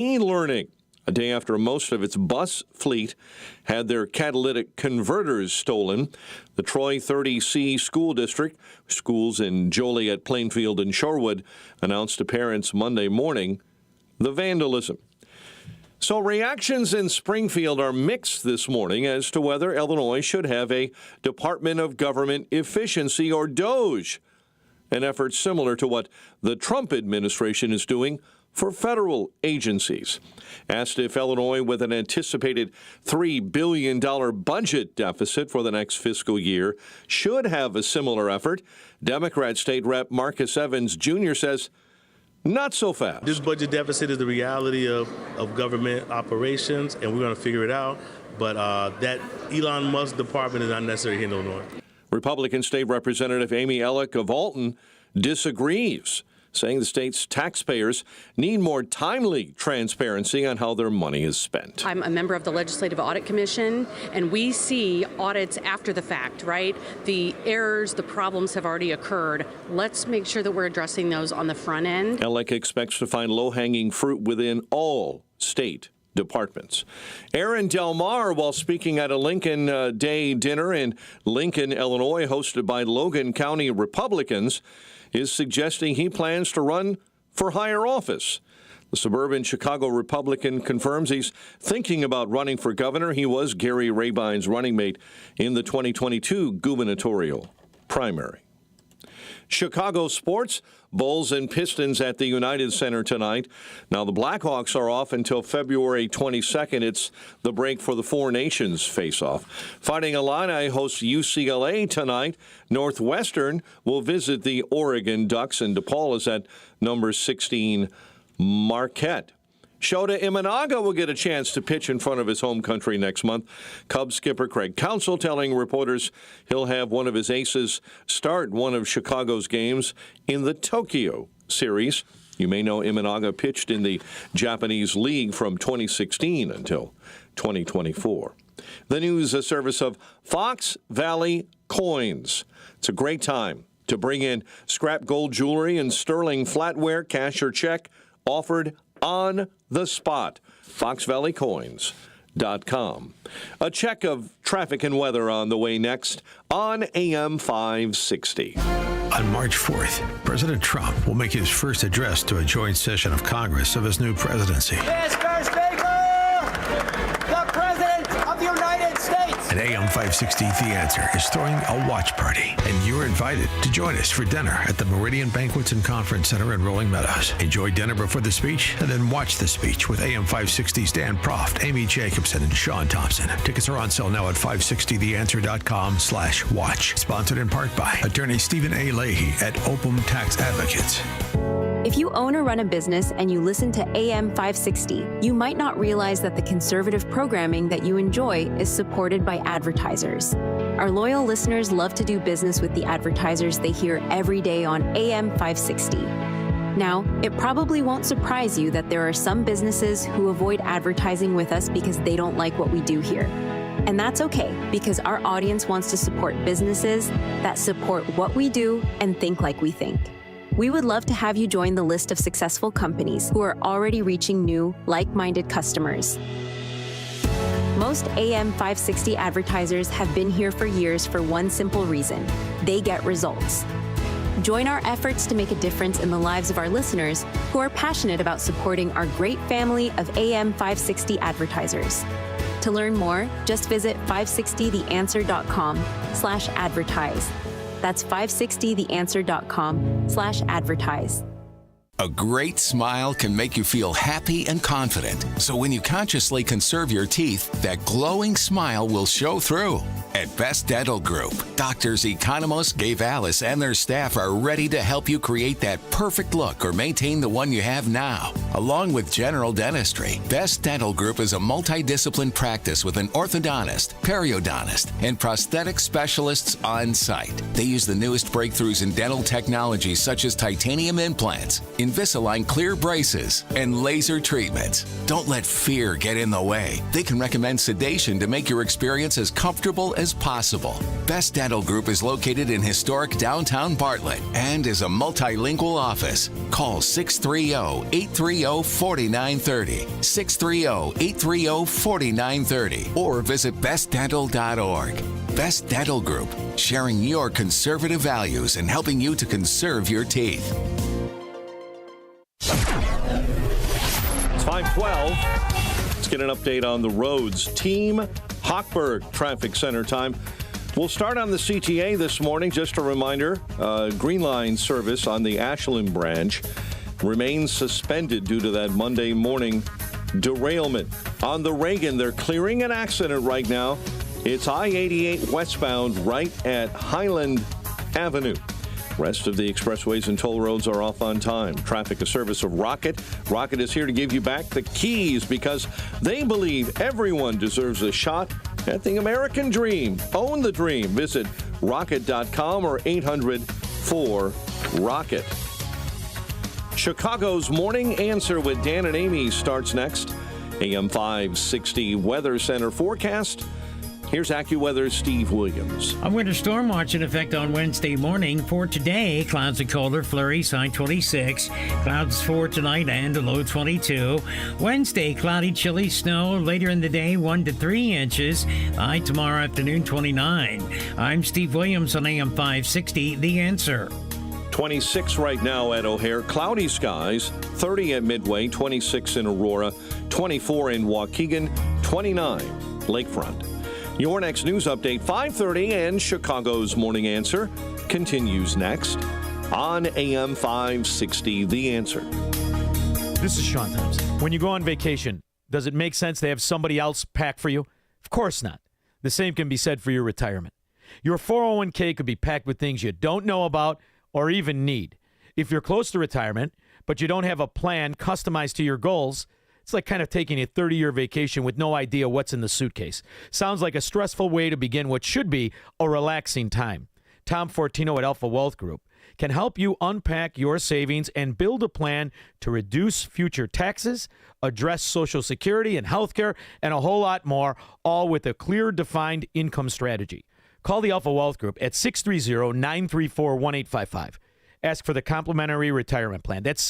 e-learning, a day after most of its bus fleet had their catalytic converters stolen. The Troy 30C School District, schools in Joliet, Plainfield, and Shorewood, announced to parents Monday morning the vandalism. So reactions in Springfield are mixed this morning as to whether Illinois should have a Department of Government Efficiency, or Doge, an effort similar to what the Trump administration is doing for federal agencies. Asked if Illinois, with an anticipated $3 billion budget deficit for the next fiscal year, should have a similar effort, Democrat State Rep Marcus Evans Jr. says, not so fast. This budget deficit is the reality of government operations, and we're going to figure it out. But that Elon Musk department is not necessary here in Illinois. Republican State Representative Amy Ellick of Alton disagrees, saying the state's taxpayers need more timely transparency on how their money is spent. I'm a member of the Legislative Audit Commission, and we see audits after the fact, right? The errors, the problems have already occurred. Let's make sure that we're addressing those on the front end. Ellick expects to find low-hanging fruit within all state departments. Aaron Del Mar, while speaking at a Lincoln Day dinner in Lincoln, Illinois, hosted by Logan County Republicans, is suggesting he plans to run for higher office. The suburban Chicago Republican confirms he's thinking about running for governor. He was Gary Rabine's running mate in the 2022 gubernatorial primary. Chicago sports, Bulls and Pistons at the United Center tonight. Now, the Blackhawks are off until February 22nd. It's the break for the Four Nations face-off. Fighting Illini hosts UCLA tonight. Northwestern will visit the Oregon Ducks, and DePaul is at number 16 Marquette. Shota Imanaga will get a chance to pitch in front of his home country next month. Cubs skipper Craig Counsell telling reporters he'll have one of his aces start one of Chicago's games in the Tokyo series. You may know Imanaga pitched in the Japanese League from 2016 until 2024. The news, a service of Fox Valley Coins. It's a great time to bring in scrap gold jewelry and sterling flatware, cash or check, offered on the spot. FoxValleyCoins.com. A check of traffic and weather on the way next on AM 560. On March 4th, President Trump will make his first address to a joint session of Congress of his new presidency. Mr. Speaker, the President of the United States. And AM 560 The Answer is throwing a watch party, and you're invited to join us for dinner at the Meridian Banquets and Conference Center in Rolling Meadows. Enjoy dinner before the speech, and then watch the speech with AM 560's Dan Proft, Amy Jacobson, and Sean Thompson. Tickets are on sale now at 560theanswer.com/watch. Sponsored in part by attorney Stephen A. Leahy at Opum Tax Advocates. If you own or run a business and you listen to AM 560, you might not realize that the conservative programming that you enjoy is supported by advertisers. Our loyal listeners love to do business with the advertisers they hear every day on AM 560. Now, it probably won't surprise you that there are some businesses who avoid advertising with us because they don't like what we do here. And that's okay, because our audience wants to support businesses that support what we do and think like we think. We would love to have you join the list of successful companies who are already reaching new, like-minded customers. Most AM 560 advertisers have been here for years for one simple reason: they get results. Join our efforts to make a difference in the lives of our listeners who are passionate about supporting our great family of AM 560 advertisers. To learn more, just visit 560theanswer.com/advertise. That's 560theanswer.com/advertise. A great smile can make you feel happy and confident. So when you consciously conserve your teeth, that glowing smile will show through. At Best Dental Group, doctors Economos, Gave Alice, and their staff are ready to help you create that perfect look or maintain the one you have now. Along with general dentistry, Best Dental Group is a multidiscipline practice with an orthodontist, periodontist, and prosthetic specialists on site. They use the newest breakthroughs in dental technology such as titanium implants, Invisalign clear braces, and laser treatments. Don't let fear get in the way. They can recommend sedation to make your experience as comfortable as possible. Best Dental Group is located in historic downtown Bartlett and is a multilingual office. Call 630-830-4930, 630-830-4930, or visit bestdental.org. Best Dental Group, sharing your conservative values and helping you to conserve your teeth. It's 5:12. Let's get an update on the roads. Team Hochberg Traffic Center time. We'll start on the CTA this morning. Just a reminder, Green Line service on the Ashland branch remains suspended due to that Monday morning derailment. On the Reagan, they're clearing an accident right now. It's I-88 westbound right at Highland Avenue. Rest of the expressways and toll roads are off on time. Traffic, a service of Rocket. Rocket is here to give you back the keys because they believe everyone deserves a shot at the American dream. Own the dream. Visit rocket.com or 800-4ROCKET. Chicago's Morning Answer with Dan and Amy starts next. AM 560 Weather Center forecast. Here's AccuWeather's Steve Williams. A winter storm watch in effect on Wednesday morning. For today, clouds and colder, flurries, high 26. Clouds for tonight and a low 22. Wednesday, cloudy, chilly, snow. Later in the day, 1 to 3 inches. High tomorrow afternoon, 29. I'm Steve Williams on AM 560, The Answer. 26 right now at O'Hare. Cloudy skies. 30 at Midway. 26 in Aurora. 24 in Waukegan. 29 Lakefront. Your next news update, 5:30, and Chicago's Morning Answer continues next on AM 560, The Answer. This is Sean Thompson. When you go on vacation, does it make sense to have somebody else pack for you? Of course not. The same can be said for your retirement. Your 401k could be packed with things you don't know about or even need. If you're close to retirement, but you don't have a plan customized to your goals, it's like kind of taking a 30-year vacation with no idea what's in the suitcase. Sounds like a stressful way to begin what should be a relaxing time. Tom Fortino at Alpha Wealth Group can help you unpack your savings and build a plan to reduce future taxes, address Social Security and health care, and a whole lot more, all with a clear, defined income strategy. Call the Alpha Wealth Group at 630-934-1855. Ask for the complimentary retirement plan. That's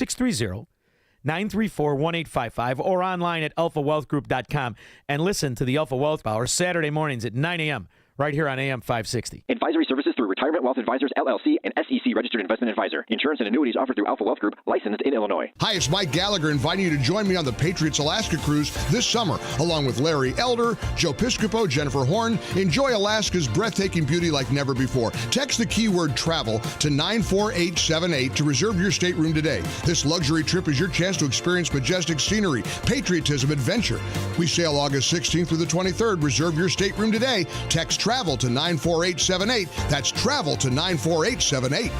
630-934-1855 or online at alphawealthgroup.com and listen to the Alpha Wealth Hour Saturday mornings at 9 a.m. right here on AM 560. Advisory services through Retirement Wealth Advisors, LLC, and SEC Registered Investment Advisor. Insurance and annuities offered through Alpha Wealth Group, licensed in Illinois. Hi, it's Mike Gallagher inviting you to join me on the Patriots Alaska Cruise this summer, along with Larry Elder, Joe Piscopo, Jennifer Horn. Enjoy Alaska's breathtaking beauty like never before. Text the keyword travel to 94878 to reserve your stateroom today. This luxury trip is your chance to experience majestic scenery, patriotism, adventure. We sail August 16th through the 23rd. Reserve your stateroom today. Text travel to 94878. That's travel to 94878.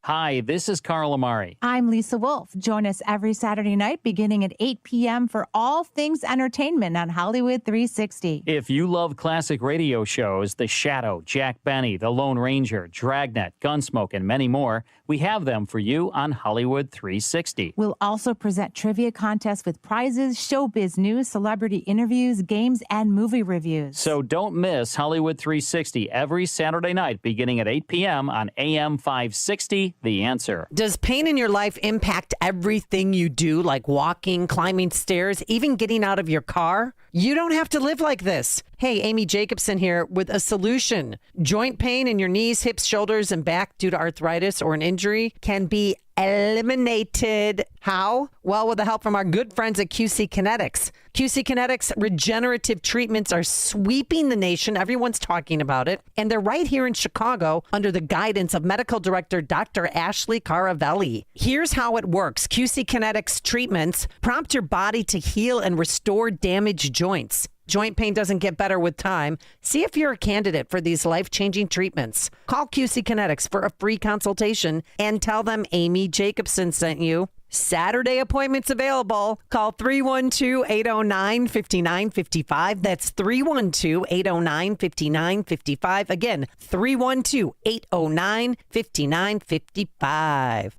Hi, this is Carl Amari. I'm Lisa Wolf. Join us every Saturday night beginning at 8 p.m. for all things entertainment on Hollywood 360. If you love classic radio shows, The Shadow, Jack Benny, The Lone Ranger, Dragnet, Gunsmoke, and many more, we have them for you on Hollywood 360. We'll also present trivia contests with prizes, showbiz news, celebrity interviews, games, and movie reviews. So don't miss Hollywood 360 every Saturday night beginning at 8 p.m. on AM 560, The Answer. Does pain in your life impact everything you do, like walking, climbing stairs, even getting out of your car? You don't have to live like this. Hey, Amy Jacobson here with a solution. Joint pain in your knees, hips, shoulders, and back due to arthritis or an injury can be eliminated. How? Well, with the help from our good friends at QC Kinetics. QC Kinetics regenerative treatments are sweeping the nation. Everyone's talking about it. And they're right here in Chicago under the guidance of medical director Dr. Ashley Caravelli. Here's how it works. QC Kinetics treatments prompt your body to heal and restore damaged joints. Joint pain doesn't get better with time. See if you're a candidate for these life-changing treatments. Call QC Kinetics for a free consultation and tell them Amy Jacobson sent you. Saturday appointments available. Call 312-809-5955. That's 312-809-5955. Again, 312-809-5955.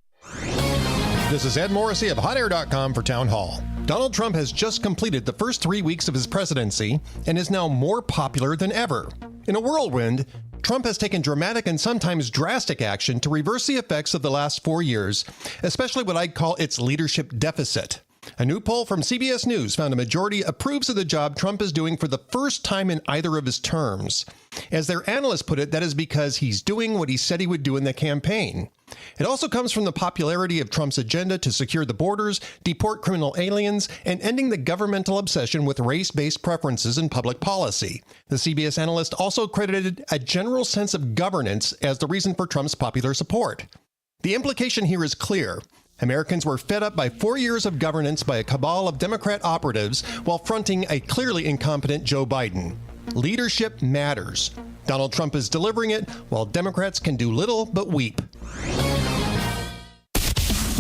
This is Ed Morrissey of HotAir.com for Town Hall. Donald Trump has just completed the first 3 weeks of his presidency and is now more popular than ever. In a whirlwind, Trump has taken dramatic and sometimes drastic action to reverse the effects of the last 4 years, especially what I'd call its leadership deficit. A new poll from CBS News found a majority approves of the job Trump is doing for the first time in either of his terms. As their analysts put it, that is because he's doing what he said he would do in the campaign. It also comes from the popularity of Trump's agenda to secure the borders, deport criminal aliens, and ending the governmental obsession with race-based preferences in public policy. The CBS analyst also credited a general sense of governance as the reason for Trump's popular support. The implication here is clear. Americans were fed up by 4 years of governance by a cabal of Democrat operatives while fronting a clearly incompetent Joe Biden. Leadership matters. Donald Trump is delivering it, while Democrats can do little but weep.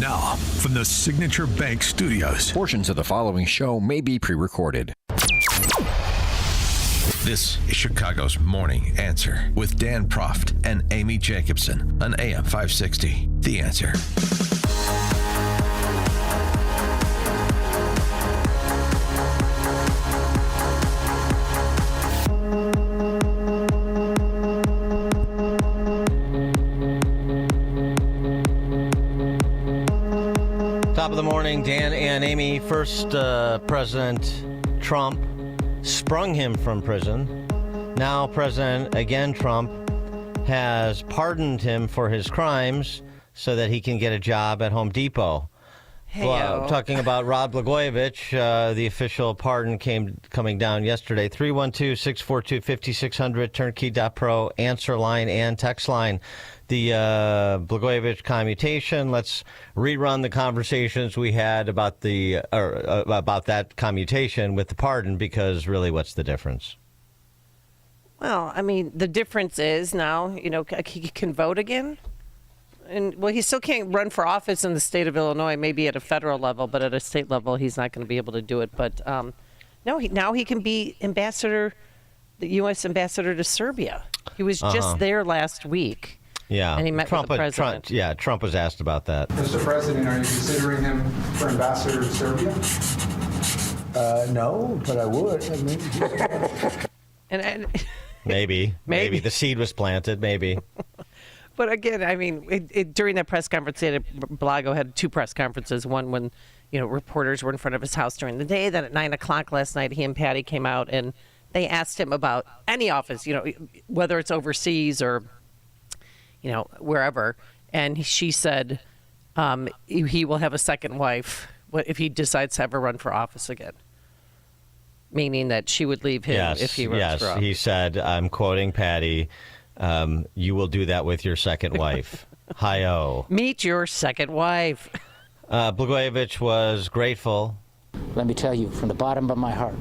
Now, from the Signature Bank Studios. Portions of the following show may be pre-recorded. This is Chicago's Morning Answer with Dan Proft and Amy Jacobson on AM 560. The Answer. Top of the morning, Dan and Amy. First, President Trump sprung him from prison. Now, President, again, Trump has pardoned him for his crimes so that he can get a job at Home Depot. Well, talking about Rod Blagojevich, the official pardon coming down yesterday. 312-642-5600, turnkey.pro, answer line and text line. The Blagojevich commutation. Let's rerun the conversations we had about about that commutation with the pardon, because really, what's the difference? Well, I mean, the difference is now, he can vote again. And, well, he still can't run for office in the state of Illinois, maybe at a federal level, but at a state level, he's not going to be able to do it. But now he can be the U.S. ambassador to Serbia. He was just there last week. Yeah, and he met with the president. Trump was asked about that. Mr. President, are you considering him for ambassador to Serbia? No, but I would. Maybe the seed was planted. Maybe. But again, I mean, during that press conference, Blago had two press conferences. One when, reporters were in front of his house during the day. Then at 9 o'clock last night, he and Patty came out and they asked him about any office, whether it's overseas or, wherever. And she said he will have a second wife if he decides to ever run for office again. Meaning that she would leave him if he runs for office. He said, I'm quoting Patty, you will do that with your second wife. Hi-oh. Meet your second wife. Blagojevich was grateful. Let me tell you from the bottom of my heart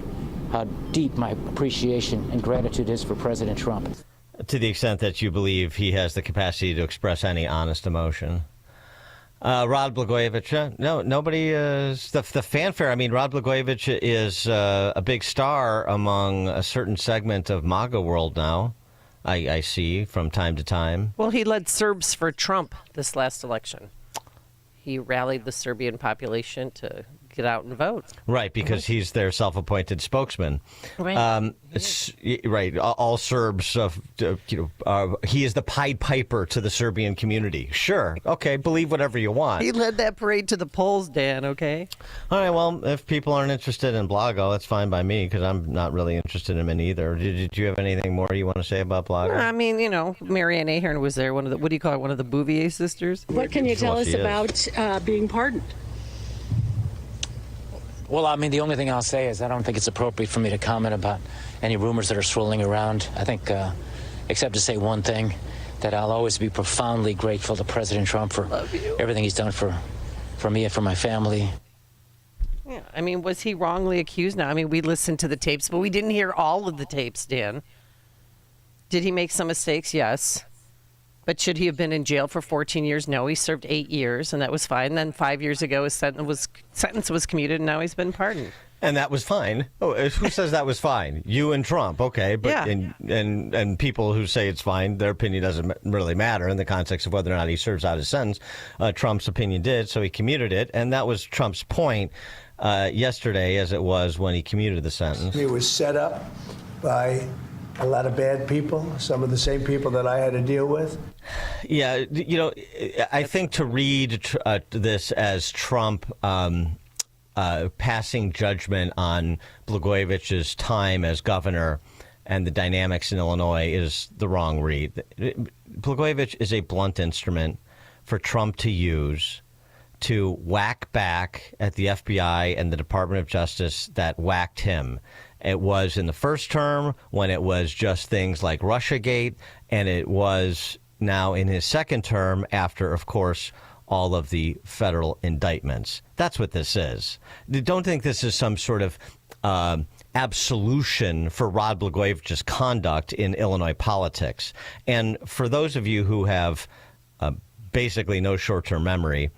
how deep my appreciation and gratitude is for President Trump. To the extent that you believe he has the capacity to express any honest emotion. Rod Blagojevich, nobody is the fanfare. I mean, Rod Blagojevich is a big star among a certain segment of MAGA world now. I see from time to time. Well, he led Serbs for Trump this last election. He rallied the Serbian population to get out and vote. Right, because he's their self-appointed spokesman. Right. Right. All Serbs, he is the Pied Piper to the Serbian community. Sure. Okay. Believe whatever you want. He led that parade to the polls, Dan. Okay. All right. Well, if people aren't interested in Blago, that's fine by me, because I'm not really interested in him either. Did you have anything more you want to say about Blago? I mean, Marianne Ahern was there. One of the Bouvier sisters. What can you tell us about being pardoned? Well, I mean, the only thing I'll say is I don't think it's appropriate for me to comment about any rumors that are swirling around. I think, except to say one thing, that I'll always be profoundly grateful to President Trump for everything he's done for me and for my family. Yeah, I mean, was he wrongly accused? Now, I mean, we listened to the tapes, but we didn't hear all of the tapes, Dan. Did he make some mistakes? Yes. But should he have been in jail for 14 years? No, he served 8 years, and that was fine. Then 5 years ago, his sentence was commuted, and now he's been pardoned. And that was fine. Oh, who says that was fine? You and Trump, okay. But yeah. and people who say it's fine, their opinion doesn't really matter in the context of whether or not he serves out his sentence. Trump's opinion did, so he commuted it. And that was Trump's point yesterday, as it was when he commuted the sentence. It was set up by a lot of bad people, some of the same people that I had to deal with. Yeah, I think to read this as Trump passing judgment on Blagojevich's time as governor and the dynamics in Illinois is the wrong read. Blagojevich is a blunt instrument for Trump to use to whack back at the FBI and the Department of Justice that whacked him. It was in the first term when it was just things like Russiagate, and it was now in his second term after, of course, all of the federal indictments. That's what this is. Don't think this is some sort of absolution for Rod Blagojevich's conduct in Illinois politics. And for those of you who have basically no short-term memory,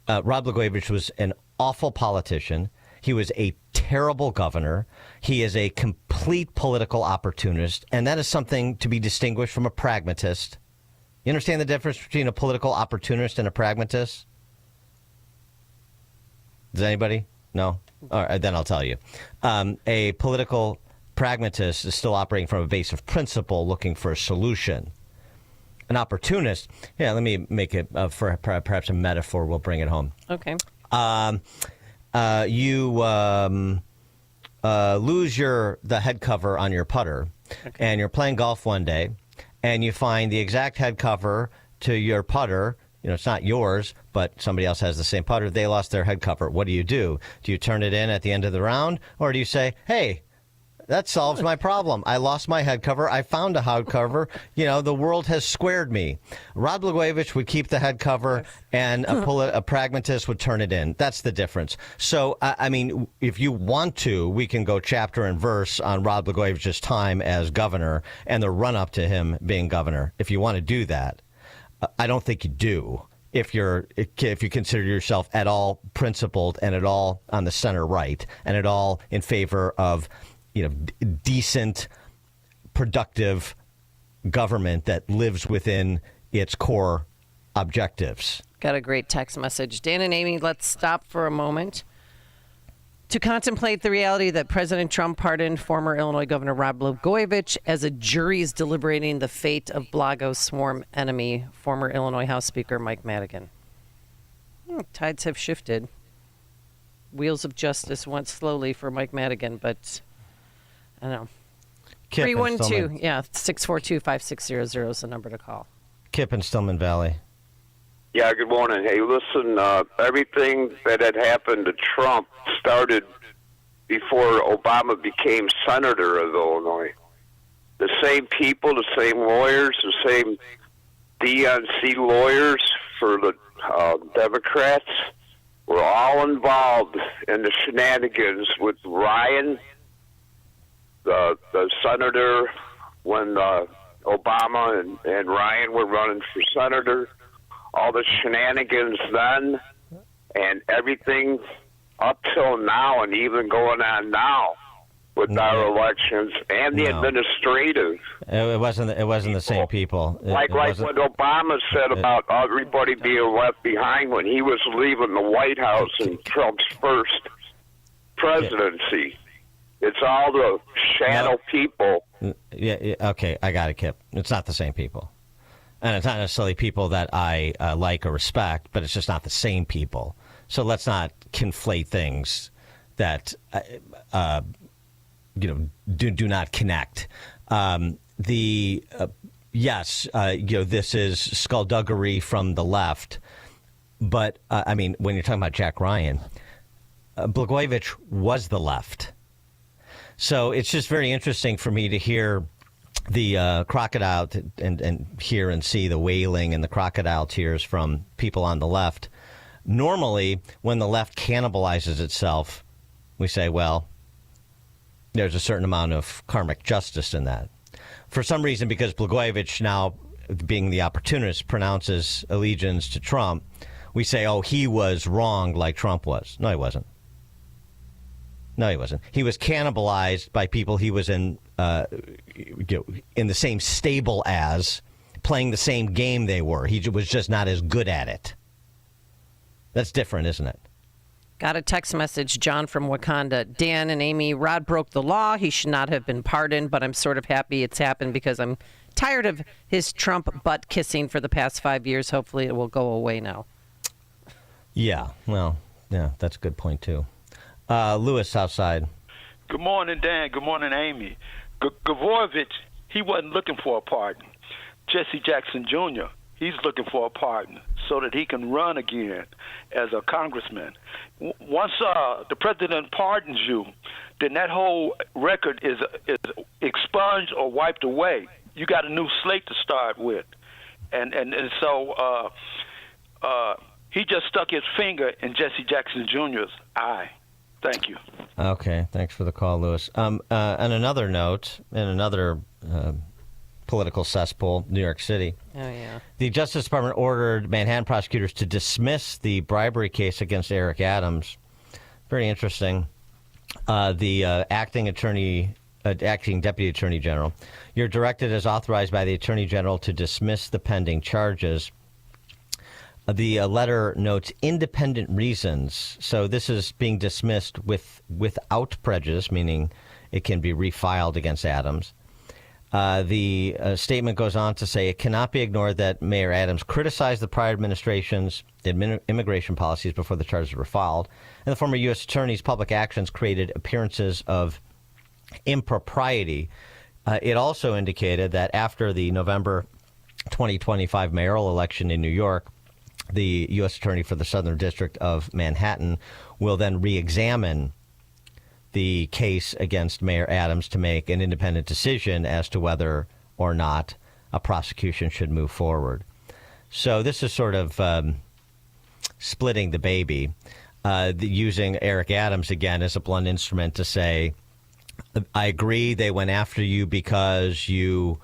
Rod Blagojevich was an awful politician. He was a terrible governor. He is a complete political opportunist, and that is something to be distinguished from a pragmatist. You understand the difference between a political opportunist and a pragmatist? Does anybody? No? All right, then I'll tell you. A political pragmatist is still operating from a base of principle, looking for a solution. An opportunist, let me make it for perhaps a metaphor. We'll bring it home. Okay. You lose the head cover on your putter, and you're playing golf one day, and you find the exact head cover to your putter. It's not yours, but somebody else has the same putter. They lost their head cover. What do? Do you turn it in at the end of the round, or do you say, hey, that solves my problem. I lost my head cover. I found a head cover. The world has squared me. Rod Blagojevich would keep the head cover, and a pragmatist would turn it in. That's the difference. So, if you want to, we can go chapter and verse on Rod Blagojevich's time as governor and the run-up to him being governor. If you want to do that, I don't think you do. If you consider yourself at all principled and at all on the center right and at all in favor of decent, productive government that lives within its core objectives. Got a great text message. Dan and Amy, let's stop for a moment to contemplate the reality that President Trump pardoned former Illinois Governor Rod Blagojevich as a jury is deliberating the fate of Blago's sworn enemy, former Illinois House Speaker Mike Madigan. Tides have shifted. Wheels of justice went slowly for Mike Madigan, but I don't know. 312, 642-5600 is the number to call. Kip in Stillman Valley. Yeah, good morning. Hey, listen, everything that had happened to Trump started before Obama became senator of Illinois. The same people, the same lawyers, the same DNC lawyers for the Democrats were all involved in the shenanigans with Ryan, the senator, when Obama and Ryan were running for senator, all the shenanigans then, and everything up till now, and even going on now with our elections and the administrative. It wasn't the same people. Like what Obama said about everybody being left behind when he was leaving the White House in Trump's first presidency. It's all the shadow people. Yeah, okay, I got it, Kip. It's not the same people. And it's not necessarily people that I like or respect, but it's just not the same people. So let's not conflate things that do not connect. Yes, this is skullduggery from the left, but when you're talking about Jack Ryan, Blagojevich was the left. So it's just very interesting for me to hear the crocodile and hear and see the wailing and the crocodile tears from people on the left. Normally, when the left cannibalizes itself, we say, well, there's a certain amount of karmic justice in that. For some reason, because Blagojevich now being the opportunist, pronounces allegiance to Trump, we say, oh, he was wrong like Trump was. No, he wasn't. No, he wasn't. He was cannibalized by people he was in the same stable as, playing the same game they were. He was just not as good at it. That's different, isn't it? Got a text message, John from Wakanda. Dan and Amy, Rod broke the law. He should not have been pardoned, but I'm sort of happy it's happened because I'm tired of his Trump butt kissing for the past 5 years. Hopefully it will go away now. Yeah, well, yeah, that's a good point, too. Lewis outside. Good morning, Dan. Good morning, Amy. Blagojevich, he wasn't looking for a pardon. Jesse Jackson Jr., he's looking for a pardon so that he can run again as a congressman. Once the president pardons you, then that whole record is expunged or wiped away. You got a new slate to start with. And so he just stuck his finger in Jesse Jackson Jr.'s eye. Thank you. Okay, thanks for the call, Lewis. On another note, in another political cesspool, New York City. Oh, yeah. The Justice Department ordered Manhattan prosecutors to dismiss the bribery case against Eric Adams. Very interesting. The acting deputy attorney general. You're directed as authorized by the attorney general to dismiss the pending charges. The letter notes independent reasons. So this is being dismissed without prejudice, meaning it can be refiled against Adams. The statement goes on to say it cannot be ignored that Mayor Adams criticized the prior administration's immigration policies before the charges were filed, and the former U.S. attorney's public actions created appearances of impropriety. It also indicated that after the November 2025 mayoral election in New York, the U.S. attorney for the Southern District of Manhattan will then re-examine the case against Mayor Adams to make an independent decision as to whether or not a prosecution should move forward. So this is sort of splitting the baby, using Eric Adams again as a blunt instrument to say, I agree they went after you because you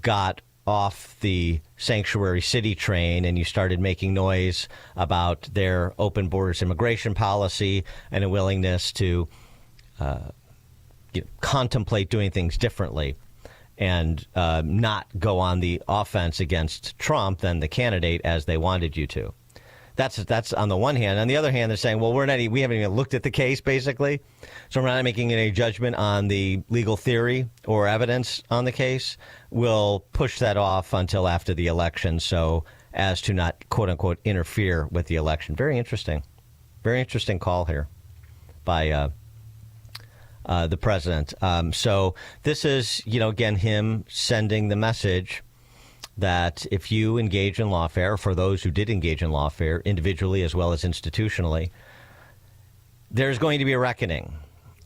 got off the sanctuary city train and you started making noise about their open borders immigration policy and a willingness to contemplate doing things differently and not go on the offense against Trump than the candidate as they wanted you to. That's on the one hand. On the other hand, they're saying, well, we haven't even looked at the case, basically. So we're not making any judgment on the legal theory or evidence on the case. We'll push that off until after the election so as to not, quote unquote, interfere with the election. Very interesting. Very interesting call here by the president. So this is, again, him sending the message that if you engage in lawfare, for those who did engage in lawfare, individually as well as institutionally, there's going to be a reckoning.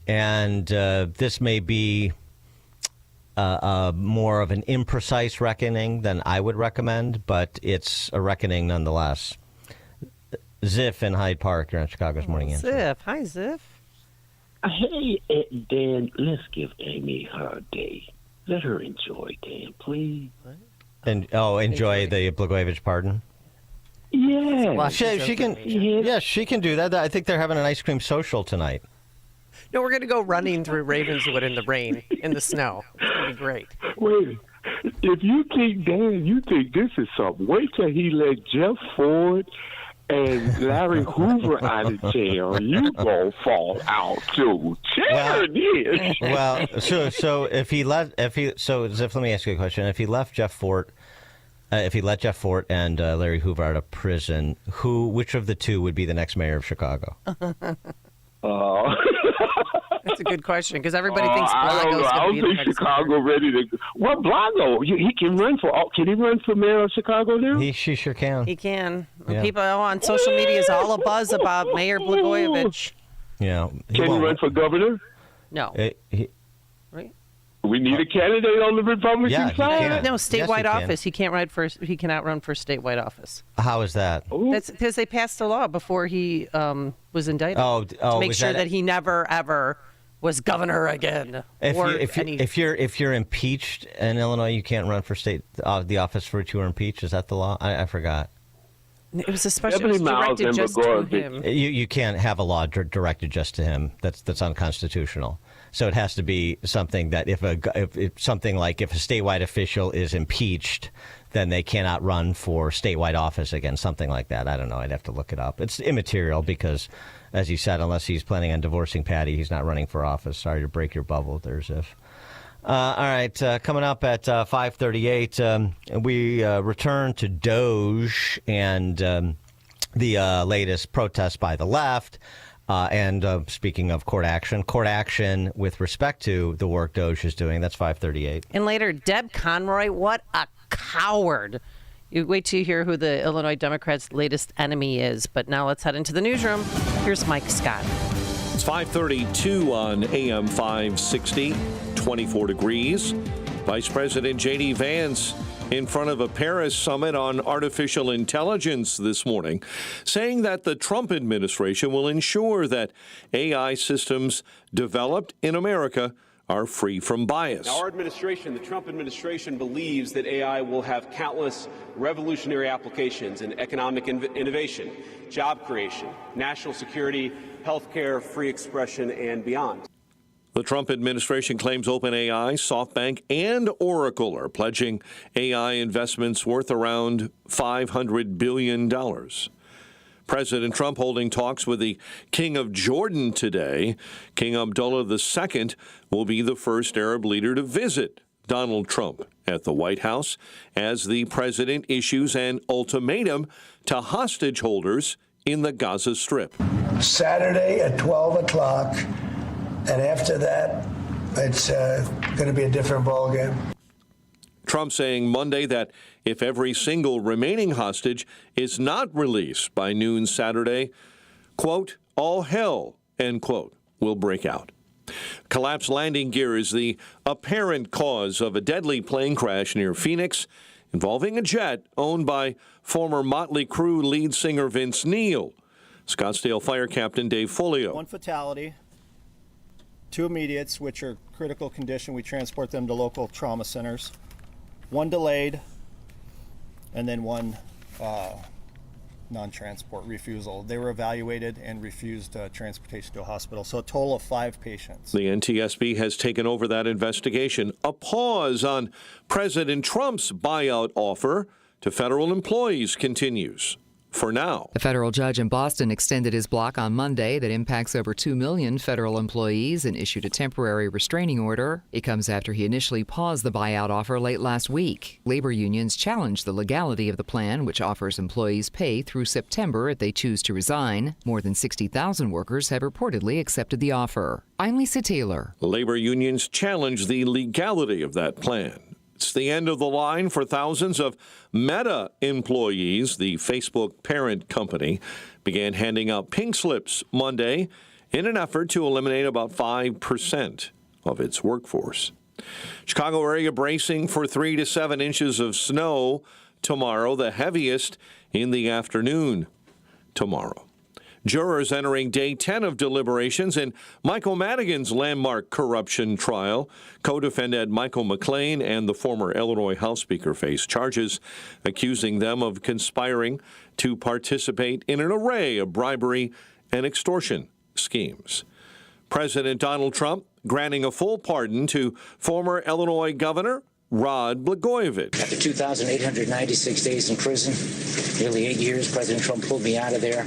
And this may be more of an imprecise reckoning than I would recommend, but it's a reckoning nonetheless. Ziff in Hyde Park, you're on Chicago's Morning Answer. Ziff. Hi, Ziff. Hey, Dan, let's give Amy her day. Let her enjoy, Dan, please. And enjoy the Blagojevich Pardon. Yeah, she can. Yes, she can do that. I think they're having an ice cream social tonight. No, we're going to go running through Ravenswood in the rain, in the snow. It's going to be great. Wait, if you think, Dan, you think this is something, wait till he let Jeff Ford and Larry Hoover out of jail. You gonna fall out too. Let me ask you a question. If he let Jeff Fort and Larry Hoover out of prison, which of the two would be the next mayor of Chicago? That's a good question because everybody thinks Blago's going to be the next Chicago mayor. Ready to. Well, Blago, he can run for. Can he run for mayor of Chicago now? She sure can. He can. Yeah. People on social media is all a buzz about Mayor Blagojevich. Yeah. Can he run for governor? No. Right. We need a candidate on the Republican side. No, statewide office. He can't run for. He cannot run for statewide office. How is that? That's because they passed a law before he was indicted. To make sure that he never ever was governor again. If you're impeached in Illinois, you can't run for the office for which you were impeached. Is that the law? I forgot. It was especially directed just to him. You can't have a law directed just to him. That's unconstitutional. So it has to be something that if a statewide official is impeached, then they cannot run for statewide office again. Something like that. I don't know. I'd have to look it up. It's immaterial because, as you said, unless he's planning on divorcing Patty, he's not running for office. Sorry to break your bubble there, Ziff. All right, coming up at 5:38, we return to Doge and the latest protests by the left. And speaking of court action with respect to the work Doge is doing. That's 5:38. And later, Deb Conroy, what a coward. You wait till you hear who the Illinois Democrats' latest enemy is. But now let's head into the newsroom. Here's Mike Scott. It's 5:32 on AM 560, 24 degrees. Vice President J.D. Vance in front of a Paris summit on artificial intelligence this morning, saying that the Trump administration will ensure that AI systems developed in America are free from bias. Our administration, the Trump administration, believes that AI will have countless revolutionary applications in economic innovation, job creation, national security, healthcare, free expression, and beyond. The Trump administration claims OpenAI, SoftBank, and Oracle are pledging AI investments worth around $500 billion. President Trump holding talks with the King of Jordan today. King Abdullah II will be the first Arab leader to visit Donald Trump at the White House as the president issues an ultimatum to hostage holders in the Gaza Strip. Saturday at 12 o'clock. And after that, it's going to be a different ballgame. Trump saying Monday that if every single remaining hostage is not released by noon Saturday, quote, all hell, end quote, will break out. Collapsed landing gear is the apparent cause of a deadly plane crash near Phoenix involving a jet owned by former Motley Crue lead singer Vince Neil. Scottsdale Fire Captain Dave Folio. One fatality. 2 immediates, which are critical condition. We transport them to local trauma centers. 1 delayed, and then 1 non-transport refusal. They were evaluated and refused transportation to a hospital. So a total of 5 patients. The NTSB has taken over that investigation. A pause on President Trump's buyout offer to federal employees continues. For now. A federal judge in Boston extended his block on Monday that impacts over 2 million federal employees and issued a temporary restraining order. It comes after he initially paused the buyout offer late last week. Labor unions challenged the legality of the plan, which offers employees pay through September if they choose to resign. More than 60,000 workers have reportedly accepted the offer. I'm Lisa Taylor. Labor unions challenge the legality of that plan. It's the end of the line for thousands of Meta employees. The Facebook parent company began handing out pink slips Monday in an effort to eliminate about 5% of its workforce. Chicago area bracing for 3 to 7 inches of snow tomorrow, the heaviest in the afternoon tomorrow. Jurors entering day 10 of deliberations in Michael Madigan's landmark corruption trial. Co-defendant Michael McLean and the former Illinois House Speaker face charges accusing them of conspiring to participate in an array of bribery and extortion schemes. President Donald Trump granting a full pardon to former Illinois Governor Rod Blagojevich. After 2,896 days in prison, nearly 8 years, President Trump pulled me out of there,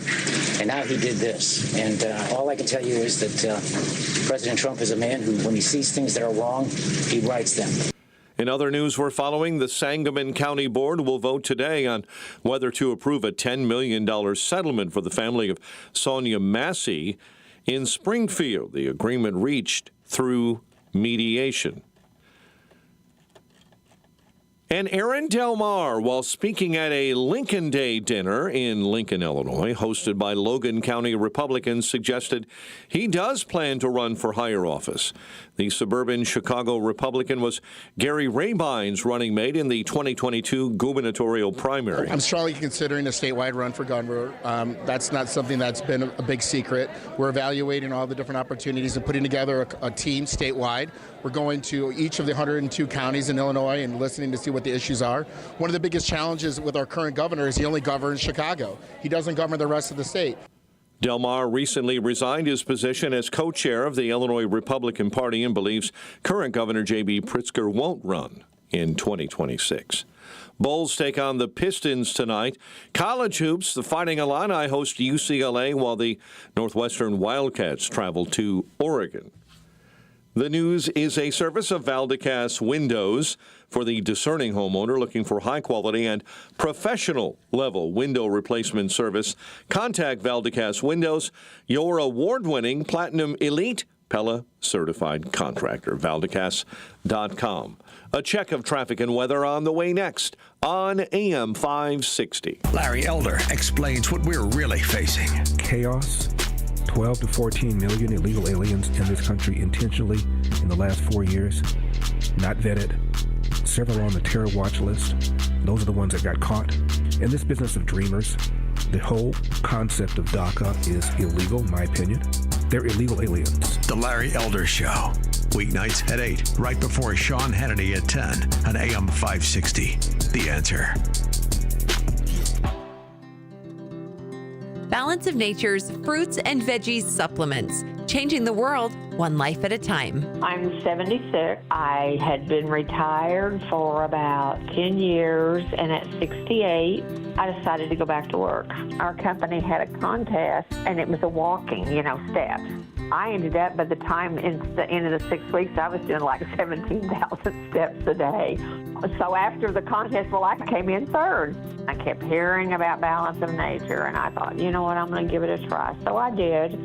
and now he did this. And all I can tell you is that President Trump is a man who, when he sees things that are wrong, he rights them. In other news we're following, the Sangamon County Board will vote today on whether to approve a $10 million settlement for the family of Sonia Massey in Springfield. The agreement reached through mediation. And Aaron Del Mar, while speaking at a Lincoln Day dinner in Lincoln, Illinois, hosted by Logan County Republicans, suggested he does plan to run for higher office. The suburban Chicago Republican was Gary Rabine's running mate in the 2022 gubernatorial primary. I'm strongly considering a statewide run for governor. That's not something that's been a big secret. We're evaluating all the different opportunities and putting together a team statewide. We're going to each of the 102 counties in Illinois and listening to see what the issues are. One of the biggest challenges with our current governor is he only governs Chicago. He doesn't govern the rest of the state. Del Mar recently resigned his position as co-chair of the Illinois Republican Party and believes current Governor J.B. Pritzker won't run in 2026. Bulls take on the Pistons tonight. College hoops, the Fighting Illini host UCLA while the Northwestern Wildcats travel to Oregon. The news is a service of Valdecas Windows for the discerning homeowner looking for high-quality and professional-level window replacement service. Contact Valdecas Windows, your award-winning Platinum Elite Pella certified contractor. Valdecas.com. A check of traffic and weather on the way next on AM 560. Larry Elder explains what we're really facing. Chaos. 12 to 14 million illegal aliens in this country intentionally in the last 4 years, not vetted. Several on the terror watch list. Those are the ones that got caught. In this business of dreamers, the whole concept of DACA is illegal, in my opinion. They're illegal aliens. The Larry Elder Show. Weeknights at 8, right before Sean Hannity at 10 on AM 560. The Answer. Balance of Nature's fruits and veggies supplements, changing the world one life at a time. I'm 76. I had been retired for about 10 years, and at 68, I decided to go back to work. Our company had a contest, and it was a walking, steps. I ended up, by the time in the end of the 6 weeks, I was doing like 17,000 steps a day. So after the contest, I came in third. I kept hearing about Balance of Nature, and I thought, you know what, I'm going to give it a try. So I did.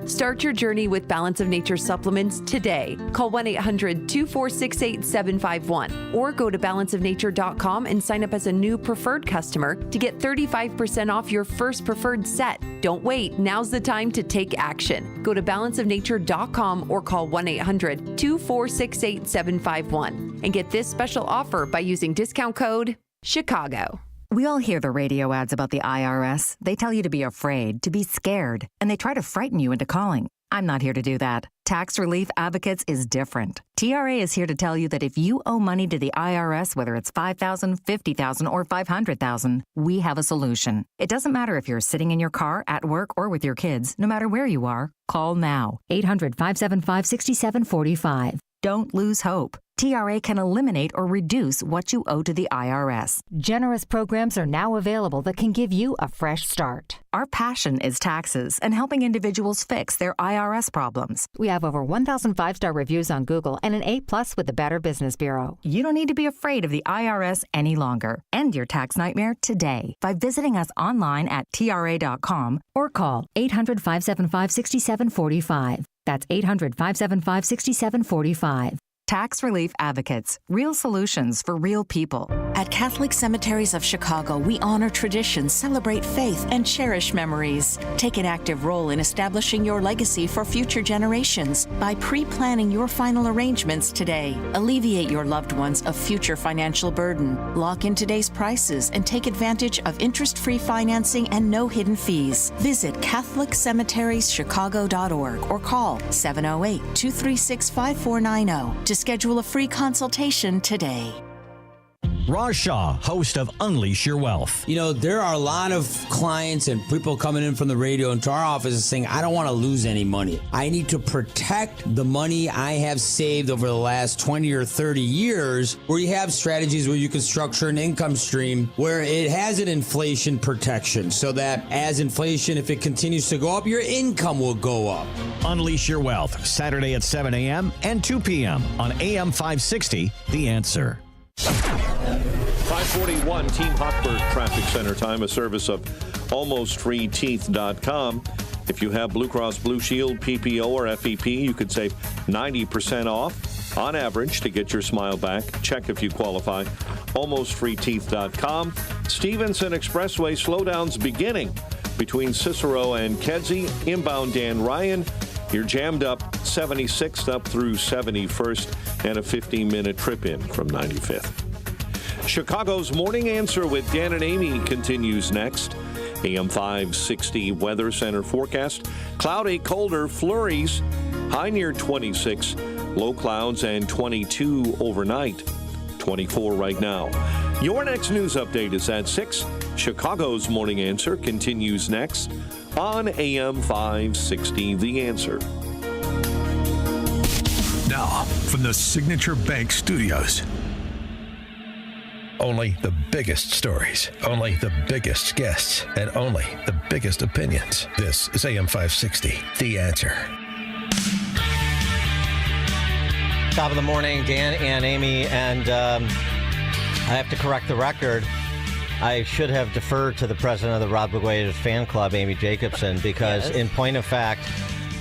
Start your journey with Balance of Nature supplements today. Call 1-800-246-8751 or go to balanceofnature.com and sign up as a new preferred customer to get 35% off your first preferred set. Don't wait. Now's the time to take action. Go to balanceofnature.com or call 1-800-246-8751 and get this special offer by using discount code CHICAGO. We all hear the radio ads about the IRS. They tell you to be afraid, to be scared, and they try to frighten you into calling. I'm not here to do that. Tax Relief Advocates is different. TRA is here to tell you that if you owe money to the IRS, whether it's $5,000, $50,000, or $500,000, we have a solution. It doesn't matter if you're sitting in your car, at work, or with your kids. No matter where you are, call now. 800-575-6745. Don't lose hope. TRA can eliminate or reduce what you owe to the IRS. Generous programs are now available that can give you a fresh start. Our passion is taxes and helping individuals fix their IRS problems. We have over 1,000 5-star reviews on Google and an A+ with the Better Business Bureau. You don't need to be afraid of the IRS any longer. End your tax nightmare today by visiting us online at TRA.com or call 800-575-6745. That's 800-575-6745. Tax Relief Advocates. Real solutions for real people. At Catholic Cemeteries of Chicago, we honor traditions, celebrate faith, and cherish memories. Take an active role in establishing your legacy for future generations by pre-planning your final arrangements today. Alleviate your loved ones of future financial burden. Lock in today's prices and take advantage of interest-free financing and no hidden fees. Visit CatholicCemeteriesChicago.org or call 708-236-5490 to schedule a free consultation today. Raj Shah, host of Unleash Your Wealth. You know, there are a lot of clients and people coming in from the radio into our office saying, I don't want to lose any money. I need to protect the money I have saved over the last 20 or 30 years, where you have strategies where you can structure an income stream where it has an inflation protection so that as inflation, if it continues to go up, your income will go up. Unleash Your Wealth, Saturday at 7 a.m. and 2 p.m. on AM 560, The Answer. 541 Team Hochberg Traffic Center time, a service of almostfreeteeth.com. If you have Blue Cross Blue Shield, PPO, or FEP, you could save 90% off. on average to get your smile back. Check if you qualify. AlmostFreeTeeth.com. Stevenson Expressway slowdowns beginning between Cicero and Kedzie. Inbound Dan Ryan. You're jammed up 76th up through 71st and a 15-minute trip in from 95th. Chicago's Morning Answer with Dan and Amy continues next. AM 560 Weather Center forecast. Cloudy, colder, flurries. High near 26. Low clouds and 22 overnight. 24 right now. Your next news update is at 6. Chicago's Morning Answer continues next on AM 560 The Answer. Now, from the Signature Bank Studios. Only the biggest stories, only the biggest guests, and only the biggest opinions. This is AM 560, The Answer. Top of the morning, Dan and Amy, and I have to correct the record. I should have deferred to the president of the Rod Blagojevich fan club, Amy Jacobson, because in point of fact,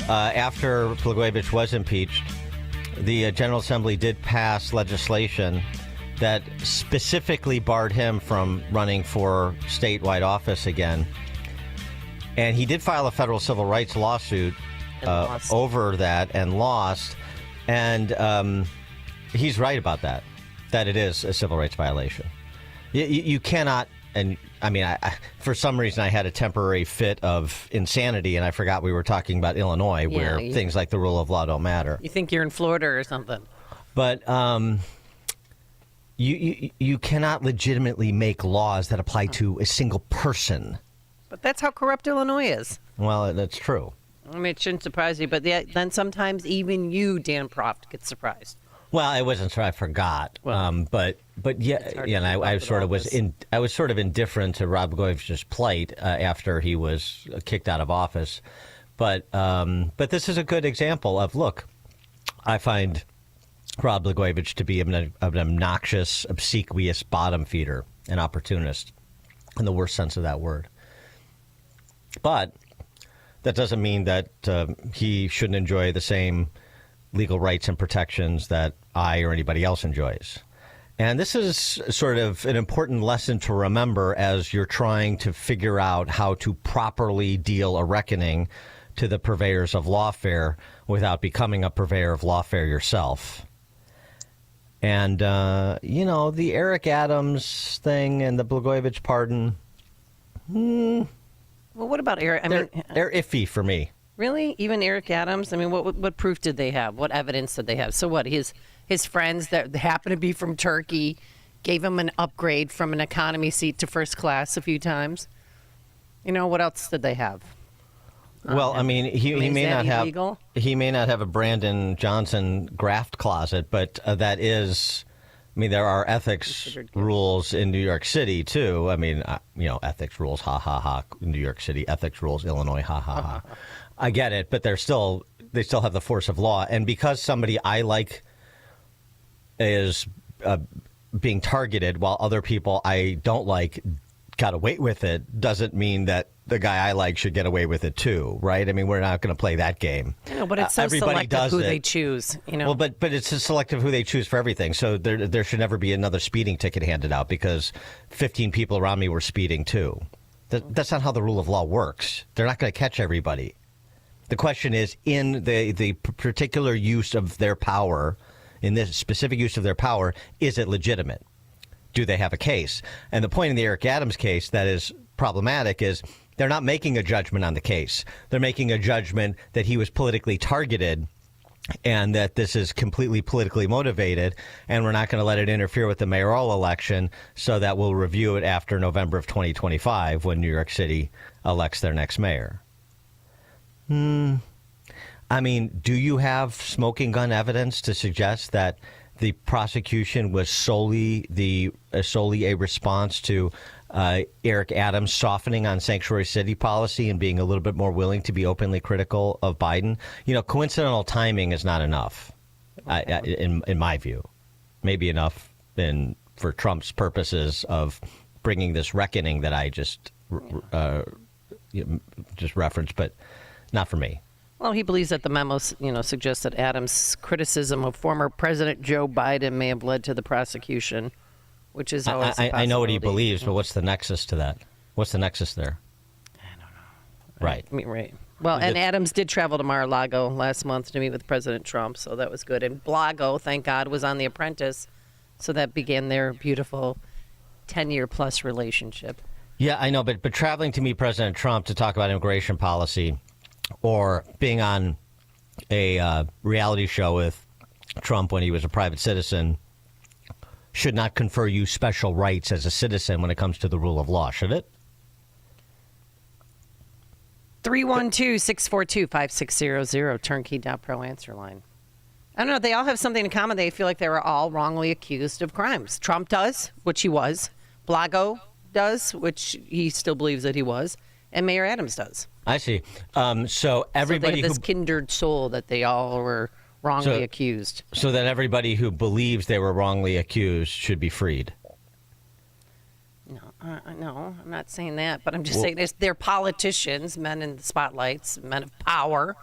after Blagojevich was impeached, the General Assembly did pass legislation that specifically barred him from running for statewide office again. And he did file a federal civil rights lawsuit over that and lost. And he's right about that it is a civil rights violation. You cannot, and I mean, for some reason I had a temporary fit of insanity and I forgot we were talking about Illinois where things like the rule of law don't matter. You think you're in Florida or something. But you cannot legitimately make laws that apply to a single person. But that's how corrupt Illinois is. Well, that's true. I mean, it shouldn't surprise you, but then sometimes even you, Dan Proft, get surprised. Well, I wasn't sure. I forgot. But yeah, and I sort of was indifferent to Rod Blagojevich's plight after he was kicked out of office. But this is a good example of, look, I find Rod Blagojevich to be an obnoxious, obsequious bottom feeder, an opportunist, in the worst sense of that word. But that doesn't mean that he shouldn't enjoy the same legal rights and protections that I or anybody else enjoys. And this is sort of an important lesson to remember as you're trying to figure out how to properly deal a reckoning to the purveyors of lawfare without becoming a purveyor of lawfare yourself. And, the Eric Adams thing and the Blagojevich pardon, well, what about Eric? They're iffy for me. Really? Even Eric Adams? I mean, what proof did they have? What evidence did they have? So what, his friends that happen to be from Turkey gave him an upgrade from an economy seat to first class a few times? What else did they have? Well, I mean, he may not have illegal? He may not have a Brandon Johnson graft closet, but that is, I mean, there are ethics rules in New York City too. I mean, ethics rules, ha ha ha. In New York City, ethics rules, Illinois, ha ha ha. I get it, but they still have the force of law, and because somebody I like is being targeted while other people I don't like got away with it, doesn't mean that the guy I like should get away with it too, right? I mean, we're not going to play that game. I know, but it's so everybody selective who they choose. Well, but it's selective who they choose for everything. So there should never be another speeding ticket handed out because 15 people around me were speeding too. That's not how the rule of law works. They're not going to catch everybody. The question is, in the particular use of their power, in this specific use of their power, is it legitimate? Do they have a case? And the point in the Eric Adams case that is problematic is they're not making a judgment on the case. They're making a judgment that he was politically targeted and that this is completely politically motivated, and we're not going to let it interfere with the mayoral election, so that we'll review it after November of 2025 when New York City elects their next mayor. I mean, do you have smoking gun evidence to suggest that the prosecution was solely a response to Eric Adams softening on sanctuary city policy and being a little bit more willing to be openly critical of Biden? Coincidental timing is not enough, in my view. Maybe enough for Trump's purposes of bringing this reckoning that I just referenced, but not for me. Well, he believes that the memo, suggests that Adams' criticism of former President Joe Biden may have led to the prosecution, which is always a possibility. I know what he believes, but what's the nexus to that? What's the nexus there? I don't know. Right. Right. Well, and Adams did travel to Mar-a-Lago last month to meet with President Trump, so that was good. And Blago, thank God, was on The Apprentice, so that began their beautiful 10-year-plus relationship. Yeah, I know, but traveling to meet President Trump to talk about immigration policy or being on a reality show with Trump when he was a private citizen should not confer you special rights as a citizen when it comes to the rule of law, should it? 312-642-5600, turnkey.pro answer line. I don't know. They all have something in common. They feel like they were all wrongly accused of crimes. Trump does, which he was. Blago does, which he still believes that he was. And Mayor Adams does. I see. So everybody they have this kindred soul that they all were wrongly accused. So that everybody who believes they were wrongly accused should be freed. No, I'm not saying that, but I'm just saying they're politicians, men in the spotlights, men of power,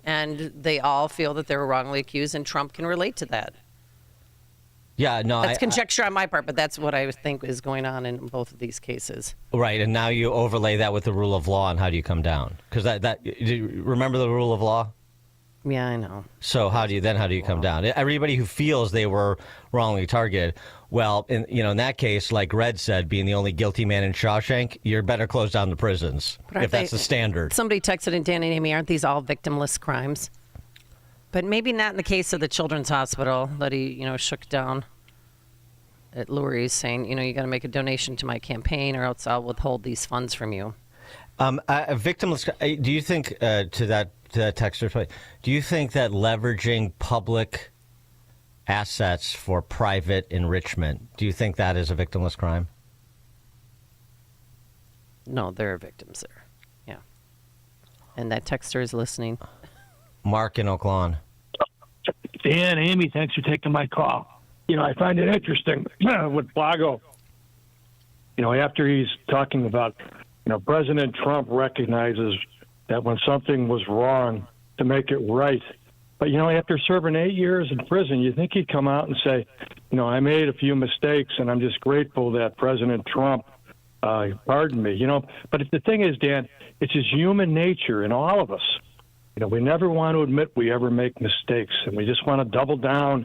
and they all feel that they were wrongly accused, and Trump can relate to that. Yeah, no, that's conjecture on my part, but that's what I think is going on in both of these cases. Right, and now you overlay that with the rule of law, and how do you come down? Because remember the rule of law? Yeah, I know. So how do you come down? Everybody who feels they were wrongly targeted, well, in that case, like Red said, being the only guilty man in Shawshank, you're better close down the prisons if that's the standard. Somebody texted in, Dan and Amy, aren't these all victimless crimes? But maybe not in the case of the Children's Hospital that he, shook down at Lurie's, saying, you got to make a donation to my campaign or else I'll withhold these funds from you. Victimless. Do you think to that texter? Do you think that leveraging public assets for private enrichment, do you think that is a victimless crime? No, there are victims there. Yeah, and that texter is listening. Mark in Oak Lawn. Dan, Amy, thanks for taking my call. I find it interesting with Blago. After he's talking about, President Trump recognizes that when something was wrong to make it right. But, after serving 8 years in prison, you think he'd come out and say, I made a few mistakes and I'm just grateful that President Trump pardoned me. But the thing is, Dan, it's his human nature in all of us. We never want to admit we ever make mistakes, and we just want to double down.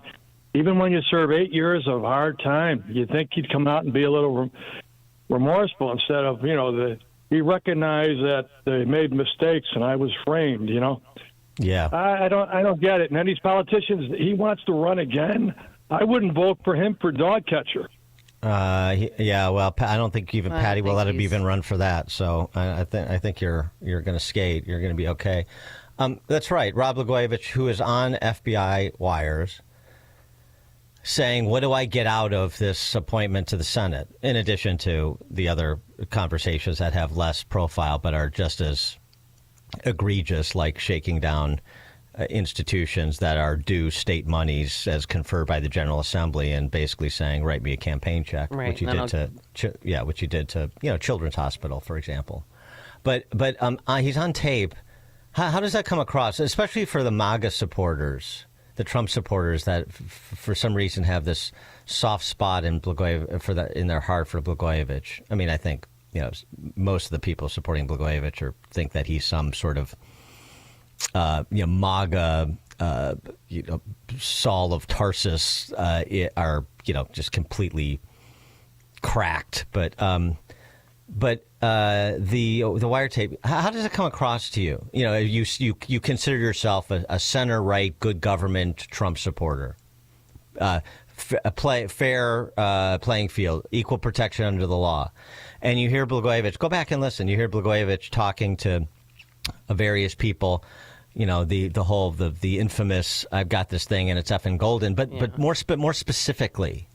Even when you serve 8 years of hard time, you think he'd come out and be a little remorseful instead of, he recognized that they made mistakes and I was framed, Yeah. I don't get it. And then these politicians, he wants to run again. I wouldn't vote for him for dog catcher. Yeah, well, I don't think even Patty will let him even run for that. So I think you're going to skate. You're going to be okay. That's right. Rod Blagojevich, who is on FBI wires, saying, what do I get out of this appointment to the Senate, in addition to the other conversations that have less profile but are just as egregious, like shaking down institutions that are due state monies as conferred by the General Assembly and basically saying, write me a campaign check, right. which you did to Children's Hospital, for example. But he's on tape. How does that come across, especially for the MAGA supporters, the Trump supporters that for some reason have this soft spot in in their heart for Blagojevich? I mean, I think most of the people supporting Blagojevich think that he's some sort of MAGA Saul of Tarsus are just completely cracked. But the wiretap, how does it come across to you? You consider yourself a center right, good government Trump supporter, fair playing field, equal protection under the law, and you hear Blagojevich. Go back and listen. You hear Blagojevich talking to various people. The infamous "I've got this thing and it's effing golden," but more specifically.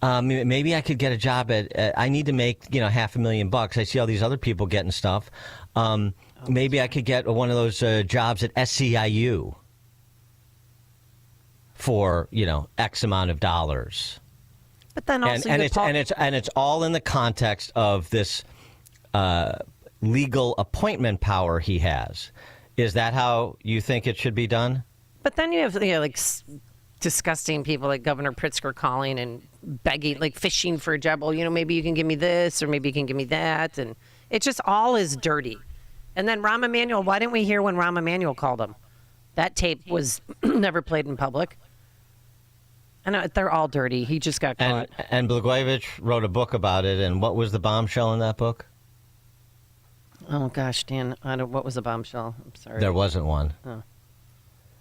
Maybe I could get a job I need to make, $500,000. I see all these other people getting stuff. Maybe I could get one of those jobs at SEIU for, X amount of dollars. But then also it's all in the context of this legal appointment power he has. Is that how you think it should be done? But then you have disgusting people like Governor Pritzker calling and begging, like fishing for a job. Well, maybe you can give me this or maybe you can give me that. And it just all is dirty. And then Rahm Emanuel, why didn't we hear when Rahm Emanuel called him? That tape was never played in public. I know, they're all dirty. He just got caught. And Blagojevich wrote a book about it. And what was the bombshell in that book? Oh, gosh, Dan, what was the bombshell? I'm sorry. There wasn't one. Oh.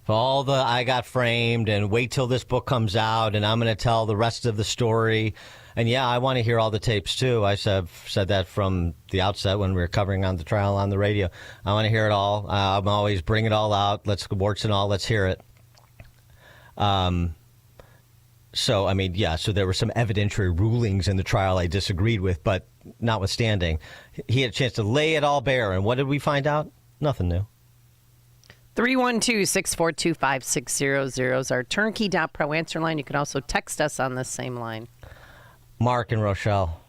For all the I got framed and wait till this book comes out and I'm going to tell the rest of the story. And yeah, I want to hear all the tapes too. I said that from the outset when we were covering on the trial on the radio. I want to hear it all. I'm always bring it all out. Let's warts and all. Let's hear it. So, I mean, yeah, so there were some evidentiary rulings in the trial I disagreed with, but notwithstanding, he had a chance to lay it all bare. And what did we find out? Nothing new. 312-642-5600 is our turnkey.pro answer line. You can also text us on this same line. Mark and Rochelle.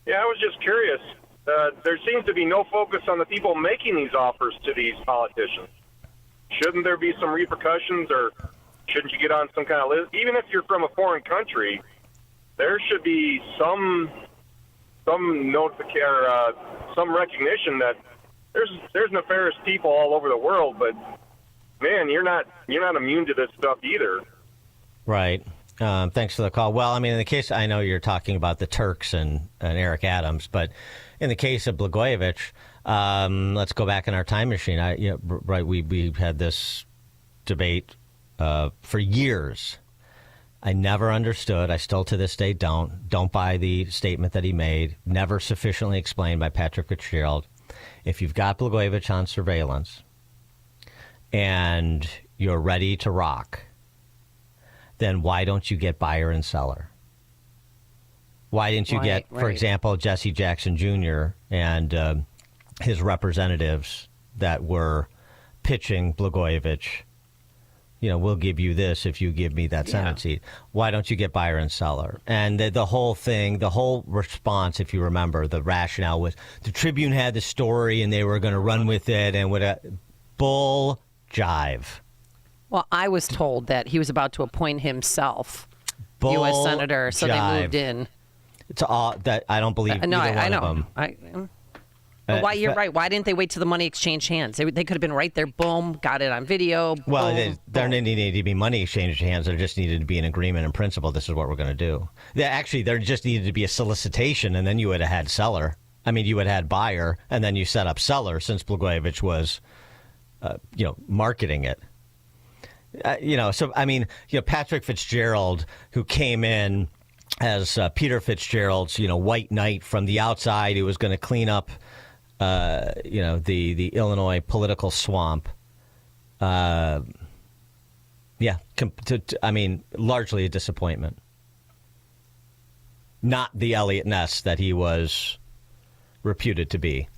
Yeah, I was just curious. There seems to be no focus on the people making these offers to these politicians. Shouldn't there be some repercussions, or shouldn't you get on some kind of list? Even if you're from a foreign country, there should be some notification, some recognition that there's nefarious people all over the world, but man, you're not immune to this stuff either. Right. Thanks for the call. Well, I mean, in the case, I know you're talking about the Turks and Eric Adams, but in the case of Blagojevich, let's go back in our time machine. We had this debate for years. I never understood. I still to this day don't buy the statement that he made. Never sufficiently explained by Patrick Fitzgerald. If you've got Blagojevich on surveillance and you're ready to rock, then why don't you get buyer and seller? Why didn't you get, for example, Jesse Jackson Jr. and his representatives that were pitching Blagojevich, we'll give you this if you give me that Senate seat. Why don't you get buyer and seller? And the whole thing, the whole response, if you remember, the rationale was the Tribune had the story and they were going to run with it and would bull jive. Well, I was told that he was about to appoint himself U.S. Senator, so they moved in. It's all that I don't believe either one of them. But why you're right. Why didn't they wait till the money exchanged hands? They could have been right there. Boom, got it on video. Well, there didn't need to be money exchanged hands. There just needed to be an agreement in principle. This is what we're going to do. Actually, there just needed to be a solicitation, and then you would have had seller. I mean, you would have had buyer, and then you set up seller since Blagojevich was, marketing it. So I mean, Patrick Fitzgerald, who came in as Peter Fitzgerald's, white knight from the outside, who was going to clean up. The Illinois political swamp. Largely a disappointment. Not the Elliot Ness that he was reputed to be.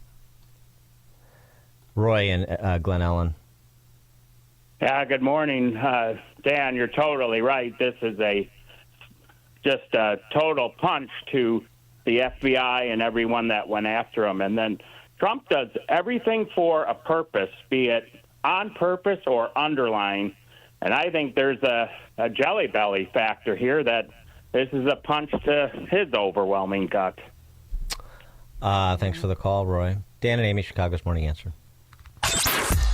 Roy and Glen Ellen. Yeah, good morning. Dan, you're totally right. This is just a total punch to the FBI and everyone that went after him. And then Trump does everything for a purpose, be it on purpose or underlying. And I think there's a jelly belly factor here that this is a punch to his overwhelming gut. Thanks for the call, Roy. Dan and Amy, Chicago's Morning Answer.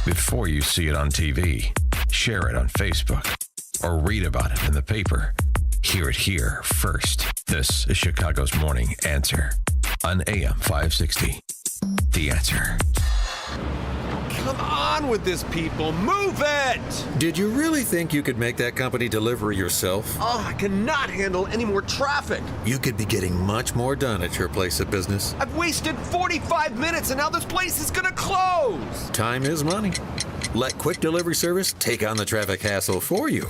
Before you see it on TV, share it on Facebook, or read about it in the paper, hear it here first. This is Chicago's Morning Answer on AM 560. The Answer. Come on with this, people. Move it! Did you really think you could make that company deliver yourself? Oh, I cannot handle any more traffic. You could be getting much more done at your place of business. I've wasted 45 minutes and now this place is gonna close. Time is money. Let Quick Delivery Service take on the traffic hassle for you.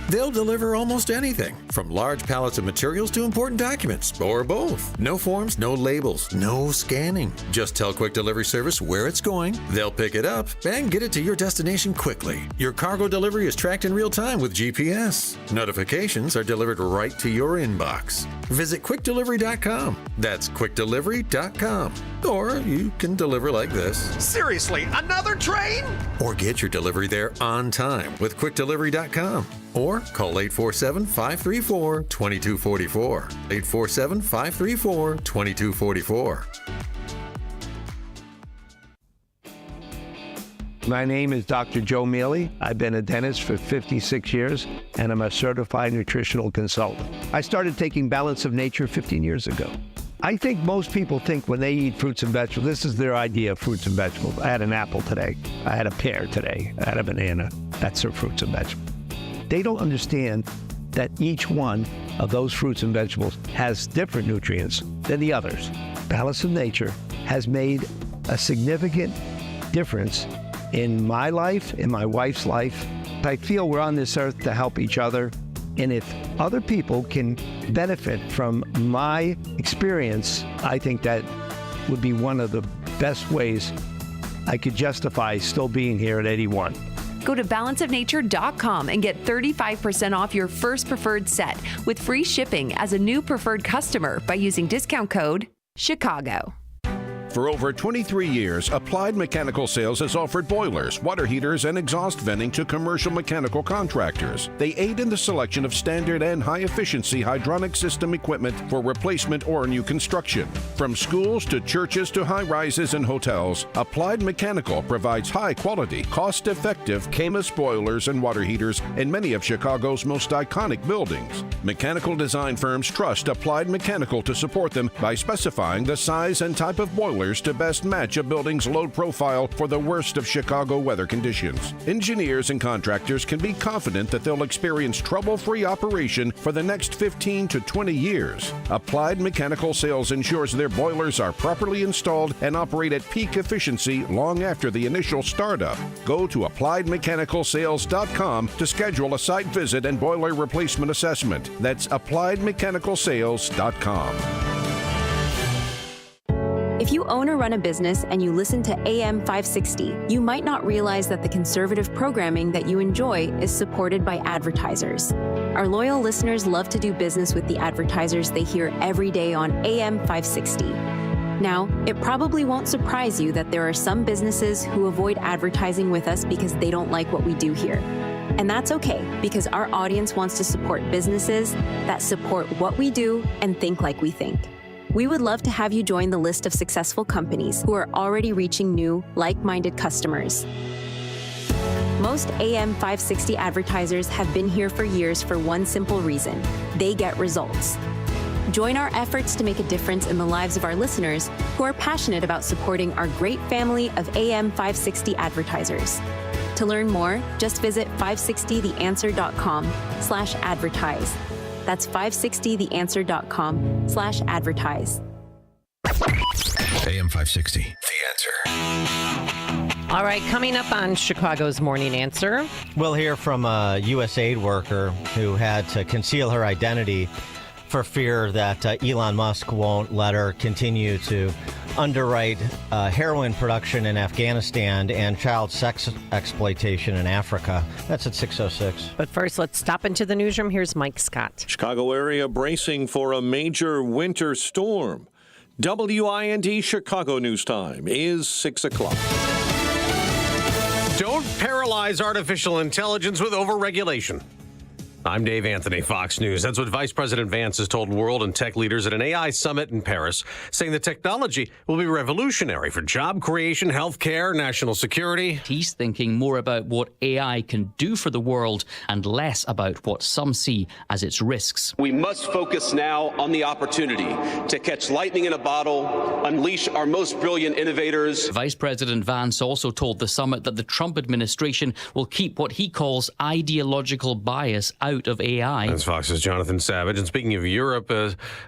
They'll deliver almost anything, From large pallets of materials to important documents, or both. No forms, no labels, no scanning. Just tell Quick Delivery Service where it's going, they'll pick it up, and get it to your destination quickly. Your cargo delivery is tracked in real time with GPS. Notifications are delivered right to your inbox. Visit QuickDelivery.com. That's QuickDelivery.com. Or you can deliver like this. Seriously, another train? Or get your delivery there on time with QuickDelivery.com. Or call 847-534-2244. 847-534-2244. My name is Dr. Joe Mealy. I've been a dentist for 56 years, and I'm a certified nutritional consultant. I started taking Balance of Nature 15 years ago. I think most people think when they eat fruits and vegetables, this is their idea of fruits and vegetables. I had an apple today. I had a pear today. I had a banana. That's their fruits and vegetables. They don't understand that each one of those fruits and vegetables has different nutrients than the others. Balance of Nature has made a significant difference in my life, in my wife's life. I feel we're on this earth to help each other. And if other people can benefit from my experience, I think that would be one of the best ways I could justify still being here at 81. Go to balanceofnature.com and get 35% off your first preferred set with free shipping as a new preferred customer by using discount code CHICAGO. For over 23 years, Applied Mechanical Sales has offered boilers, water heaters, and exhaust venting to commercial mechanical contractors. They aid in the selection of standard and high-efficiency hydronic system equipment for replacement or new construction. From schools to churches to high-rises and hotels, Applied Mechanical provides high-quality, cost-effective Camus boilers and water heaters in many of Chicago's most iconic buildings. Mechanical design firms trust Applied Mechanical to support them by specifying the size and type of boilers to best match a building's load profile for the worst of Chicago weather conditions. Engineers and contractors can be confident that they'll experience trouble-free operation for the next 15 to 20 years. Applied Mechanical Sales ensures their boilers are properly installed and operate at peak efficiency long after the initial startup. Go to appliedmechanicalsales.com to schedule a site visit and boiler replacement assessment. That's appliedmechanicalsales.com. If you own or run a business and you listen to AM 560, you might not realize that the conservative programming that you enjoy is supported by advertisers. Our loyal listeners love to do business with the advertisers they hear every day on AM 560. Now, it probably won't surprise you that there are some businesses who avoid advertising with us because they don't like what we do here. And that's okay, because our audience wants to support businesses that support what we do and think like we think. We would love to have you join the list of successful companies who are already reaching new, like-minded customers. Most AM 560 advertisers have been here for years for one simple reason: they get results. Join our efforts to make a difference in the lives of our listeners who are passionate about supporting our great family of AM 560 advertisers. To learn more, just visit 560theanswer.com/advertise. That's 560theanswer.com/advertise. AM 560, The Answer. All right, coming up on Chicago's Morning Answer. We'll hear from a USAID worker who had to conceal her identity for fear that Elon Musk won't let her continue to underwrite heroin production in Afghanistan and child sex exploitation in Africa. That's at 6:06. But first, let's stop into the newsroom. Here's Mike Scott. Chicago area bracing for a major winter storm. WIND Chicago News Time is 6 o'clock. Don't paralyze artificial intelligence with overregulation. I'm Dave Anthony, Fox News. That's what Vice President Vance has told world and tech leaders at an AI summit in Paris, saying the technology will be revolutionary for job creation, healthcare, national security. He's thinking more about what AI can do for the world and less about what some see as its risks. We must focus now on the opportunity to catch lightning in a bottle, unleash our most brilliant innovators. Vice President Vance also told the summit that the Trump administration will keep what he calls ideological bias out out of AI. That's Fox's Jonathan Savage. And speaking of Europe,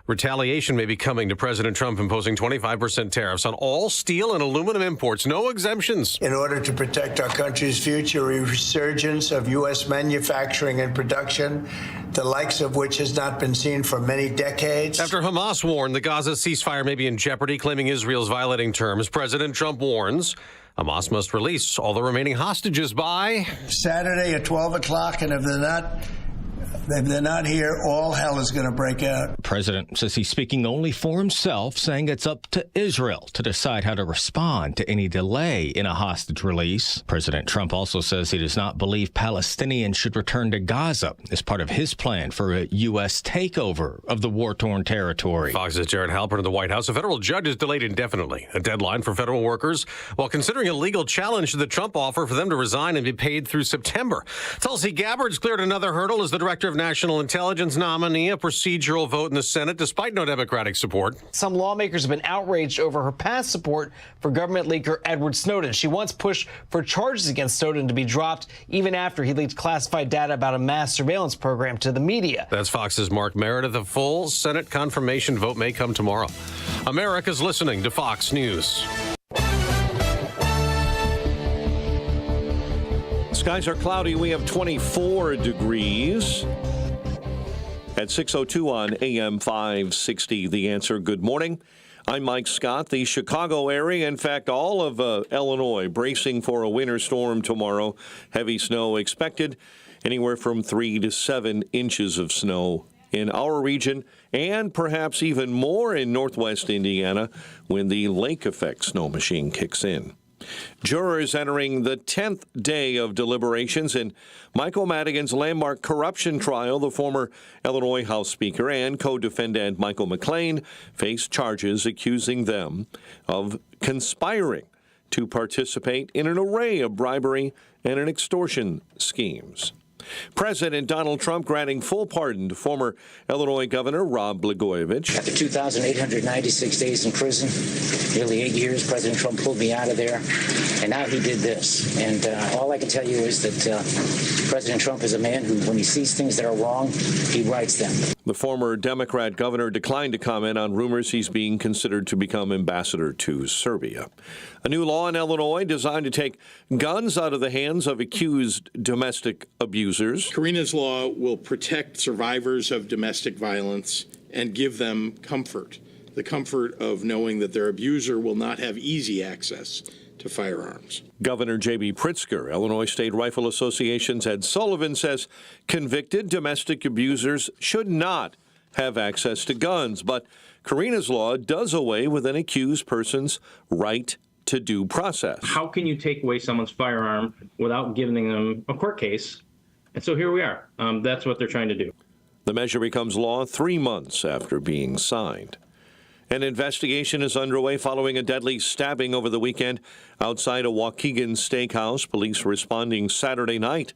retaliation may be coming to President Trump imposing 25% tariffs on all steel and aluminum imports. No exemptions. In order to protect our country's future, a resurgence of U.S. manufacturing and production, the likes of which has not been seen for many decades. After Hamas warned the Gaza ceasefire may be in jeopardy, claiming Israel's violating terms, President Trump warns Hamas must release all the remaining hostages by Saturday at 12 o'clock, and if they're not here, all hell is going to break out. The president says he's speaking only for himself, saying it's up to Israel to decide how to respond to any delay in a hostage release. President Trump also says he does not believe Palestinians should return to Gaza as part of his plan for a U.S. takeover of the war-torn territory. Fox's Jared Halpern of the White House. A federal judge has delayed indefinitely a deadline for federal workers while considering a legal challenge to the Trump offer for them to resign and be paid through September. Tulsi Gabbard's cleared another hurdle as the director of National Intelligence nominee, a procedural vote in the Senate despite no Democratic support. Some lawmakers have been outraged over her past support for government leaker Edward Snowden. She once pushed for charges against Snowden to be dropped even after he leaked classified data about a mass surveillance program to the media. That's Fox's Mark Meredith. A full Senate confirmation vote may come tomorrow. America's listening to Fox News. Skies are cloudy. We have 24 degrees. At 6:02 on AM 560, The Answer. Good morning. I'm Mike Scott. The Chicago area, in fact, all of Illinois, bracing for a winter storm tomorrow. Heavy snow expected, anywhere from 3 to 7 inches of snow in our region, and perhaps even more in northwest Indiana when the lake effect snow machine kicks in. Jurors entering the 10th day of deliberations in Michael Madigan's landmark corruption trial. The former Illinois House Speaker and co-defendant Michael McLean face charges accusing them of conspiring to participate in an array of bribery and extortion schemes. President Donald Trump granting full pardon to former Illinois Governor Rod Blagojevich. After 2,896 days in prison, nearly 8 years, President Trump pulled me out of there, and now he did this. And all I can tell you is that President Trump is a man who, when he sees things that are wrong, he rights them. The former Democrat governor declined to comment on rumors he's being considered to become ambassador to Serbia. A new law in Illinois designed to take guns out of the hands of accused domestic abusers. Karina's law will protect survivors of domestic violence and give them comfort, the comfort of knowing that their abuser will not have easy access to firearms. Governor J.B. Pritzker, Illinois State Rifle Association's Ed Sullivan, says convicted domestic abusers should not have access to guns, but Karina's law does away with an accused person's right to due process. How can you take away someone's firearm without giving them a court case? And so here we are. That's what they're trying to do. The measure becomes law 3 months after being signed. An investigation is underway following a deadly stabbing over the weekend outside a Waukegan steakhouse. Police responding Saturday night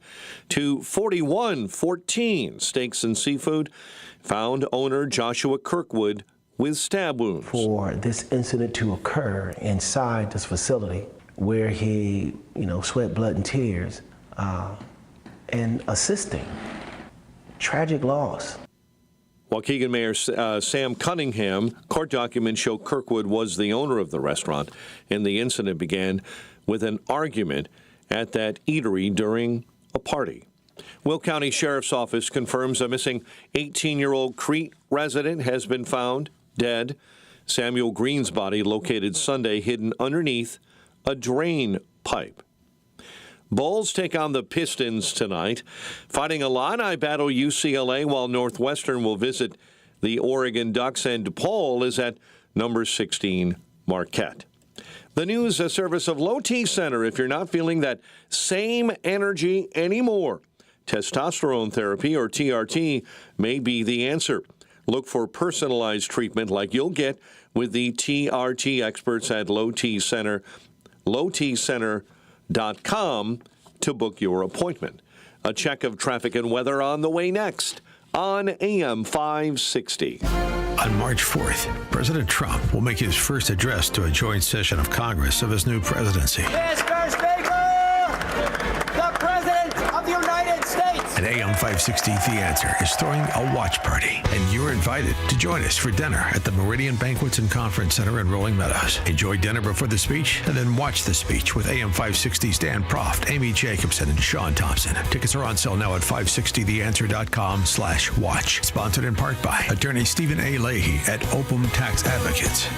to 4114 Steaks and Seafood found owner Joshua Kirkwood with stab wounds. For this incident to occur inside this facility where he, sweat blood and tears and assisting, tragic loss. Waukegan Mayor Sam Cunningham, court documents show Kirkwood was the owner of the restaurant, and the incident began with an argument at that eatery during a party. Will County Sheriff's Office confirms a missing 18-year-old Crete resident has been found dead. Samuel Green's body located Sunday hidden underneath a drain pipe. Bulls take on the Pistons tonight. Fighting Illini battle UCLA, while Northwestern will visit the Oregon Ducks, and DePaul is at number 16 Marquette. The news, a service of Low T Center. If you're not feeling that same energy anymore, testosterone therapy, or TRT, may be the answer. Look for personalized treatment like you'll get with the TRT experts at Low T Center. LowTCenter.com to book your appointment. A check of traffic and weather on the way next on AM 560. On March 4th, President Trump will make his first address to a joint session of Congress of his new presidency. Mr. Speaker, the President of the United States. And And AM 560 The Answer is throwing a watch party, and you're invited to join us for dinner at the Meridian Banquets and Conference Center in Rolling Meadows. Enjoy dinner before the speech, and then watch the speech with AM 560's Dan Proft, Amy Jacobson, and Sean Thompson. Tickets are on sale now at 560theanswer.com/watch. Sponsored in part by attorney Stephen A. Leahy at Opum Tax Advocates.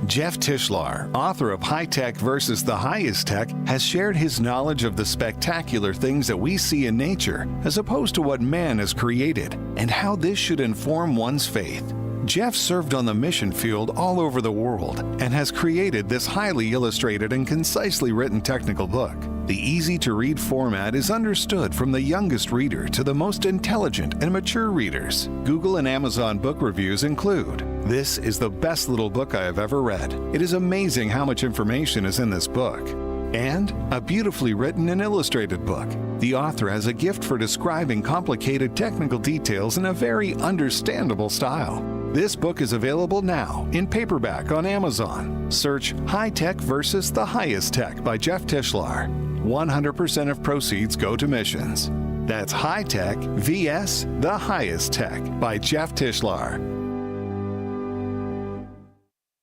Jeff Tischlar, author of High Tech versus the Highest Tech, has shared his knowledge of the spectacular things that we see in nature, as opposed to what man has created, and how this should inform one's faith. Jeff served on the mission field all over the world and has created this highly illustrated and concisely written technical book. The easy-to-read format is understood from the youngest reader to the most intelligent and mature readers. Google and Amazon book reviews include, "This is the best little book I have ever read. It is amazing how much information is in this book." And a beautifully written and illustrated book. The author has a gift for describing complicated technical details in a very understandable style. This book is available now in paperback on Amazon. Search High Tech versus the Highest Tech by Jeff Tischlar. 100% of proceeds go to missions. That's High Tech vs. the Highest Tech by Jeff Tischlar.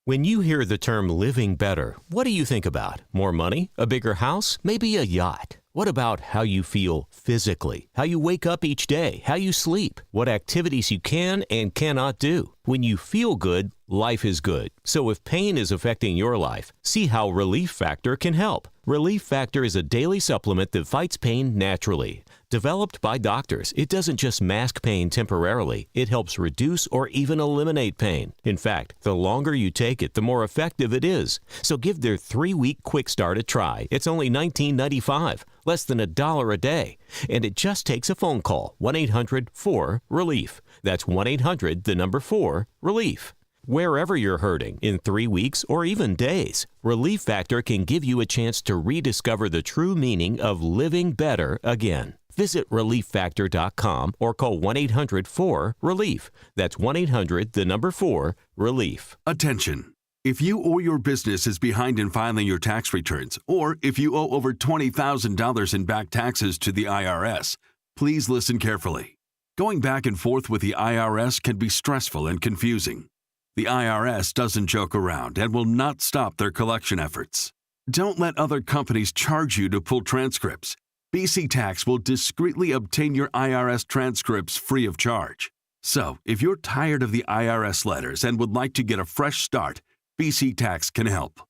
When you hear the term living better, what do you think about? More money? A bigger house? Maybe a yacht? What about how you feel physically? How you wake up each day? How you sleep? What activities you can and cannot do? When you feel good, life is good. So if pain is affecting your life, see how Relief Factor can help. Relief Factor is a daily supplement that fights pain naturally. Developed by doctors, it doesn't just mask pain temporarily, it helps reduce or even eliminate pain. In fact, the longer you take it, the more effective it is. So give their 3-week quick start a try. It's only $19.95, less than $1 a day. And it just takes a phone call, 1-800-4-RELIEF. That's 1-800-4-RELIEF. Wherever you're hurting, in 3 weeks or even days, Relief Factor can give you a chance to rediscover the true meaning of living better again. Visit ReliefFactor.com or call 1-800-4-RELIEF. That's 1-800-4-RELIEF. Attention. If you or your business is behind in filing your tax returns, or if you owe over $20,000 in back taxes to the IRS, please listen carefully. Going back and forth with the IRS can be stressful and confusing. The IRS doesn't joke around and will not stop their collection efforts. Don't let other companies charge you to pull transcripts. BC Tax will discreetly obtain your IRS transcripts free of charge. So, if you're tired of the IRS letters and would like to get a fresh start, BC Tax can help.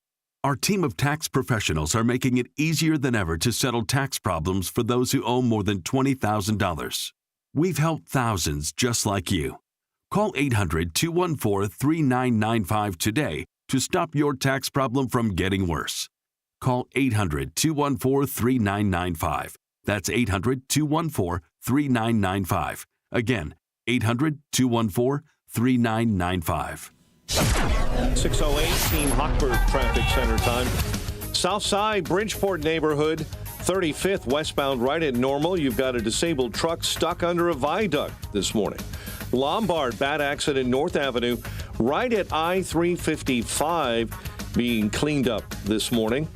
Our team of tax professionals are making it easier than ever to settle tax problems for those who owe more than $20,000. We've helped thousands just like you. Call 800-214-3995 today to stop your tax problem from getting worse. Call 800-214-3995. That's 800-214-3995. Again, 800-214-3995. 6:08, Team Hochberg Traffic Center time. Southside Bridgeport neighborhood, 35th westbound right at normal. You've got a disabled truck stuck under a viaduct this morning. Lombard, bad accident North Avenue, right at I-355, being cleaned up this morning.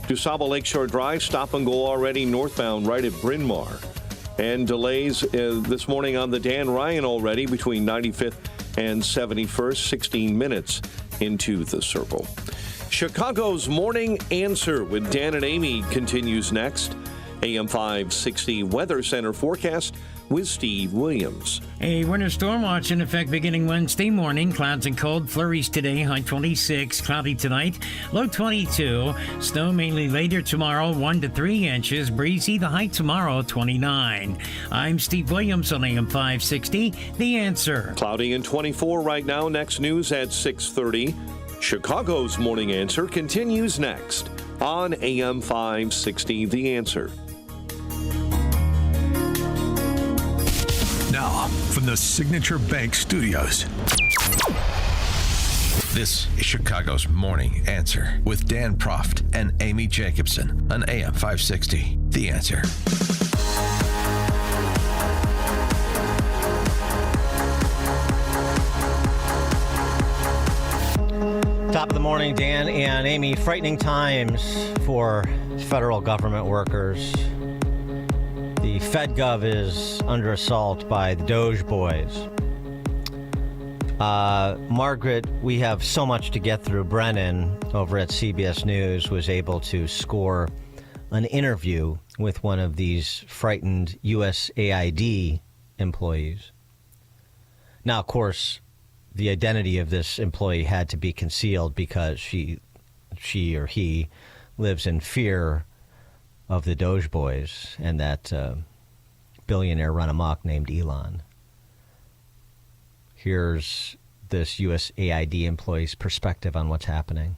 DuSable Lakeshore Drive, stop and go already northbound right at Bryn Mawr. And delays this morning on the Dan Ryan already between 95th and 71st, 16 minutes into the circle. Chicago's Morning Answer with Dan and Amy continues next. AM 560 Weather Center forecast with Steve Williams. A winter storm watch in effect beginning Wednesday morning. Clouds and cold flurries today, high 26. Cloudy tonight, low 22. Snow mainly later tomorrow, 1 to 3 inches. Breezy, the high tomorrow, 29. I'm Steve Williams on AM 560, The Answer. Cloudy and 24 right now. Next news at 6:30. Chicago's Morning Answer continues next on AM 560, The Answer. Now, from the Signature Bank Studios, this is Chicago's Morning Answer with Dan Proft and Amy Jacobson on AM 560, The Answer. Top of the morning, Dan and Amy. Frightening times for federal government workers. The the FedGov is under assault by the Doge boys. Margaret, we have so much to get through. Brennan over at CBS News was able to score an interview with one of these frightened USAID employees. Now, of course, the identity of this employee had to be concealed because she or he lives in fear of the Doge boys and that billionaire run amok named Elon. Here's this USAID employee's perspective on what's happening.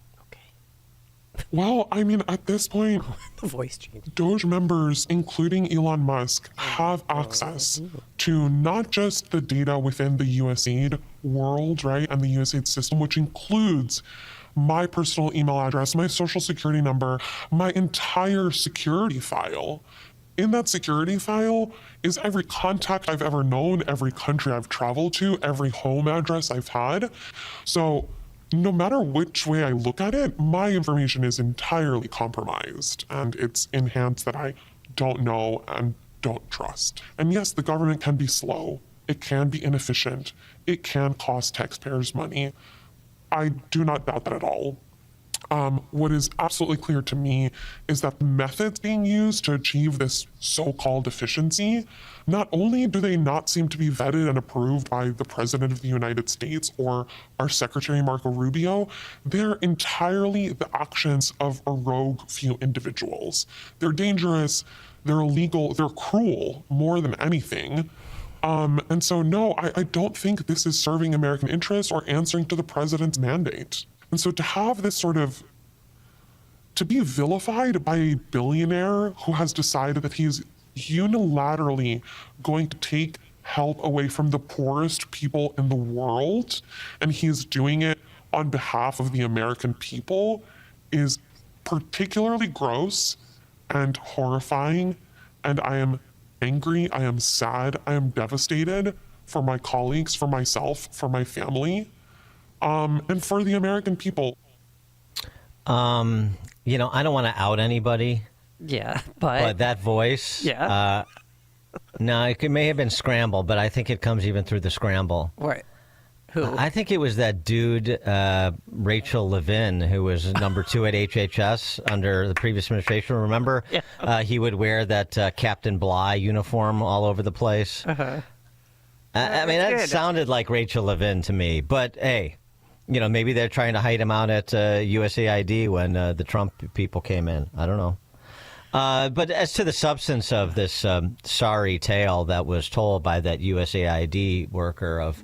Well, I mean, at this point, the voice change. Doge members, including Elon Musk, have access to not just the data within the USAID world, right, and the USAID system, which includes my personal email address, my social security number, my entire security file. In that security file is every contact I've ever known, every country I've traveled to, every home address I've had. So no matter which way I look at it, my information is entirely compromised, and it's in hands that I don't know and don't trust. And yes, the government can be slow. It can be inefficient. It can cost taxpayers money. I do not doubt that at all. What is absolutely clear to me is that the methods being used to achieve this so-called efficiency, not only do they not seem to be vetted and approved by the President of the United States or our Secretary Marco Rubio, they're entirely the actions of a rogue few individuals. They're dangerous, they're illegal, they're cruel more than anything. And so, no, I don't think this is serving American interests or answering to the president's mandate. And so to have this to be vilified by a billionaire who has decided that he's unilaterally going to take help away from the poorest people in the world, and he's doing it on behalf of the American people, is particularly gross and horrifying. And I am angry, I am sad, I am devastated for my colleagues, for myself, for my family. And for the American people. You know, I don't want to out anybody. Yeah, but that voice. Yeah. No, it may have been scrambled, but I think it comes even through the scramble. Right. Who? I think it was that dude, Rachel Levin, who was number 2 at HHS under the previous administration. Remember? Yeah. He would wear that Captain Bligh uniform all over the place. Uh-huh. I mean, that sounded like Rachel Levin to me. But, hey, you know, maybe they're trying to hide him out at USAID when the Trump people came in. I don't know. But as to the substance of this sorry tale that was told by that USAID worker of,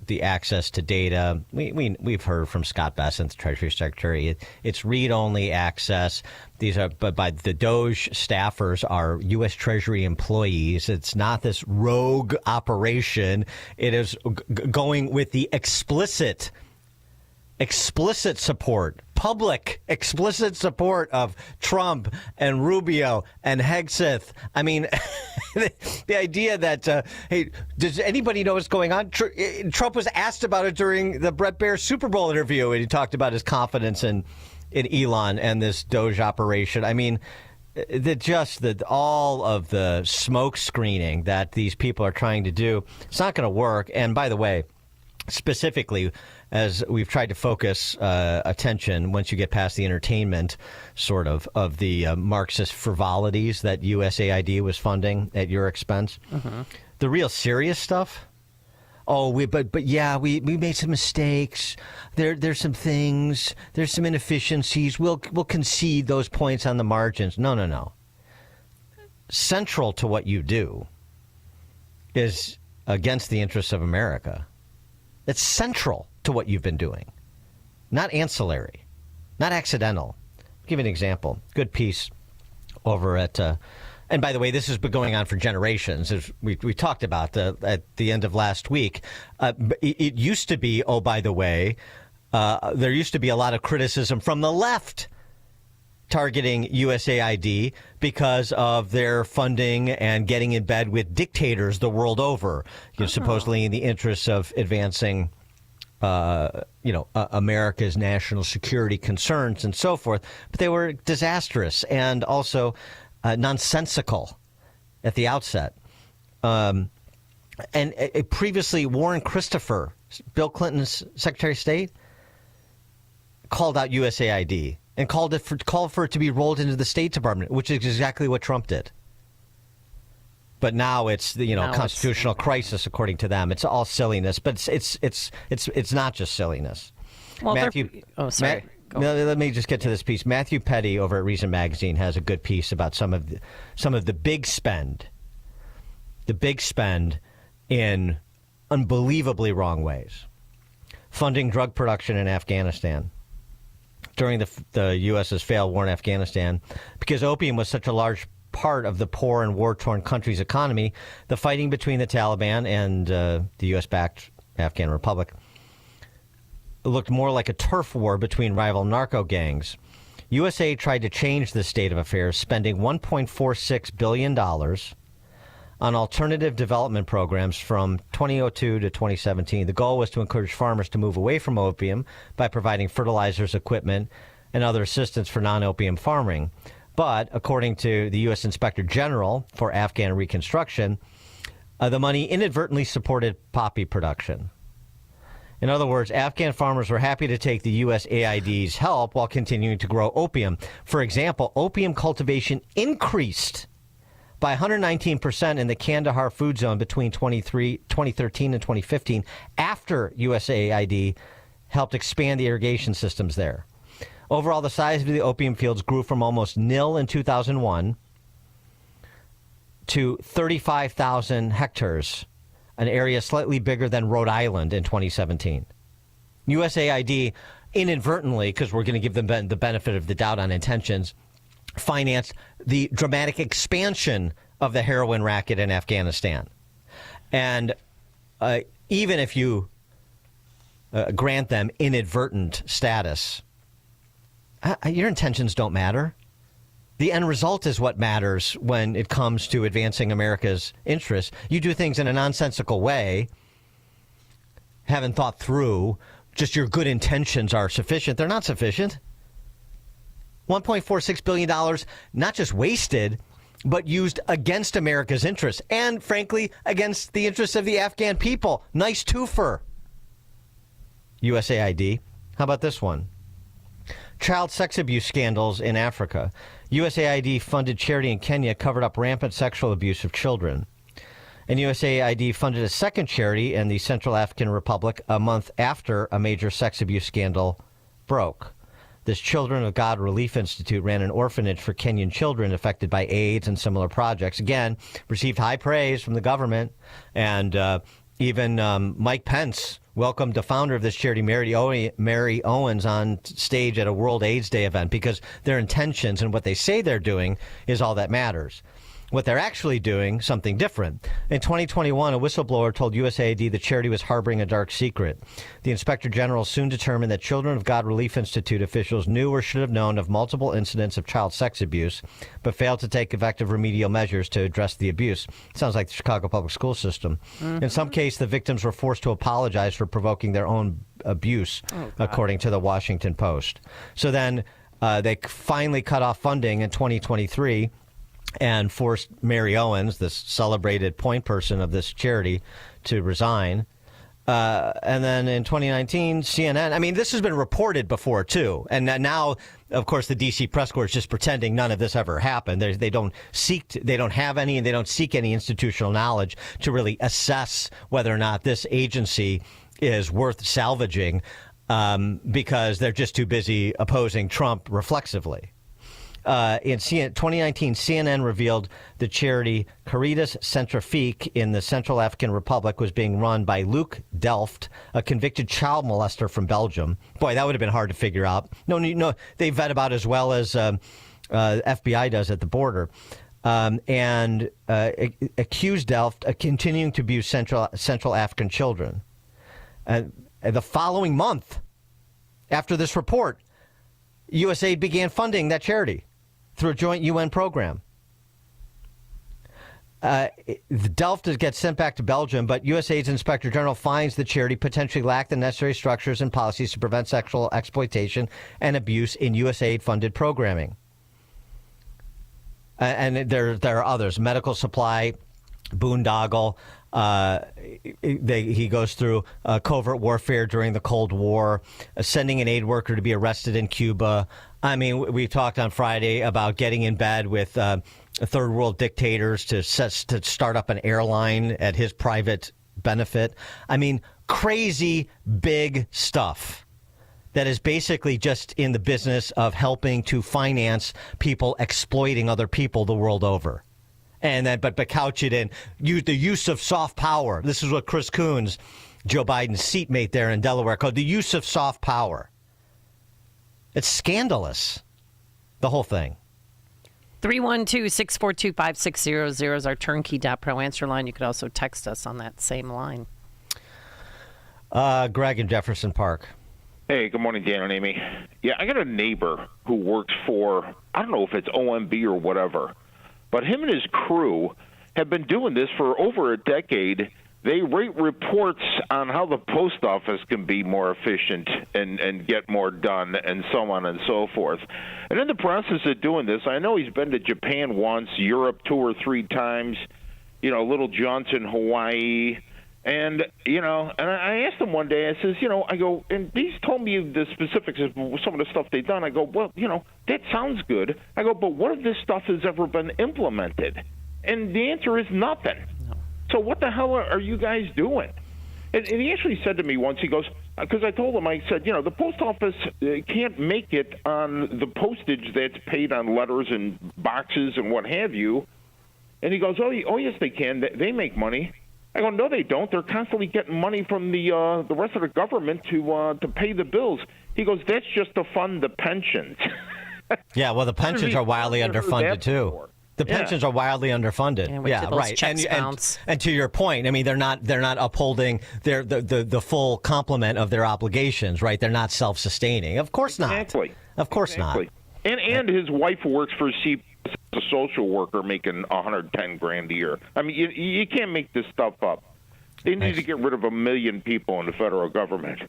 the access to data, we've heard from Scott Bessent, the Treasury Secretary. It's read-only access. These are, but by the Doge staffers are U.S. Treasury employees. It's not this rogue operation. It is going with the explicit support, public explicit support of Trump and Rubio and Hegseth. I mean, the idea that, hey, does anybody know what's going on? Trump was asked about it during the Brett Baer Super Bowl interview, and he talked about his confidence in Elon and this Doge operation. I mean, all of the smoke screening that these people are trying to do, it's not going to work. And by the way, specifically, as we've tried to focus attention, once you get past the entertainment sort of the Marxist frivolities that USAID was funding at your expense, the real serious stuff. But we made some mistakes. There's some things. There's some inefficiencies. We'll concede those points on the margins. No. Central to what you do is against the interests of America. It's central to what you've been doing, not ancillary, not accidental. I'll give you an example. Good piece over at, and by the way, this has been going on for generations. As we talked about at the end of last week. It used to be, oh, by the way, there used to be a lot of criticism from the left targeting USAID because of their funding and getting in bed with dictators the world over, supposedly in the interests of advancing America's national security concerns and so forth, but they were disastrous and also nonsensical at the outset. And previously, Warren Christopher, Bill Clinton's Secretary of State, called out USAID and called for it to be rolled into the State Department, which is exactly what Trump did. But now it's constitutional crisis, according to them. It's all silliness, but it's not just silliness. Well, Matthew, let me just get to this piece. Matthew Petty over at Reason Magazine has a good piece about some of the big spend, in unbelievably wrong ways, funding drug production in Afghanistan during the U.S.'s failed war in Afghanistan, because opium was such a large part of the poor and war-torn country's economy. The fighting between the Taliban and the U.S.-backed Afghan Republic looked more like a turf war between rival narco gangs. USAID tried to change the state of affairs, spending $1.46 billion on alternative development programs from 2002 to 2017. The goal was to encourage farmers to move away from opium by providing fertilizers, equipment, and other assistance for non-opium farming. But according to the U.S. Inspector General for Afghan Reconstruction, the money inadvertently supported poppy production. In other words, Afghan farmers were happy to take the USAID's help while continuing to grow opium. For example, opium cultivation increased by 119% in the Kandahar food zone between 2013 and 2015 after USAID helped expand the irrigation systems there. Overall, the size of the opium fields grew from almost nil in 2001 to 35,000 hectares, an area slightly bigger than Rhode Island in 2017. USAID inadvertently, because we're going to give them the benefit of the doubt on intentions, financed the dramatic expansion of the heroin racket in Afghanistan. And even if you grant them inadvertent status, your intentions don't matter. The end result is what matters when it comes to advancing America's interests. You do things in a nonsensical way, haven't thought through, just your good intentions are sufficient. They're not sufficient. $1.46 billion, not just wasted, but used against America's interests and, frankly, against the interests of the Afghan people. Nice twofer. USAID. How about this one? Child sex abuse scandals in Africa. USAID-funded charity in Kenya covered up rampant sexual abuse of children. And USAID funded a second charity in the Central African Republic a month after a major sex abuse scandal broke. This Children of God Relief Institute ran an orphanage for Kenyan children affected by AIDS and similar projects. Again, received high praise from the government, and even Mike Pence welcomed the founder of this charity, Mary Owens, on stage at a World AIDS Day event, because their intentions and what they say they're doing is all that matters. What they're actually doing, something different. In 2021, a whistleblower told USAID the charity was harboring a dark secret. The Inspector General soon determined that Children of God Relief Institute officials knew or should have known of multiple incidents of child sex abuse, but failed to take effective remedial measures to address the abuse. Sounds like the Chicago public school system. Mm-hmm. In some case, the victims were forced to apologize for provoking their own abuse, according to the Washington Post. So then they finally cut off funding in 2023 and forced Mary Owens, this celebrated point person of this charity, to resign. And then in 2019, CNN, I mean, this has been reported before, too. And now, of course, the D.C. press corps is just pretending none of this ever happened. They don't have any, and they don't seek any institutional knowledge to really assess whether or not this agency is worth salvaging, because they're just too busy opposing Trump reflexively. In 2019, CNN revealed the charity Caritas Centrifique in the Central African Republic was being run by Luc Delft, a convicted child molester from Belgium. Boy, that would have been hard to figure out. No, they vet about as well as FBI does at the border. And accused Delft of continuing to abuse Central African children. The following month, after this report, USAID began funding that charity through a joint UN program. Delft gets sent back to Belgium, but USAID's Inspector General finds the charity potentially lacked the necessary structures and policies to prevent sexual exploitation and abuse in USAID-funded programming. And there are others. Medical supply, boondoggle. He goes through covert warfare during the Cold War, sending an aid worker to be arrested in Cuba. I mean, we talked on Friday about getting in bed with third world dictators to start up an airline at his private benefit. I mean, crazy big stuff that is basically just in the business of helping to finance people exploiting other people the world over. And then, but couch it in the use of soft power. This is what Chris Coons, Joe Biden's seatmate there in Delaware, called the use of soft power. It's scandalous, the whole thing. 312-642-5600 is our turnkey.pro answer line. You could also text us on that same line. Greg in Jefferson Park. Hey, good morning, Dan and Amy. Yeah, I got a neighbor who works for, I don't know if it's OMB or whatever, but him and his crew have been doing this for over a decade. They rate reports on how the post office can be more efficient and get more done and so on and so forth. And in the process of doing this, I know he's been to Japan once, Europe 2 or 3 times, Little Johnson, Hawaii. And, and I asked him one day, I says, I go, and he's told me the specifics of some of the stuff they've done. I go, well, that sounds good. I go, but what if this stuff has ever been implemented? And the answer is nothing. No. So what the hell are you guys doing? And he actually said to me once, he goes, because I told him, I said, the post office can't make it on the postage that's paid on letters and boxes and what have you. And he goes, oh yes, they can. They make money. I go, no, they don't. They're constantly getting money from the rest of the government to pay the bills. He goes, that's just to fund the pensions. Yeah, well, the pensions are wildly underfunded too. The pensions are wildly underfunded. Yeah, right. And to your point, I mean, they're not upholding the full complement of their obligations, right? They're not self-sustaining. Of course not. Exactly. Of course not. And his wife works for CP. A social worker making $110,000 a year. I mean, you can't make this stuff up. They need to get rid of 1 million people in the federal government.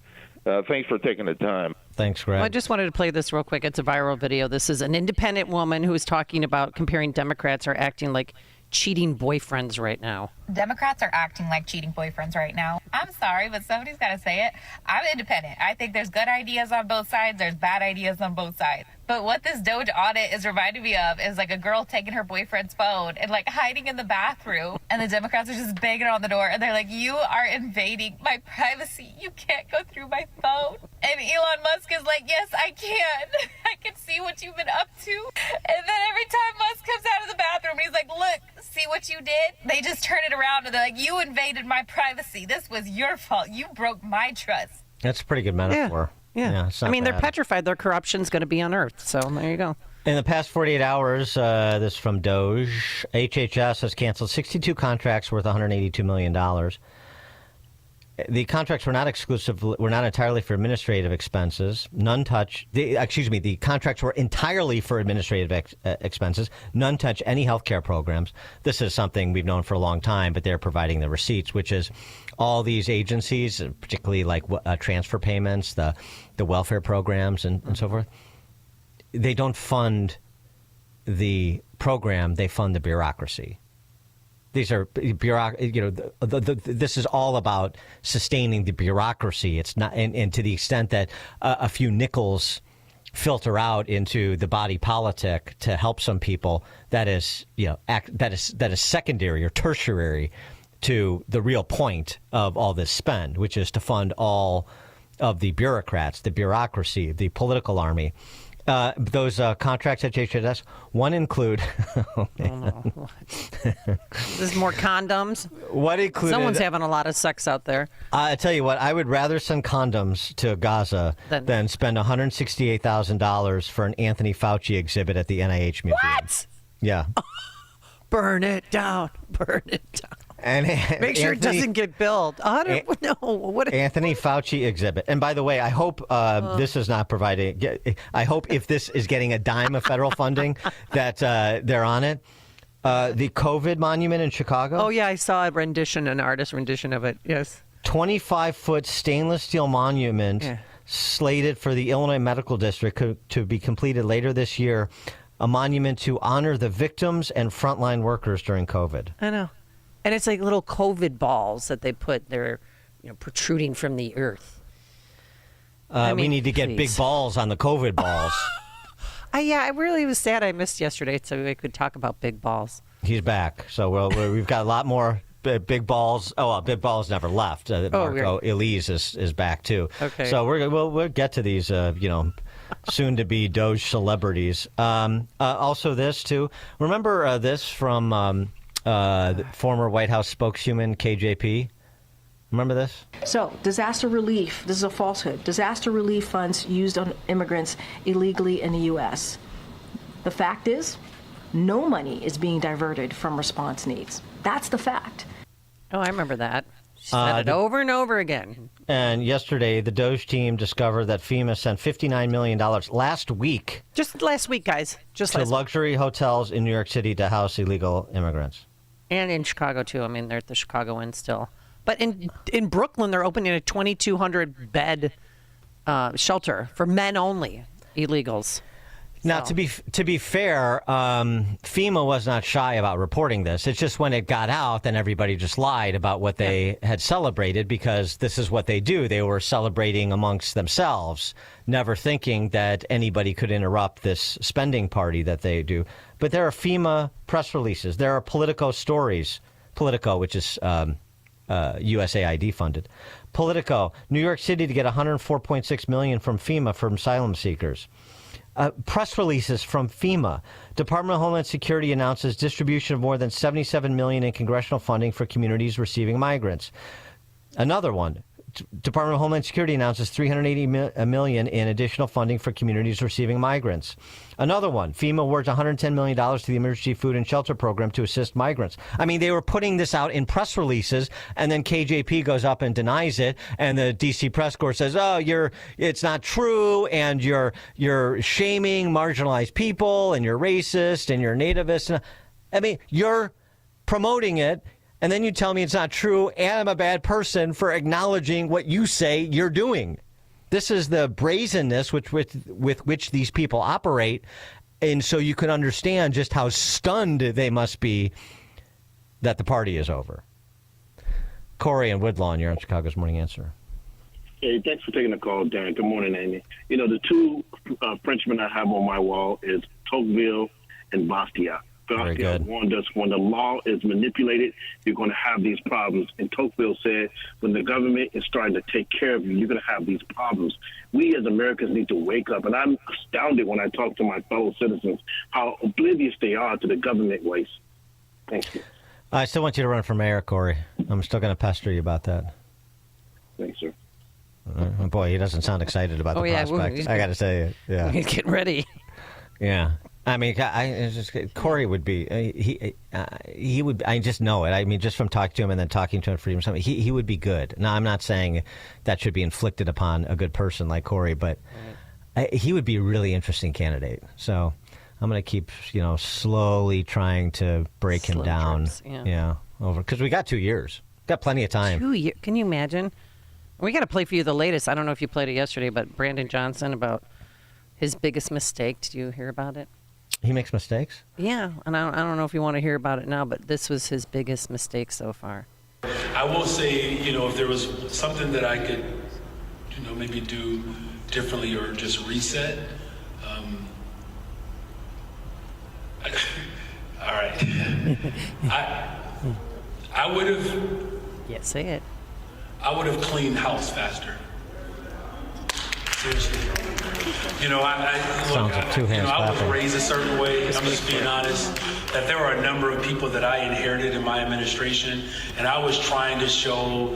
Thanks for taking the time. Thanks, Greg. Well, I just wanted to play this real quick. It's a viral video. This is an independent woman who is talking about comparing Democrats are acting like cheating boyfriends right now. Democrats are acting like cheating boyfriends right now. I'm sorry, but somebody's got to say it. I'm independent. I think there's good ideas on both sides. There's bad ideas on both sides. But what this Doge audit is reminding me of is like a girl taking her boyfriend's phone and like hiding in the bathroom. And the Democrats are just banging on the door. And they're like, you are invading my privacy. You can't go through my phone. And Elon Musk is like, yes, I can. I can see what you've been up to. And then every time Musk comes out of the bathroom, he's like, look, see what you did? They just turn it around and they're like, you invaded my privacy. This was your fault. You broke my trust. That's a pretty good metaphor. Yeah. I mean, they're petrified their corruption's going to be unearthed. So there you go. In the past 48 hours, this is from Doge, HHS has canceled 62 contracts worth $182 million. The contracts were not entirely for administrative expenses. The contracts were entirely for administrative expenses. None touch any health care programs. This is something we've known for a long time, but they're providing the receipts, which is all these agencies, particularly like transfer payments, the welfare programs and so forth. They don't fund the program, they fund the bureaucracy. These are this is all about sustaining the bureaucracy. It's not, and to the extent that a few nickels filter out into the body politic to help some people, that is secondary or tertiary to the real point of all this spend, which is to fund all of the bureaucrats, the bureaucracy, the political army. Those contracts at HHS, one include... There's more condoms? What included... Someone's having a lot of sex out there. I tell you what, I would rather send condoms to Gaza than spend $168,000 for an Anthony Fauci exhibit at the NIH Museum. What? Yeah. Burn it down. Burn it down. And make sure it doesn't get billed. Anthony Fauci exhibit. And by the way, I hope this is not providing. I hope if this is getting a dime of federal funding, that they're on it. The COVID monument in Chicago? Oh, yeah, I saw an artist rendition of it, yes. 25-foot stainless steel monument slated for the Illinois Medical District to be completed later this year, a monument to honor the victims and frontline workers during COVID. I know. And it's like little COVID balls that they put, they're protruding from the earth. We need to get big balls on the COVID balls. I really was sad I missed yesterday so we could talk about big balls. He's back. So we've got a lot more big balls. Oh, well, big balls never left. Marco Elise is back too. Okay. So we'll get to these soon to be Doge celebrities. Also this too. Remember this from the former White House spokeswoman KJP? Remember this? So, disaster relief, this is a falsehood. Disaster relief funds used on immigrants illegally in the U.S. The fact is, no money is being diverted from response needs. That's the fact. Oh, I remember that. She said it over and over again. And yesterday, the Doge team discovered that FEMA sent $59 million last week. Just last week, guys. Just to luxury hotels in New York City to house illegal immigrants. And in Chicago, too. I mean, they're at the Chicago Inn still. But in Brooklyn, they're opening a 2,200 bed shelter for men only, illegals. Now, to be fair, FEMA was not shy about reporting this. It's just when it got out, then everybody just lied about what they had celebrated because this is what they do. They were celebrating amongst themselves, never thinking that anybody could interrupt this spending party that they do. But there are FEMA press releases. There are Politico stories. Politico, which is USAID funded. Politico, New York City to get $104.6 million from FEMA from asylum seekers. Press releases from FEMA. Department of Homeland Security announces distribution of more than $77 million in congressional funding for communities receiving migrants. Another one. Department of Homeland Security announces $380 million in additional funding for communities receiving migrants. Another one, FEMA awards $110 million to the Emergency Food and Shelter Program to assist migrants. I mean, they were putting this out in press releases, and then KJP goes up and denies it, and the D.C. press corps says, it's not true, and you're shaming marginalized people, and you're racist, and you're nativist. I mean, you're promoting it. And then you tell me it's not true, and I'm a bad person for acknowledging what you say you're doing. This is the brazenness with which these people operate, and so you can understand just how stunned they must be that the party is over. Corey and Woodlawn, you're on Chicago's Morning Answer. Hey, thanks for taking the call, Dan. Good morning, Amy. The two Frenchmen I have on my wall is Tocqueville and Basquiat. Very good. Warned us when the law is manipulated, you're going to have these problems. And Tocqueville said, when the government is starting to take care of you, you're going to have these problems. We as Americans need to wake up. And I'm astounded when I talk to my fellow citizens how oblivious they are to the government waste. Thank you. I still want you to run for mayor, Corey. I'm still going to pester you about that. Thanks, sir. Boy, he doesn't sound excited about the prospect. I got to say, yeah. He's getting ready. Yeah. I mean, Corey would be, he would, I just know it. I mean, just from talking to him and then talking to him for something, he would be good. Now, I'm not saying that should be inflicted upon a good person like Corey, but he would be a really interesting candidate. So I'm going to keep, slowly trying to break him down. Over, because we got 2 years. Got plenty of time. 2 years? Can you imagine? We got to play for you the latest. I don't know if you played it yesterday, but Brandon Johnson about his biggest mistake. Did you hear about it? He makes mistakes? Yeah, and I don't know if you want to hear about it now, but this was his biggest mistake so far. I will say, if there was something that I could, maybe do differently or just reset. All right. I would have. Yeah, say it. I would have cleaned house faster. Seriously. I was raised a certain way. I'm just being honest, that there were a number of people that I inherited in my administration, and I was trying to show,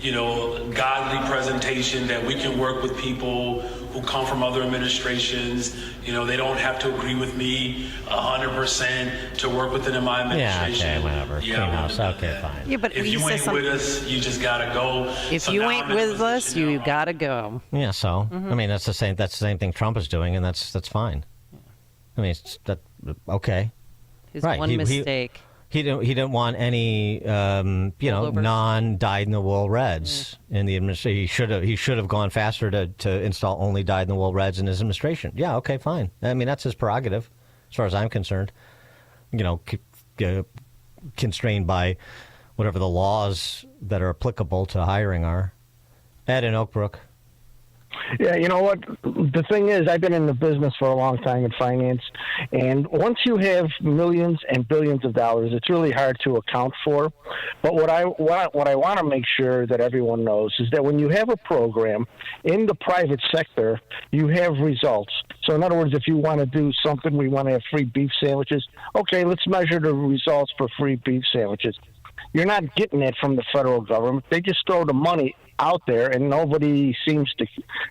godly presentation that we can work with people who come from other administrations. They don't have to agree with me 100% to work with them in my administration. Yeah, okay, whatever. Clean house, okay, fine. Yeah, but if you ain't with us, you just gotta go. If you ain't with us, you gotta go. Yeah, so I mean that's the same thing Trump is doing, and that's fine. I mean, okay. His one mistake. He didn't want any non-dyed-in-the-wool Reds in the administration. He should have gone faster to install only dyed-in-the-wool Reds in his administration. Yeah, okay, fine. I mean, that's his prerogative, as far as I'm concerned. Constrained by whatever the laws that are applicable to hiring are. Ed in Oak Brook. Yeah, you know what? The thing is, I've been in the business for a long time in finance, and once you have millions and billions of dollars, it's really hard to account for. But what I want to make sure that everyone knows is that when you have a program in the private sector, you have results. So in other words, if you want to do something, we want to have free beef sandwiches. Okay, let's measure the results for free beef sandwiches. You're not getting that from the federal government. They just throw the money out there, and nobody seems to.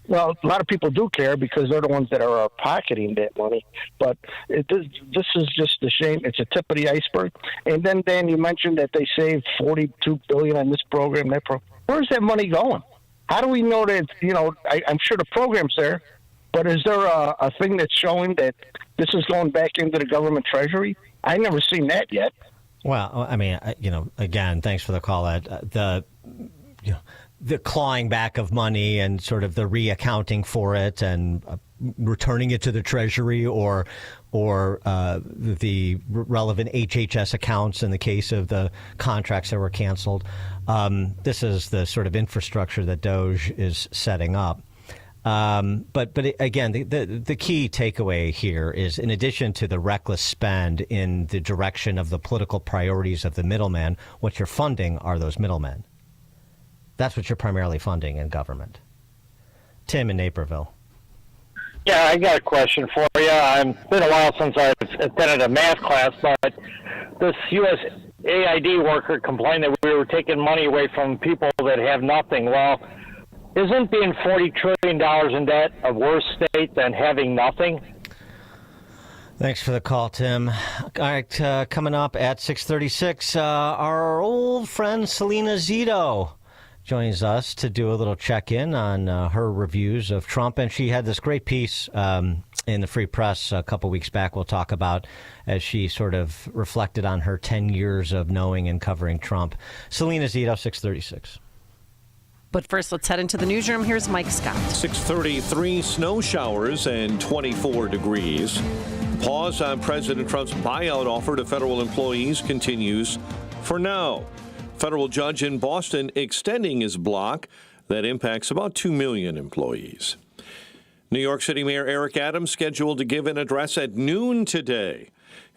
Well, a lot of people do care because they're the ones that are pocketing that money. But this is just a shame. It's a tip of the iceberg. And then, Dan, you mentioned that they saved $42 billion on this program, that program. Where's that money going? How do we know that? I'm sure the program's there, but is there a thing that's showing that this is going back into the government treasury? I never seen that yet. Well, I mean, again, thanks for the call, Ed. The clawing back of money and sort of the reaccounting for it and returning it to the Treasury or the relevant HHS accounts in the case of the contracts that were canceled. This is the sort of infrastructure that Doge is setting up. But again, the key takeaway here is, in addition to the reckless spend in the direction of the political priorities of the middleman, what you're funding are those middlemen. That's what you're primarily funding in government. Tim in Naperville. Yeah, I got a question for you. It's been a while since I've attended a math class, but this USAID worker complained that we were taking money away from people that have nothing. Well, isn't being $40 trillion in debt a worse state than having nothing? Thanks for the call, Tim. All right, coming up at 6:36, our old friend Selena Zito joins us to do a little check-in on her reviews of Trump. And she had this great piece in the Free Press a couple weeks back we'll talk about as she sort of reflected on her 10 years of knowing and covering Trump. Selena Zito, 6:36. But first, let's head into the newsroom. Here's Mike Scott. 6:33, snow showers and 24 degrees. Pause on President Trump's buyout offer to federal employees continues for now. Federal judge in Boston extending his block that impacts about 2 million employees. New York City Mayor Eric Adams scheduled to give an address at noon today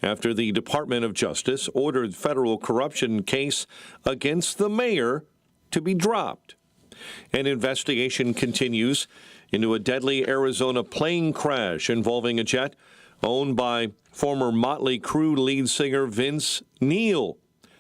after the Department of Justice ordered federal corruption case against the mayor to be dropped. An investigation continues into a deadly Arizona plane crash involving a jet owned by former Motley Crue lead singer Vince Neil.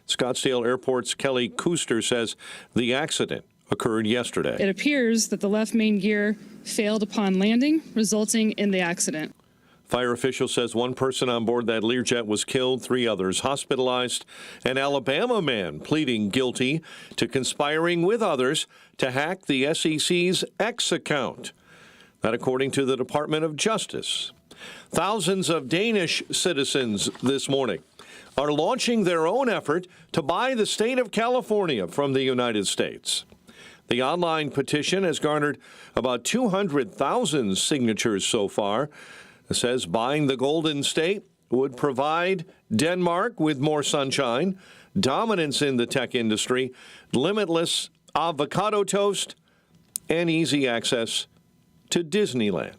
Scottsdale Airport's Kelly Kuster says the accident occurred yesterday. It appears that the left main gear failed upon landing, resulting in the accident. Fire official says one person on board that Learjet was killed, 3 others hospitalized. An Alabama man pleading guilty to conspiring with others to hack the SEC's X account. That according to the Department of Justice. Thousands of Danish citizens this morning are launching their own effort to buy the state of California from the United States. The online petition has garnered about 200,000 signatures so far. It says buying the Golden State would provide Denmark with more sunshine, dominance in the tech industry, limitless avocado toast, and easy access to Disneyland.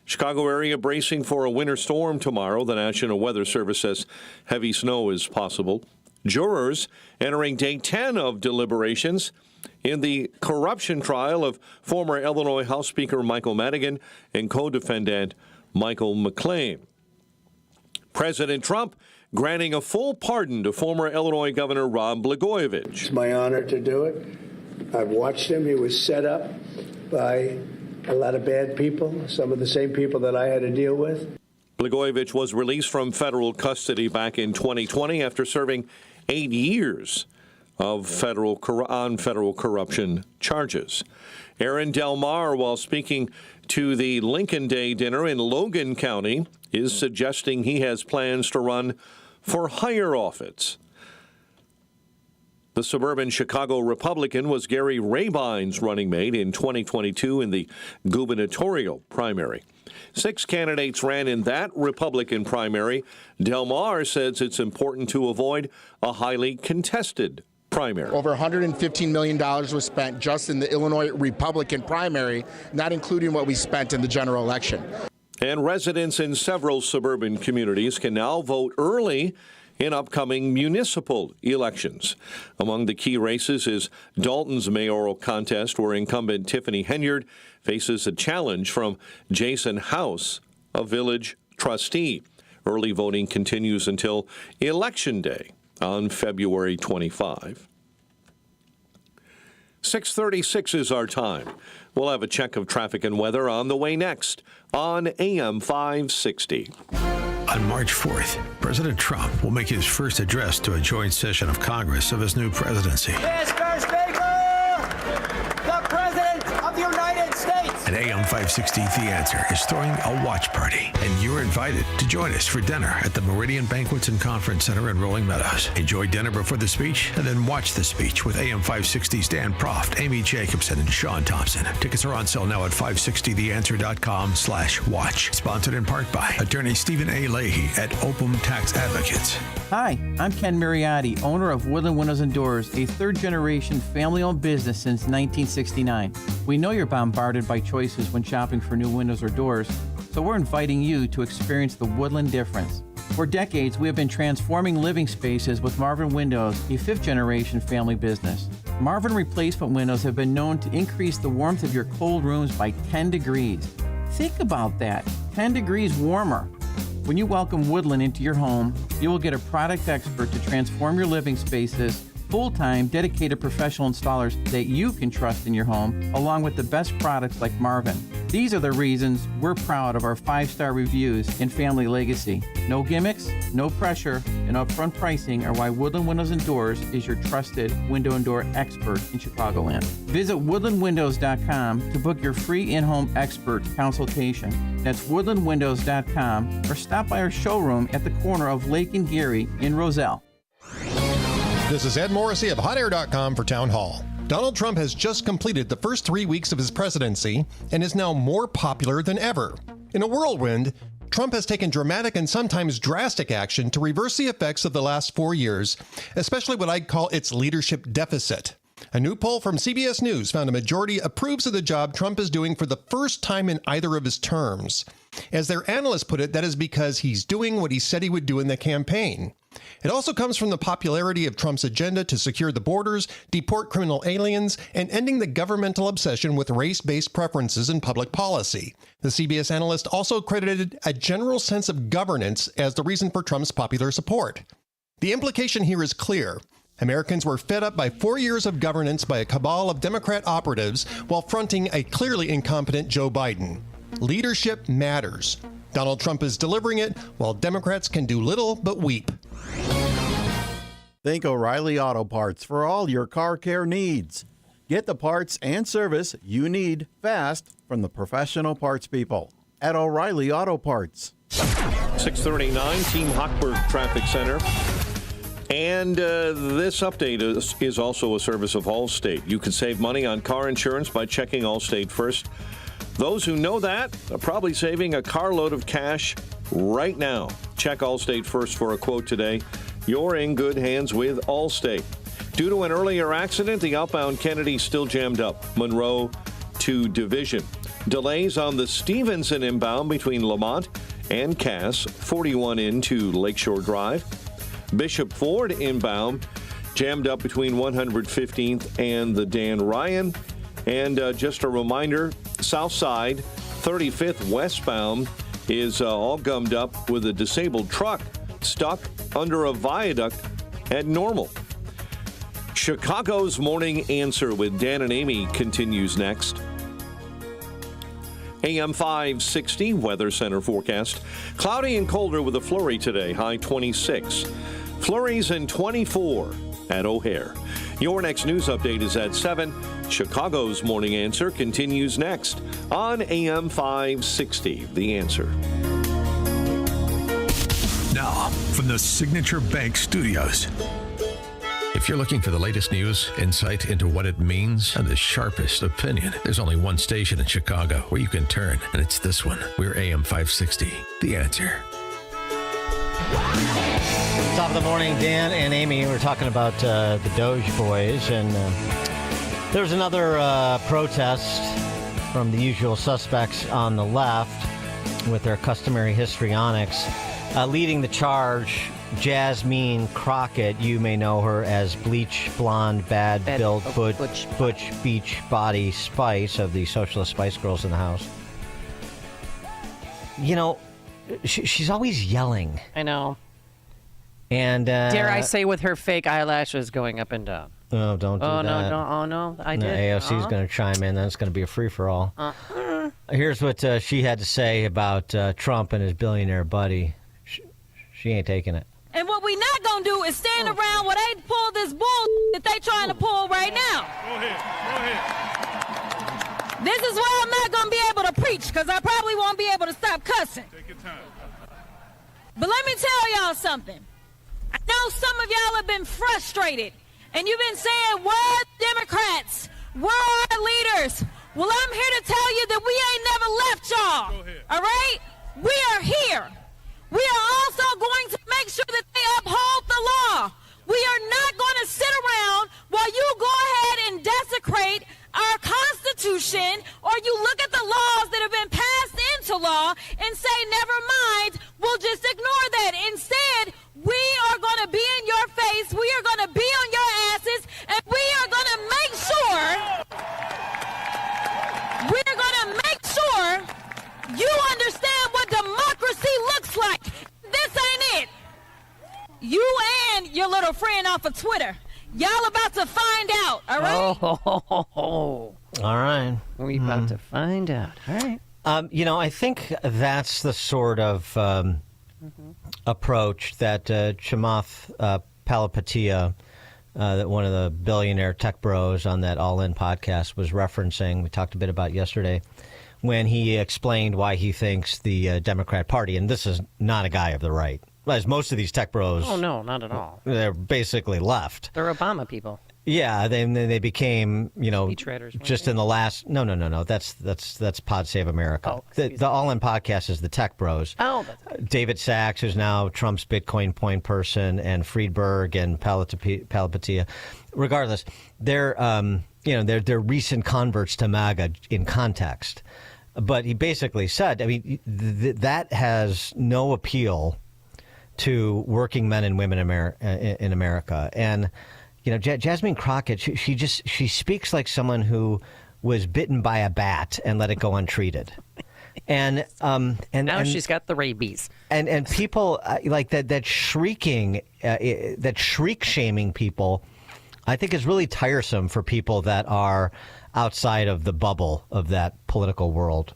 Chicago area bracing for a winter storm tomorrow. The National Weather Service says heavy snow is possible. Jurors entering day 10 of deliberations in the corruption trial of former Illinois House Speaker Michael Madigan and co-defendant Michael McClain. President Trump granting a full pardon to former Illinois Governor Rod Blagojevich. It's my honor to do it. I've watched him. He was set up by a lot of bad people, some of the same people that I had to deal with. Blagojevich was released from federal custody back in 2020 after serving 8 years of federal corruption charges. Aaron Del Mar, while speaking to the Lincoln Day dinner in Logan County is suggesting he has plans to run for higher office. The suburban Chicago Republican was Gary Rabine's running mate in 2022 in the gubernatorial primary. 6 candidates ran in that Republican primary. Del Mar says it's important to avoid a highly contested primary. Over $115 million was spent just in the Illinois Republican primary, not including what we spent in the general election. And residents in several suburban communities can now vote early in upcoming municipal elections. Among the key races is Dalton's mayoral contest, where incumbent Tiffany Henyard faces a challenge from Jason House, a village trustee. Early voting continues until Election Day on February 25. 6:36 is our time. We'll have a check of traffic and weather on the way next on AM 560. On March 4th, President Trump will make his first address to a joint session of Congress of his new presidency. Mr. Speaker, the President of the United States. And AM 560, The Answer, is throwing a watch party. And you're invited to join us for dinner at the Meridian Banquets and Conference Center in Rolling Meadows. Enjoy dinner before the speech, and then watch the speech with AM 560's Dan Proft, Amy Jacobson, and Sean Thompson. Tickets are on sale now at 560theanswer.com/watch. Sponsored in part by Attorney Stephen A. Leahy at Opum Tax Advocates. Hi, I'm Ken Mariotti, owner of Woodland Windows and Doors, a third-generation family-owned business since 1969. We know you're bombarded by choices when shopping for new windows or doors, so we're inviting you to experience the Woodland difference. For decades, we have been transforming living spaces with Marvin Windows, a fifth-generation family business. Marvin replacement windows have been known to increase the warmth of your cold rooms by 10 degrees. Think about that, 10 degrees warmer. When you welcome Woodland into your home, you will get a product expert to transform your living spaces, full-time, dedicated professional installers that you can trust in your home, along with the best products like Marvin. These are the reasons we're proud of our 5-star reviews and family legacy. No gimmicks, no pressure, and upfront pricing are why Woodland Windows and Doors is your trusted window and door expert in Chicagoland. Visit woodlandwindows.com to book your free in-home expert consultation. That's woodlandwindows.com, or stop by our showroom at the corner of Lake and Geary in Roselle. This is Ed Morrissey of HotAir.com for Town Hall. Donald Trump has just completed the first 3 weeks of his presidency and is now more popular than ever. In a whirlwind, Trump has taken dramatic and sometimes drastic action to reverse the effects of the last 4 years, especially what I'd call its leadership deficit. A new poll from CBS News found a majority approves of the job Trump is doing for the first time in either of his terms. As their analysts put it, that is because he's doing what he said he would do in the campaign. It also comes from the popularity of Trump's agenda to secure the borders, deport criminal aliens, and ending the governmental obsession with race-based preferences in public policy. The CBS analyst also credited a general sense of governance as the reason for Trump's popular support. The implication here is clear. Americans were fed up by 4 years of governance by a cabal of Democrat operatives while fronting a clearly incompetent Joe Biden. Leadership matters. Donald Trump is delivering it, while Democrats can do little but weep. Think O'Reilly Auto Parts for all your car care needs. Get the parts and service you need fast from the professional parts people at O'Reilly Auto Parts. 639, Team Hochberg Traffic Center. And this update is also a service of Allstate. You can save money on car insurance by checking Allstate first. Those who know that are probably saving a carload of cash right now. Check Allstate first for a quote today. You're in good hands with Allstate. Due to an earlier accident, the outbound Kennedy still jammed up, Monroe to Division. Delays on the Stevenson inbound between Lamont and Cass, 41 into Lakeshore Drive. Bishop Ford inbound jammed up between 115th and the Dan Ryan. And just a reminder, South Side, 35th westbound is all gummed up with a disabled truck stuck under a viaduct at Normal. Chicago's Morning Answer with Dan and Amy continues next. AM 560 Weather Center forecast. Cloudy and colder with a flurry today, high 26. Flurries and 24 at O'Hare. Your next news update is at 7. Chicago's Morning Answer continues next on AM 560. The Answer. Now, from the Signature Bank Studios. If you're looking for the latest news, insight into what it means, and the sharpest opinion, there's only one station in Chicago where you can turn, and it's this one. We're AM 560. The Answer. Top of the morning, Dan and Amy. We're talking about the Doge boys, and there's another protest from the usual suspects on the left with their customary histrionics. Leading the charge, Jasmine Crockett. You may know her as bleach blonde, bad-built, butch beach body Spice of the Socialist Spice Girls in the house. You know, she's always yelling. I know. And dare I say, with her fake eyelashes going up and down. Oh, don't do that. No, I did. AOC's going to chime in. Then it's going to be a free-for-all. Here's what she had to say about Trump and his billionaire buddy. She ain't taking it. And what we not going to do is stand around while they pull this bull that they trying to pull right now. Go ahead. This is why I'm not going to be able to preach, because I probably won't be able to stop cussing. Take your time. But let me tell y'all something. I know some of y'all have been frustrated, and you've been saying, where are Democrats? Where are our leaders? Well, I'm here to tell you that we ain't never left y'all. All right? We are here. We are also going to make sure that they uphold the law. We are not going to sit around while you go ahead and desecrate our Constitution, or you look at the laws that have been passed into law and say, never mind, we'll just ignore that. Instead, we are going to be in your face, we are going to be on your asses, and we are going to make sure, you understand what democracy looks like. This ain't it. You and your little friend off of Twitter, y'all about to find out, all right? All right. We about to find out. All right. You know, I think that's the sort of approach that Chamath Palihapitiya, that one of the billionaire tech bros on that All In podcast was referencing. We talked a bit about yesterday when he explained why he thinks the Democrat Party, and this is not a guy of the right, as most of these tech bros. Oh, no, not at all. They're basically left. They're Obama people. Yeah, they became, you know, just in the last. No. That's Pod Save America. Oh, the All In podcast is the tech bros. Oh, that's right. David Sachs, who's now Trump's Bitcoin point person, and Friedberg and Palihapitiya. Regardless, they're they're recent converts to MAGA in context. But he basically said, I mean, that has no appeal to working men and women in America. And, you know, Jasmine Crockett, she speaks like someone who was bitten by a bat and let it go untreated. And now she's got the rabies. And people like that shrieking, that shriek shaming people, I think is really tiresome for people that are outside of the bubble of that political world.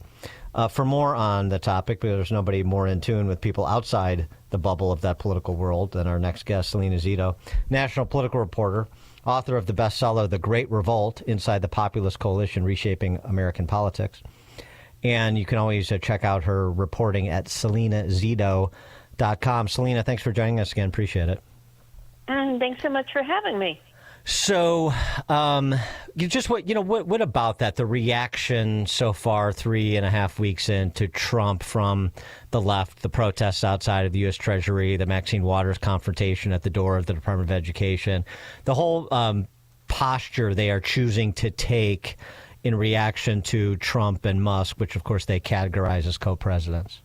For more on the topic, because there's nobody more in tune with people outside the bubble of that political world than our next guest, Selena Zito, national political reporter, author of the bestseller The Great Revolt, Inside the Populist Coalition, Reshaping American Politics. And you can always check out her reporting at selenazito.com. Selena, thanks for joining us again. Appreciate it. Thanks so much for having me. So, what about that? The reaction so far, 3.5 weeks into Trump from the left, the protests outside of the U.S. Treasury, the Maxine Waters confrontation at the door of the Department of Education, the whole posture they are choosing to take in reaction to Trump and Musk, which of course they categorize as co-presidents.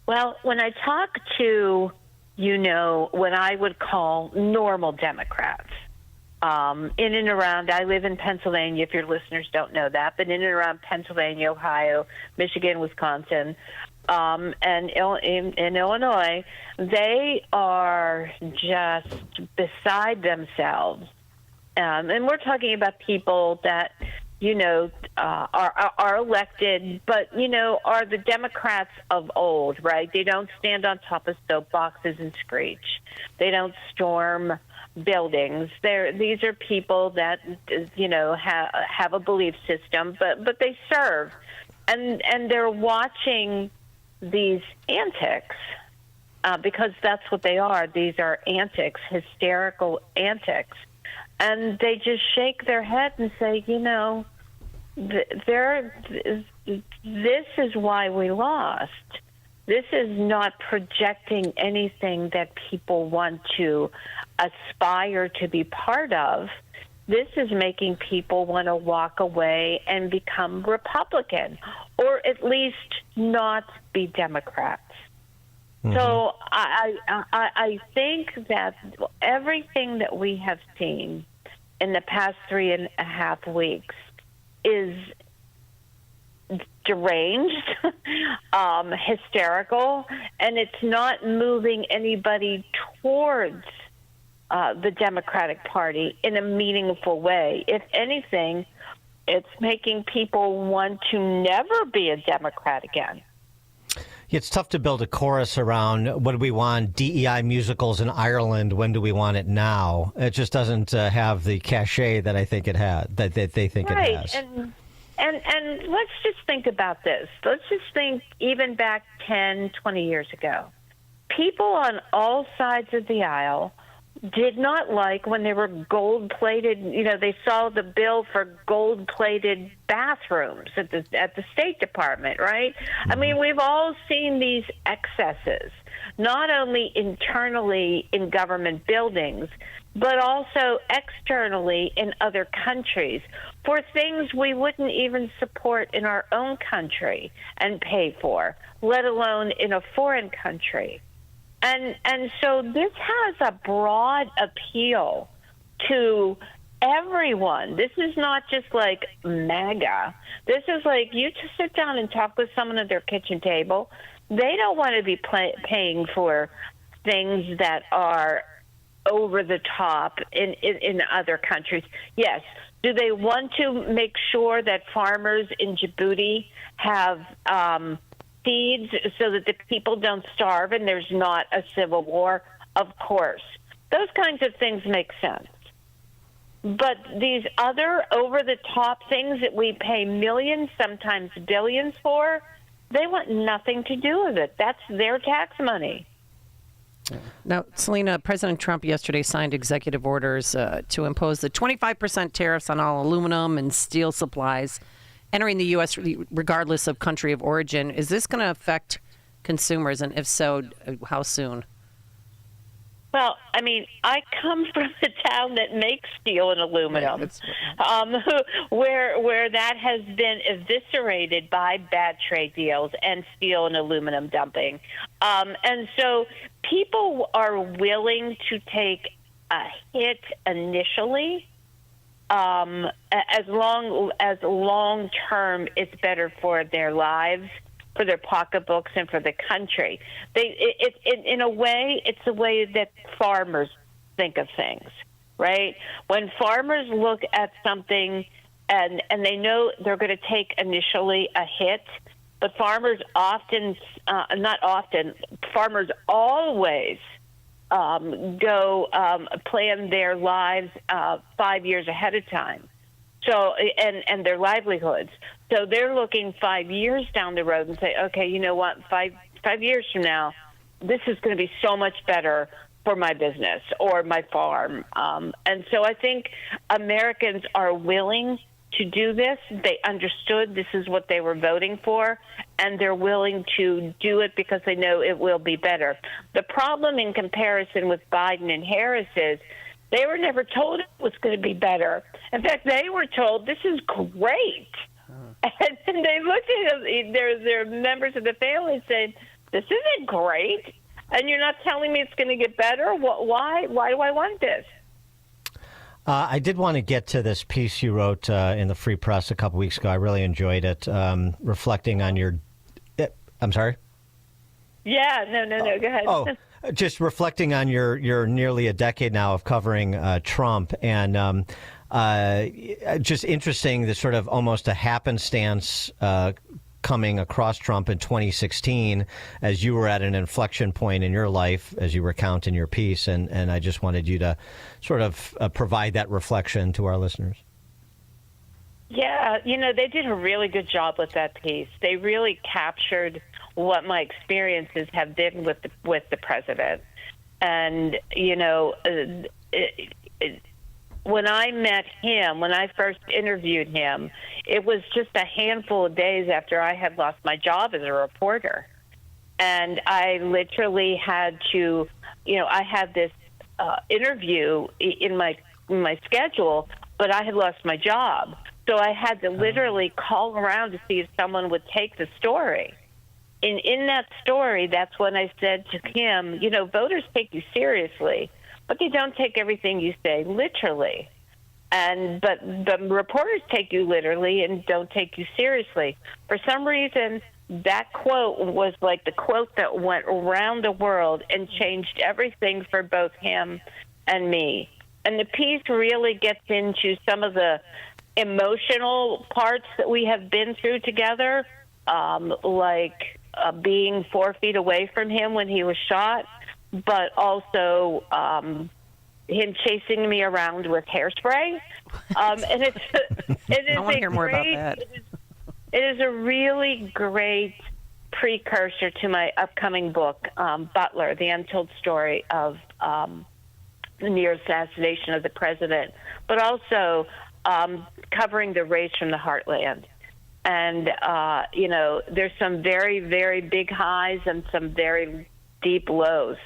Well, when I talk to what I would call normal Democrats. In and around, I live in Pennsylvania, if your listeners don't know that, but in and around Pennsylvania, Ohio, Michigan, Wisconsin, and in Illinois, they are just beside themselves. And we're talking about people that, are elected, but, are the Democrats of old, right? They don't stand on top of soapboxes and screech. They don't storm buildings. These are people that, have a belief system, but they serve. And they're watching these antics because that's what they are. These are antics, hysterical antics. And they just shake their head and say, this is why we lost. This is not projecting anything that people want to aspire to be part of. This is making people want to walk away and become Republican, or at least not be Democrats. Mm-hmm. So I think that everything that we have seen in the past 3.5 weeks is deranged, hysterical, and it's not moving anybody towards the Democratic Party in a meaningful way. If anything, it's making people want to never be a Democrat again. It's tough to build a chorus around what do we want, DEI musicals in Ireland, when do we want it now? It just doesn't have the cachet that I think it had, that they think it has. And let's just think about this. Let's just think even back 10, 20 years ago. People on all sides of the aisle did not like when they were gold-plated. They saw the bill for gold-plated bathrooms at the State Department, right? Mm-hmm. I mean, we've all seen these excesses, not only internally in government buildings, but also externally in other countries for things we wouldn't even support in our own country and pay for, let alone in a foreign country. And so this has a broad appeal to everyone. This is not just like MAGA. This is like you just sit down and talk with someone at their kitchen table. They don't want to be paying for things that are over the top in other countries. Yes. Do they want to make sure that farmers in Djibouti have seeds so that the people don't starve and there's not a civil war? Of course. Those kinds of things make sense. But these other over-the-top things that we pay millions, sometimes billions for, they want nothing to do with it. That's their tax money. Now, Selena, President Trump yesterday signed executive orders to impose the 25% tariffs on all aluminum and steel supplies entering the U.S. regardless of country of origin. Is this going to affect consumers, and if so, how soon? Well, I mean, I come from a town that makes steel and aluminum, where that has been eviscerated by bad trade deals and steel and aluminum dumping. And so people are willing to take a hit initially, as long as long term it's better for their lives, for their pocketbooks, and for the country. In a way, it's the way that farmers think of things, right? When farmers look at something and they know they're going to take initially a hit, but farmers farmers always go plan their lives 5 years ahead of time. So, and their livelihoods. So they're looking 5 years down the road and say, okay, you know what, five years from now, this is going to be so much better for my business or my farm. And so I think Americans are willing to do this. They understood this is what they were voting for, and they're willing to do it because they know it will be better. The problem in comparison with Biden and Harris is they were never told it was going to be better. In fact, they were told this is great. And they looked at their members of the family and said, this isn't great. And you're not telling me it's going to get better? Why do I want this? I did want to get to this piece you wrote in the Free Press a couple weeks ago. I really enjoyed it, reflecting on your... I'm sorry? Yeah, no, go ahead. Oh, just reflecting on your nearly a decade now of covering Trump, and just interesting, the sort of almost a happenstance coming across Trump in 2016 as you were at an inflection point in your life, as you recount in your piece. And I just wanted you to sort of provide that reflection to our listeners. Yeah, they did a really good job with that piece. They really captured what my experiences have been with the president. And, when I met him, when I first interviewed him, it was just a handful of days after I had lost my job as a reporter. And I literally had to, I had this interview in my schedule, but I had lost my job. So I had to literally call around to see if someone would take the story. And in that story, that's when I said to him, voters take you seriously, but they don't take everything you say literally. But the reporters take you literally and don't take you seriously. For some reason, that quote was like the quote that went around the world and changed everything for both him and me. And the piece really gets into some of the emotional parts that we have been through together, like being 4 feet away from him when he was shot, but also him chasing me around with hairspray. And it is I want to hear more about that. It is a really great precursor to my upcoming book, Butler, The Untold Story of the near assassination of the president, but also covering the race from the heartland. And, there's some very, very big highs and some very deep lows.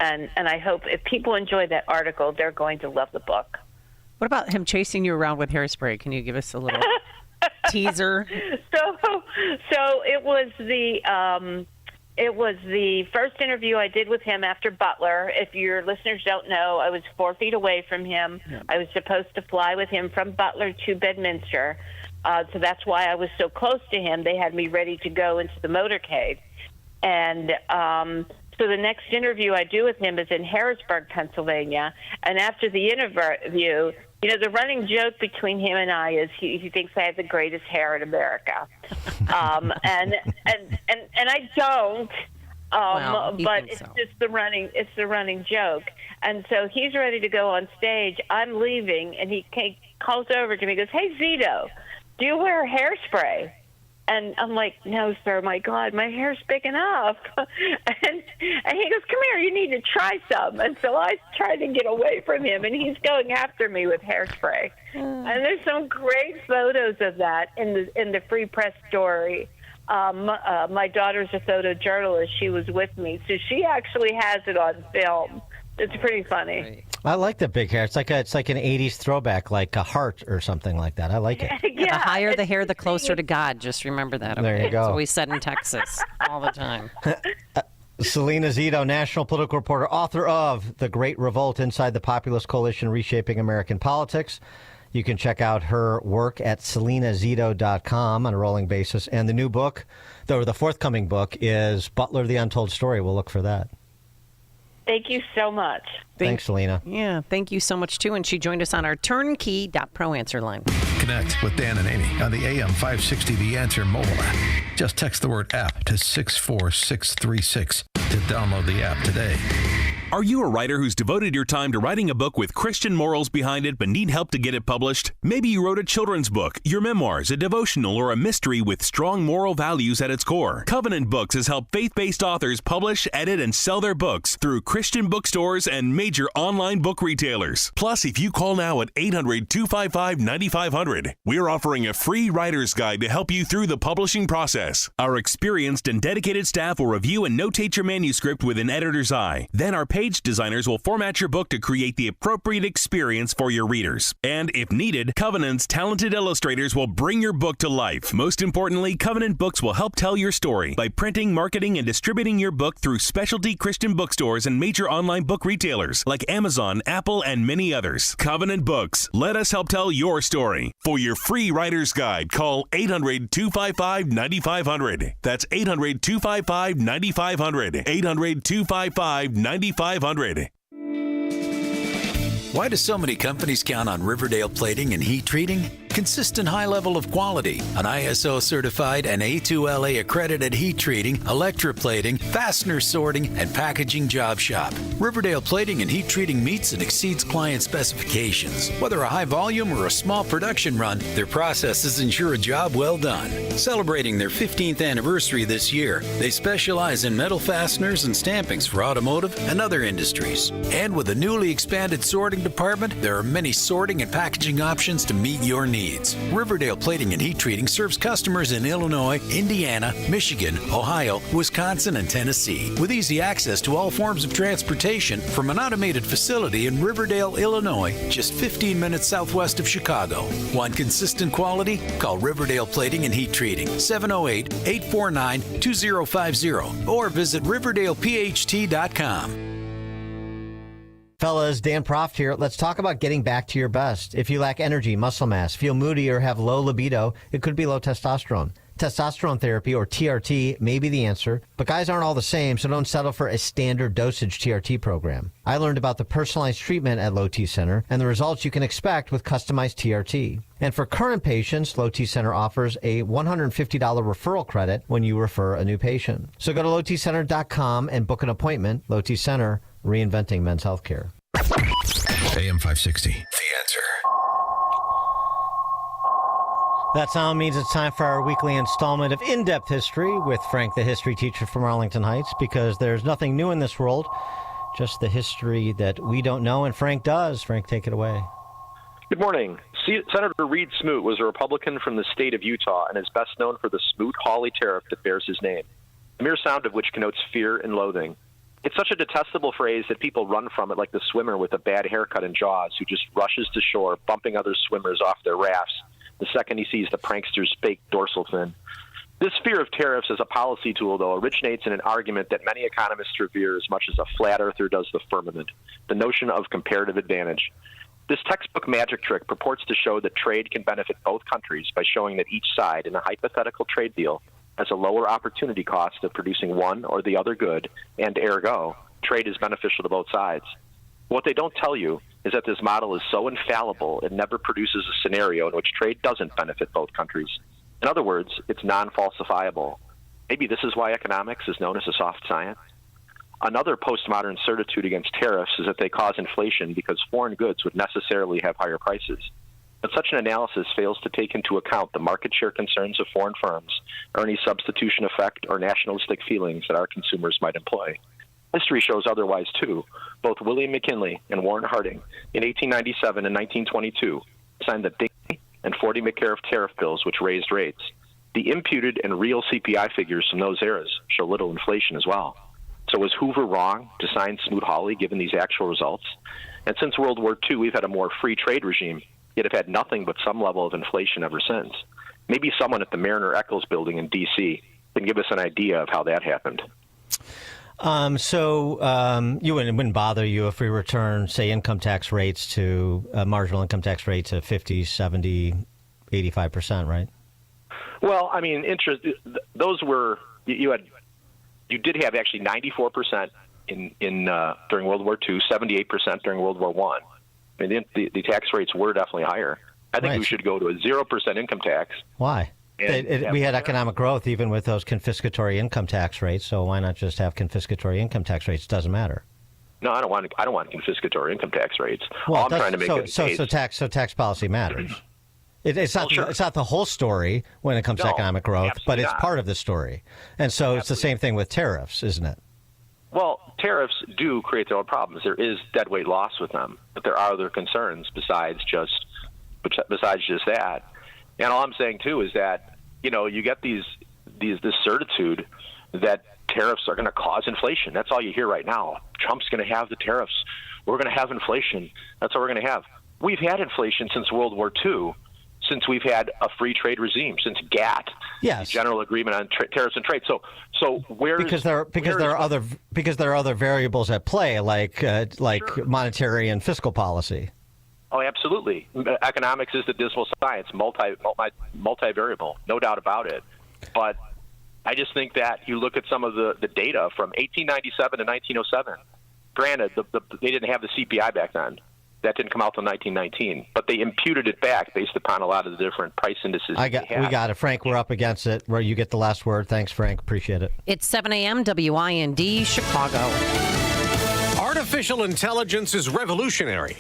And I hope if people enjoy that article, they're going to love the book. What about him chasing you around with hairspray? Can you give us a little teaser? So it was the first interview I did with him after Butler. If your listeners don't know, I was 4 feet away from him. Yeah. I was supposed to fly with him from Butler to Bedminster. So that's why I was so close to him. They had me ready to go into the motorcade. And so the next interview I do with him is in Harrisburg, Pennsylvania. And after the interview, the running joke between him and I is he thinks I have the greatest hair in America. And I don't. But it's just the running joke. And so he's ready to go on stage. I'm leaving, and he calls over to me and goes, "Hey, Zito, do you wear hairspray?" And I'm like, "No, sir, my God, my hair's big enough." And he goes, "Come here, you need to try some." And so I tried to get away from him, and he's going after me with hairspray. And there's some great photos of that in the Free Press story. My daughter's a photojournalist. She was with me, so she actually has it on film. It's pretty funny. I like the big hair. It's like an 80s throwback, like a heart or something like that. I like it. Yeah, the higher the hair, the closer to God. Just remember that. Okay? There you go. That's what we said in Texas all the time. Selena Zito, national political reporter, author of The Great Revolt Inside the Populist Coalition Reshaping American Politics. You can check out her work at selenazito.com on a rolling basis. And the new book, the forthcoming book, is Butler, The Untold Story. We'll look for that. Thank you so much. Thanks, Selena. Yeah, thank you so much, too. And she joined us on our turnkey.pro answer line. Connect with Dan and Amy on the AM 560 The Answer mobile app. Just text the word app to 64636 to download the app today. Are you a writer who's devoted your time to writing a book with Christian morals behind it but need help to get it published? Maybe you wrote a children's book, your memoirs, a devotional, or a mystery with strong moral values at its core. Covenant Books has helped faith-based authors publish, edit, and sell their books through Christian bookstores and major online book retailers. Plus, if you call now at 800-255-9500, we're offering a free writer's guide to help you through the publishing process. Our experienced and dedicated staff will review and notate your manuscript with an editor's eye. Then our page designers will format your book to create the appropriate experience for your readers. And if needed, Covenant's talented illustrators will bring your book to life. Most importantly, Covenant Books will help tell your story by printing, marketing, and distributing your book through specialty Christian bookstores and major online book retailers like Amazon, Apple, and many others. Covenant Books. Let us help tell your story. For your free writer's guide, call 800-255-9500. That's 800-255-9500. 800-255-9500. Why do so many companies count on Riverdale Plating and Heat Treating? consistent high level of quality, an ISO certified and A2LA accredited heat treating, electroplating, fastener sorting, and packaging job shop. Riverdale Plating and Heat Treating meets and exceeds client specifications. Whether a high volume or a small production run, their processes ensure a job well done. Celebrating their 15th anniversary this year, they specialize in metal fasteners and stampings for automotive and other industries. And with a newly expanded sorting department, there are many sorting and packaging options to meet your needs. Riverdale Plating and Heat Treating serves customers in Illinois, Indiana, Michigan, Ohio, Wisconsin, and Tennessee, with easy access to all forms of transportation from an automated facility in Riverdale, Illinois, just 15 minutes southwest of Chicago. Want consistent quality? Call Riverdale Plating and Heat Treating, 708-849-2050, or visit riverdalePHT.com. Fellas, Dan Proft here. Let's talk about getting back to your best. If you lack energy, muscle mass, feel moody, or have low libido, it could be low testosterone. Testosterone therapy, or TRT, may be the answer, but guys aren't all the same, so don't settle for a standard dosage TRT program. I learned about the personalized treatment at Low T Center and the results you can expect with customized TRT. And for current patients, Low T Center offers a $150 referral credit when you refer a new patient. So go to lowtcenter.com and book an appointment. Low T Center, reinventing men's healthcare. AM 560, The Answer. That sound means it's time for our weekly installment of In-Depth History with Frank, the history teacher from Arlington Heights, because there's nothing new in this world, just the history that we don't know, and Frank does. Frank, take it away. Good morning. Senator Reed Smoot was a Republican from the state of Utah and is best known for the Smoot-Hawley tariff that bears his name, the mere sound of which connotes fear and loathing. It's such a detestable phrase that people run from it like the swimmer with a bad haircut in Jaws who just rushes to shore, bumping other swimmers off their rafts the second he sees the prankster's fake dorsal fin. This fear of tariffs as a policy tool, though, originates in an argument that many economists revere as much as a flat earther does the firmament, the notion of comparative advantage. This textbook magic trick purports to show that trade can benefit both countries by showing that each side in a hypothetical trade deal has a lower opportunity cost of producing one or the other good, and ergo, trade is beneficial to both sides. What they don't tell you is that this model is so infallible it never produces a scenario in which trade doesn't benefit both countries. In other words, it's non-falsifiable. Maybe this is why economics is known as a soft science. Another postmodern certitude against tariffs is that they cause inflation because foreign goods would necessarily have higher prices. But such an analysis fails to take into account the market share concerns of foreign firms or any substitution effect or nationalistic feelings that our consumers might employ. History shows otherwise, too. Both William McKinley and Warren Harding in 1897 and 1922 signed the Dingley and 40 McCarriff tariff bills, which raised rates. The imputed and real CPI figures from those eras show little inflation as well. So was Hoover wrong to sign Smoot-Hawley given these actual results? And since World War II, we've had a more free trade regime, yet have had nothing but some level of inflation ever since. Maybe someone at the Mariner Eccles building in D.C. can give us an idea of how that happened. You wouldn't bother you if we return, say, income tax rates to marginal income tax rates to 50, 70, 85%, right? Well, I mean, those were you did have actually 94% in during World War II, 78% during World War I. I mean, the tax rates were definitely higher. I think we should go to a 0% income tax. Why? We had economic growth even with those confiscatory income tax rates, so why not just have confiscatory income tax rates? Doesn't matter. No, I don't want confiscatory income tax rates. Well, I'm trying to make tax policy matters. It's not the whole story when it comes to economic growth, but it's part of the story. And so it's the same thing with tariffs, isn't it? Well, tariffs do create their own problems. There is deadweight loss with them, but there are other concerns besides just that. And all I'm saying too is that you get this certitude that tariffs are going to cause inflation. That's all you hear right now. Trump's going to have the tariffs. We're going to have inflation. That's what we're going to have. We've had inflation since World War II, since we've had a free trade regime, since GATT, the General Agreement on Tariffs and Trade. So because there are other variables at play, like monetary and fiscal policy. Oh, absolutely. Economics is the dismal science, multivariable, no doubt about it. But I just think that you look at some of the data from 1897 to 1907. Granted, they didn't have the CPI back then, That didn't come out until 1919, but they imputed it back based upon a lot of the different price indices. We got it. Frank, we're up against it. Where you get the last word. Thanks, Frank. Appreciate it. It's 7 a.m. WIND, Chicago. Artificial intelligence is revolutionary.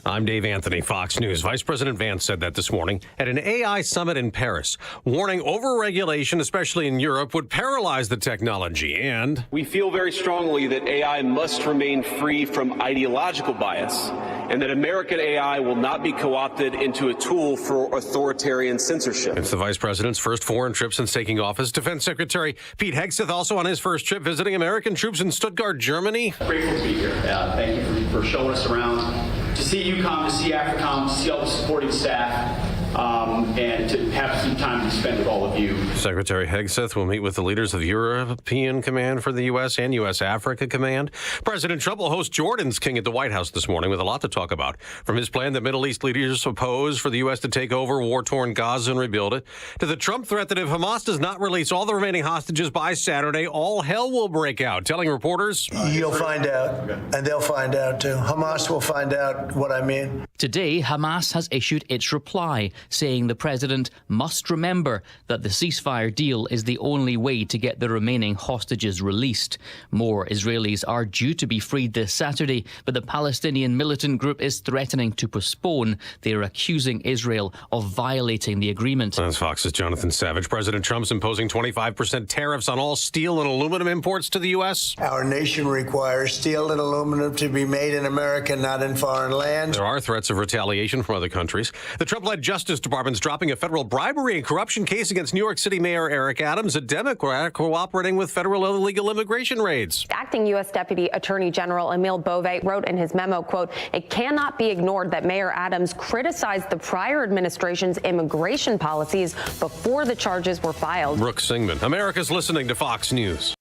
I'm Dave Anthony, Fox News. Vice President Vance said that this morning at an AI summit in Paris, warning overregulation, especially in Europe, would paralyze the technology. And we feel very strongly that AI must remain free from ideological bias and that American AI will not be co-opted into a tool for authoritarian censorship. It's the vice president's first foreign trip since taking office. Defense Secretary Pete Hegseth also on his first trip visiting American troops in Stuttgart, Germany. Grateful to be here. Thank you for showing us around. To see UCOM, to see AFRICOM, to see all the supporting staff, and to have some time to spend with all of you. Secretary Hegseth will meet with the leaders of the European Command for the U.S. and U.S. Africa Command. President Trump will host Jordan's king at the White House this morning with a lot to talk about. From his plan that Middle East leaders oppose for the U.S. to take over war-torn Gaza and rebuild it, to the Trump threat that if Hamas does not release all the remaining hostages by Saturday, all hell will break out, telling reporters... You'll find out, and they'll find out, too. Hamas will find out what I mean. Today, Hamas has issued its reply, saying the president must remember that the ceasefire deal is the only way to get the remaining hostages released. More Israelis are due to be freed this Saturday, but the Palestinian militant group is threatening to postpone. They are accusing Israel of violating the agreement. That's Fox's Jonathan Savage. President Trump's imposing 25% tariffs on all steel and aluminum imports to the U.S. Our nation requires steel and aluminum to be made in America, not in foreign land. There are threats of retaliation from other countries. The Trump-led Justice Department's dropping a federal bribery and corruption case against New York City Mayor Eric Adams, a Democrat cooperating with federal illegal immigration raids. Acting U.S. Deputy Attorney General Emil Bove wrote in his memo, quote, "It cannot be ignored that Mayor Adams criticized the prior administration's immigration policies before the charges were filed." Brooke Singman, America's listening to Fox News.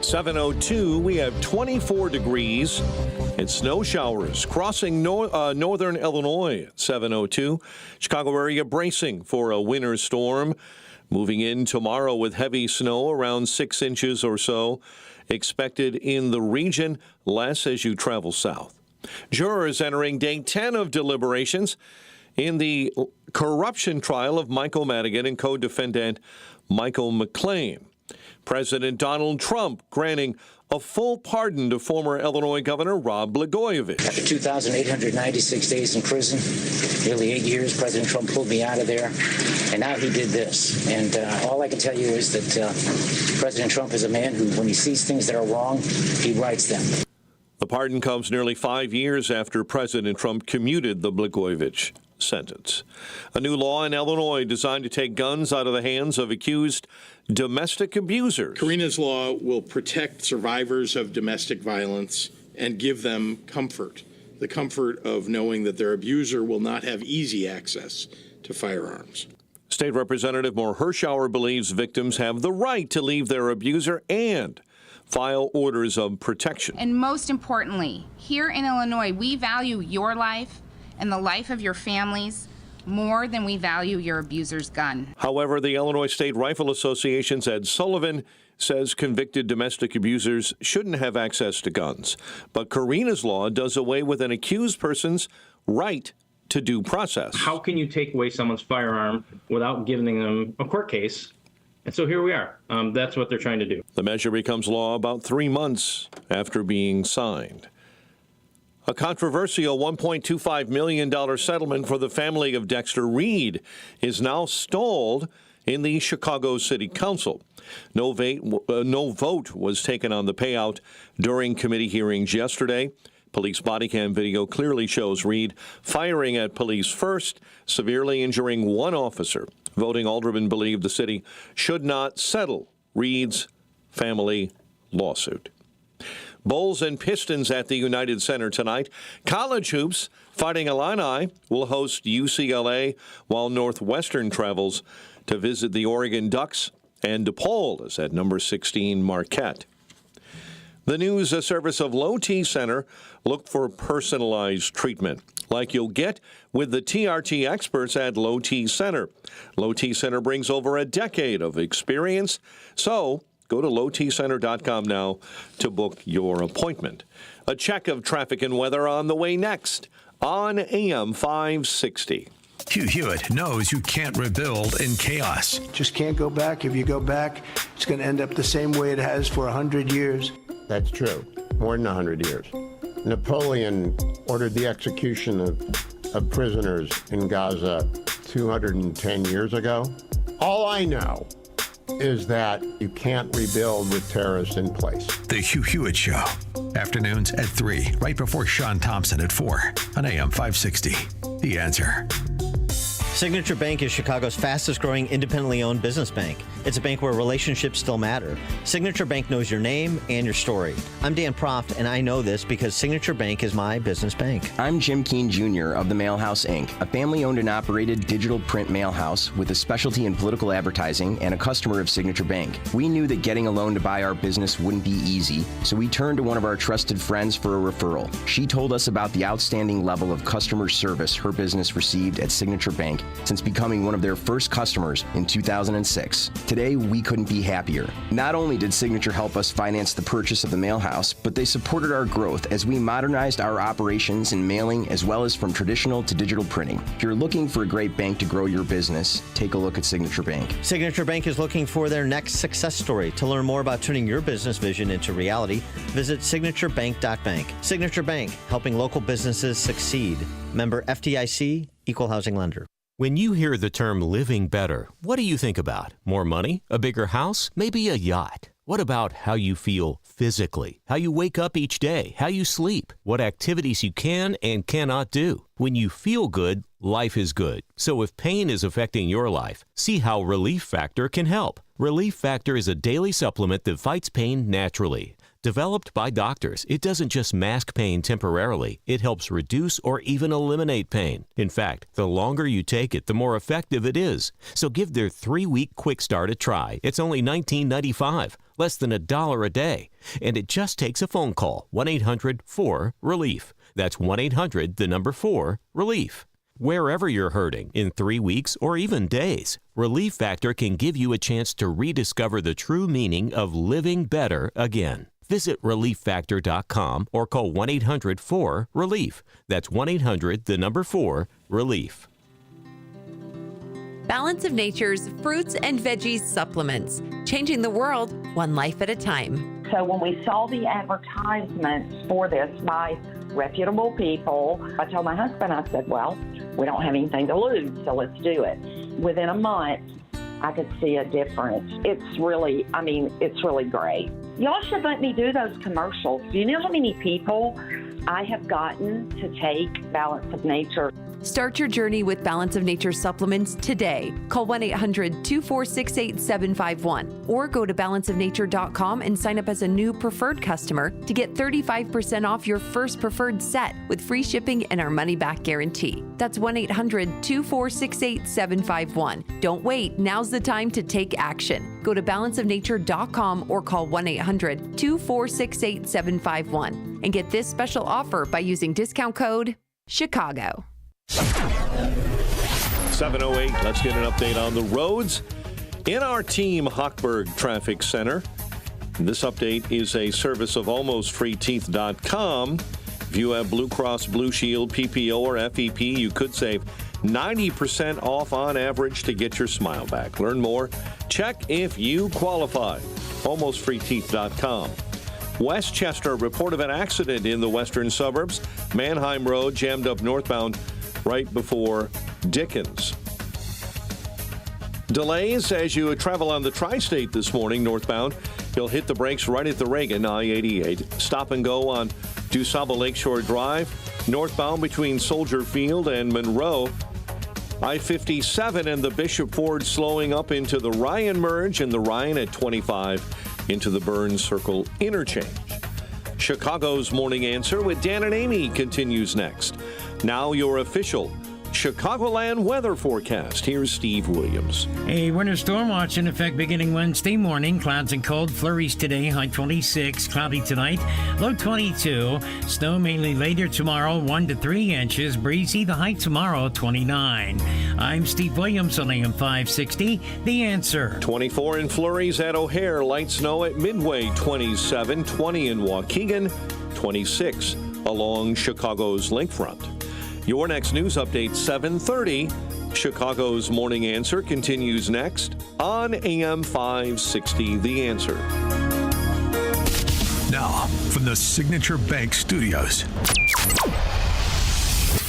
7:02, we have 24 degrees and snow showers crossing northern Illinois. 7:02, Chicago area bracing for a winter storm. Moving in tomorrow with heavy snow, around 6 inches or so expected in the region, less as you travel south. Jurors entering day 10 of deliberations in the corruption trial of Michael Madigan and co-defendant Michael McClain. President Donald Trump granting a full pardon to former Illinois Governor Rod Blagojevich. After 2,896 days in prison, nearly 8 years, President Trump pulled me out of there, and now he did this. And all I can tell you is that President Trump is a man who, when he sees things that are wrong, he rights them. The pardon comes nearly 5 years after President Trump commuted the Blagojevich sentence. A new law in Illinois designed to take guns out of the hands of accused domestic abusers. Karina's law will protect survivors of domestic violence and give them comfort, the comfort of knowing that their abuser will not have easy access to firearms. State Representative Moore Hirschauer believes victims have the right to leave their abuser and file orders of protection. And most importantly, here in Illinois, we value your life and the life of your families more than we value your abuser's gun. However, the Illinois State Rifle Association's Ed Sullivan says convicted domestic abusers shouldn't have access to guns. But Karina's law does away with an accused person's right to due process. How can you take away someone's firearm without giving them a court case? And so here we are. That's what they're trying to do. The measure becomes law about 3 months after being signed. A controversial $1.25 million settlement for the family of Dexter Reed is now stalled in the Chicago City Council. No vote was taken on the payout during committee hearings yesterday. Police body cam video clearly shows Reed firing at police first, severely injuring one officer. Voting aldermen believe the city should not settle Reed's family lawsuit. Bulls and Pistons at the United Center tonight. College hoops, Fighting Illini will host UCLA, while Northwestern travels to visit the Oregon Ducks, and DePaul is at number 16 Marquette. The news service of Low T Center look for personalized treatment, like you'll get with the TRT experts at Low T Center. Low T Center brings over a decade of experience, so Go to lowtcenter.com now to book your appointment. A check of traffic and weather on the way next on AM 560. Hugh Hewitt knows you can't rebuild in chaos. Just can't go back. If you go back, it's going to end up the same way it has for 100 years. That's true. More than 100 years. Napoleon ordered the execution of prisoners in Gaza 210 years ago. All I know is that you can't rebuild with terrorists in place. The Hugh Hewitt Show. Afternoons at 3, right before Sean Thompson at 4 on AM 560. The Answer. Signature Bank is Chicago's fastest growing independently owned business bank. It's a bank where relationships still matter. Signature Bank knows your name and your story. I'm Dan Proft, and I know this because Signature Bank is my business bank. I'm Jim Keene Jr. of the Mail House, Inc., a family-owned and operated digital print mail house with a specialty in political advertising and a customer of Signature Bank. We knew that getting a loan to buy our business wouldn't be easy, so we turned to one of our trusted friends for a referral. She told us about the outstanding level of customer service her business received at Signature Bank since becoming one of their first customers in 2006. Today, we couldn't be happier. Not only did Signature help us finance the purchase of the mail house, but they supported our growth as we modernized our operations in mailing as well as from traditional to digital printing. If you're looking for a great bank to grow your business, take a look at Signature Bank. Signature Bank is looking for their next success story. To learn more about turning your business vision into reality, visit signaturebank.bank. Signature Bank, helping local businesses succeed. Member FDIC, Equal Housing Lender. When you hear the term living better, what do you think about? More money? A bigger house? Maybe a yacht? What about how you feel physically? How you wake up each day? How you sleep? What activities you can and cannot do? When you feel good, life is good. So if pain is affecting your life, see how Relief Factor can help. Relief Factor is a daily supplement that fights pain naturally. Developed by doctors, it doesn't just mask pain temporarily, it helps reduce or even eliminate pain. In fact, the longer you take it, the more effective it is. So give their 3-week quick start a try. It's only $19.95, less than $1 a day. And it just takes a phone call, 1-800-4-RELIEF. That's 1-800-4-RELIEF. Wherever you're hurting, in 3 weeks or even days, Relief Factor can give you a chance to rediscover the true meaning of living better again. Visit relieffactor.com or call 1-800-4-RELIEF. That's 1-800-4-RELIEF. Balance of Nature's fruits and veggies supplements, changing the world one life at a time. So when we saw the advertisements for this by reputable people, I told my husband, I said, well, we don't have anything to lose, so let's do it. Within a month, I could see a difference. It's really great. Y'all should let me do those commercials. Do you know how many people I have gotten to take Balance of Nature? Start your journey with Balance of Nature supplements today. Call 1-800-246-8751 or go to balanceofnature.com and sign up as a new preferred customer to get 35% off your first preferred set with free shipping and our money-back guarantee. That's 1-800-246-8751. Don't wait. Now's the time to take action. Go to balanceofnature.com or call 1-800-246-8751 and get this special offer by using discount code Chicago. 7:08. Let's get an update on the roads in our Team Hochberg Traffic Center. This update is a service of almostfreeteeth.com. If you have Blue Cross Blue Shield, PPO, or FEP, you could save 90% off on average to get your smile back. Learn more. Check if you qualify. Almostfreeteeth.com. Westchester, report of an accident in the western suburbs. Manheim Road jammed up northbound right before Dickens. Delays as you travel on the tri-state this morning northbound. You'll hit the brakes right at the Reagan I-88. Stop and go on DuSable Lakeshore Drive. Northbound between Soldier Field and Monroe. I-57 and the Bishop Ford slowing up into the Ryan merge and the Ryan at 25 into the Burns Circle interchange. Chicago's Morning Answer with Dan and Amy continues next. Now your official Chicagoland weather forecast. Here's Steve Williams. A winter storm watch in effect beginning Wednesday morning. Clouds and cold flurries today, high 26. Cloudy tonight, low 22. Snow mainly later tomorrow, 1 to 3 inches. Breezy, the high tomorrow, 29. I'm Steve Williams on AM 560. The Answer. 24 in flurries at O'Hare. Light snow at Midway, 27. 20 in Waukegan, 26 along Chicago's lakefront. Your next news update, 7:30. Chicago's Morning Answer continues next on AM 560, The Answer. Now, from the Signature Bank Studios,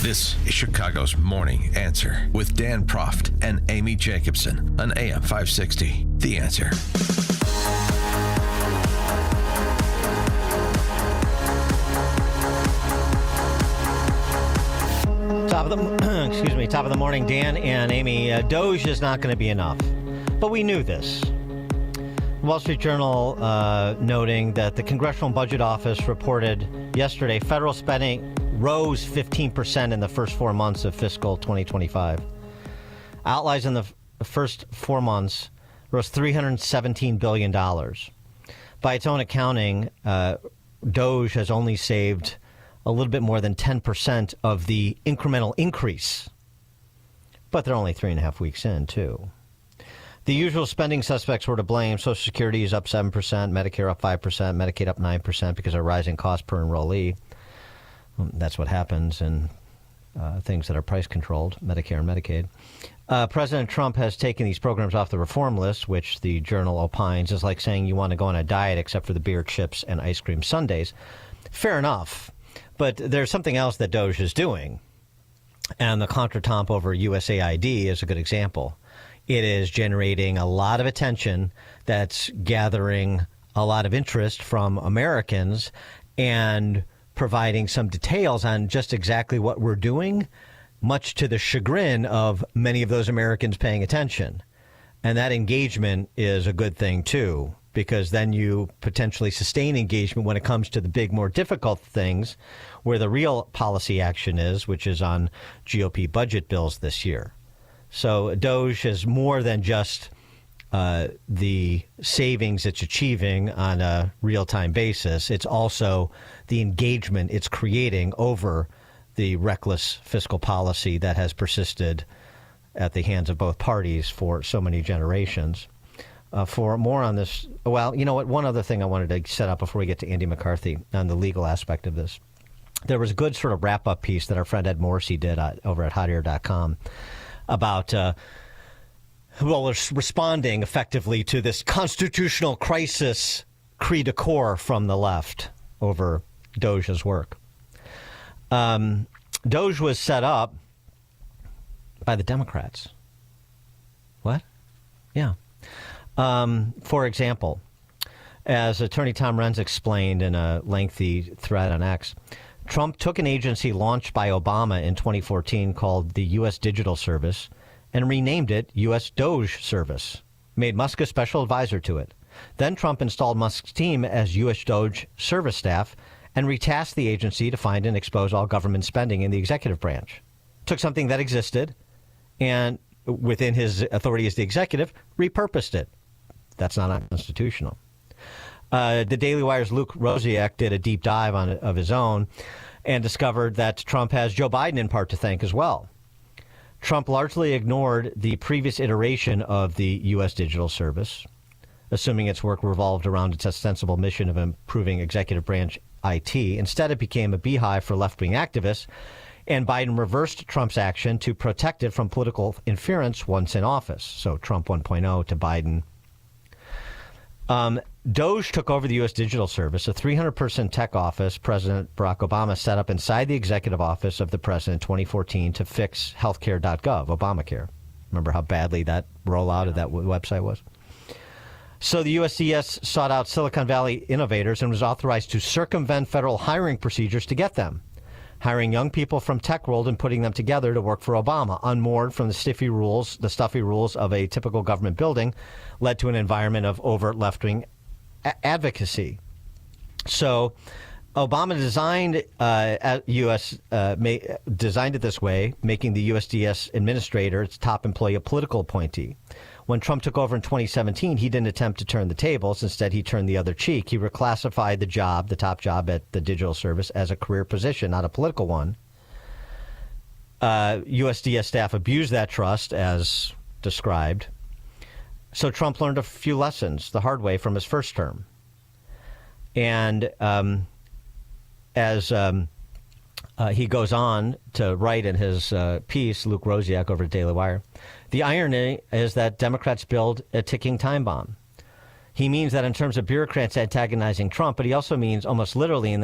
this is Chicago's Morning Answer with Dan Proft and Amy Jacobson on AM 560, The Answer. Top of the morning, Dan and Amy. Doge is not going to be enough, but we knew this. Wall Street Journal noting that the Congressional Budget Office reported yesterday federal spending rose 15% in the first 4 months of fiscal 2025. Outlays in the first 4 months rose $317 billion. By its own accounting, Doge has only saved a little bit more than 10% of the incremental increase. But they're only 3.5 weeks in, too. The usual spending suspects were to blame. Social Security is up 7%, Medicare up 5%, Medicaid up 9% because of rising cost per enrollee. That's what happens in things that are price controlled, Medicare and Medicaid. President Trump has taken these programs off the reform list, which the Journal opines is like saying you want to go on a diet except for the beer, chips, and ice cream sundaes. Fair enough. But there's something else that Doge is doing, and the contretemps over USAID is a good example. It is generating a lot of attention that's gathering a lot of interest from Americans and providing some details on just exactly what we're doing, much to the chagrin of many of those Americans paying attention. And that engagement is a good thing, too, because then you potentially sustain engagement when it comes to the big, more difficult things where the real policy action is, which is on GOP budget bills this year. So Doge is more than just the savings it's achieving on a real-time basis. It's also the engagement it's creating over the reckless fiscal policy that has persisted at the hands of both parties for so many generations. For more on this, well, you know what? One other thing I wanted to set up before we get to Andy McCarthy on the legal aspect of this. There was a good sort of wrap-up piece that our friend Ed Morrissey did over at hotair.com about, responding effectively to this constitutional crisis cri de coeur from the left over Doge's work. Doge was set up by the Democrats. What? Yeah. For example, as Attorney Tom Renz explained in a lengthy thread on X, Trump took an agency launched by Obama in 2014 called the U.S. Digital Service and renamed it U.S. Doge Service, made Musk a special advisor to it. Then Trump installed Musk's team as U.S. Doge service staff and retasked the agency to find and expose all government spending in the executive branch. Took something that existed and, within his authority as the executive, repurposed it. That's not unconstitutional. The Daily Wire's Luke Rosiak did a deep dive of his own and discovered that Trump has Joe Biden in part to thank as well. Trump largely ignored the previous iteration of the U.S. Digital Service, assuming its work revolved around its ostensible mission of improving executive branch IT. Instead, it became a beehive for left-wing activists, and Biden reversed Trump's action to protect it from political interference once in office. So Trump 1.0 to Biden. Doge took over the U.S. Digital Service, a 300-person tech office President Barack Obama set up inside the executive office of the president in 2014 to fix healthcare.gov, Obamacare. Remember how badly that rollout of that website was? So the USCS sought out Silicon Valley innovators and was authorized to circumvent federal hiring procedures to get them, hiring young people from tech world and putting them together to work for Obama, unmoored from the stuffy rules of a typical government building, led to an environment of overt left-wing advocacy. So Obama designed designed it this way, making the USDS administrator its top employee a political appointee. When Trump took over in 2017, he didn't attempt to turn the tables. Instead, he turned the other cheek. He reclassified the top job at the Digital Service, as a career position, not a political one. USDS staff abused that trust, as described. So Trump learned a few lessons the hard way from his first term. And as he goes on to write in his piece, Luke Rosiak over at Daily Wire, the irony is that Democrats build a ticking time bomb. He means that in terms of bureaucrats antagonizing Trump, but he also means almost literally in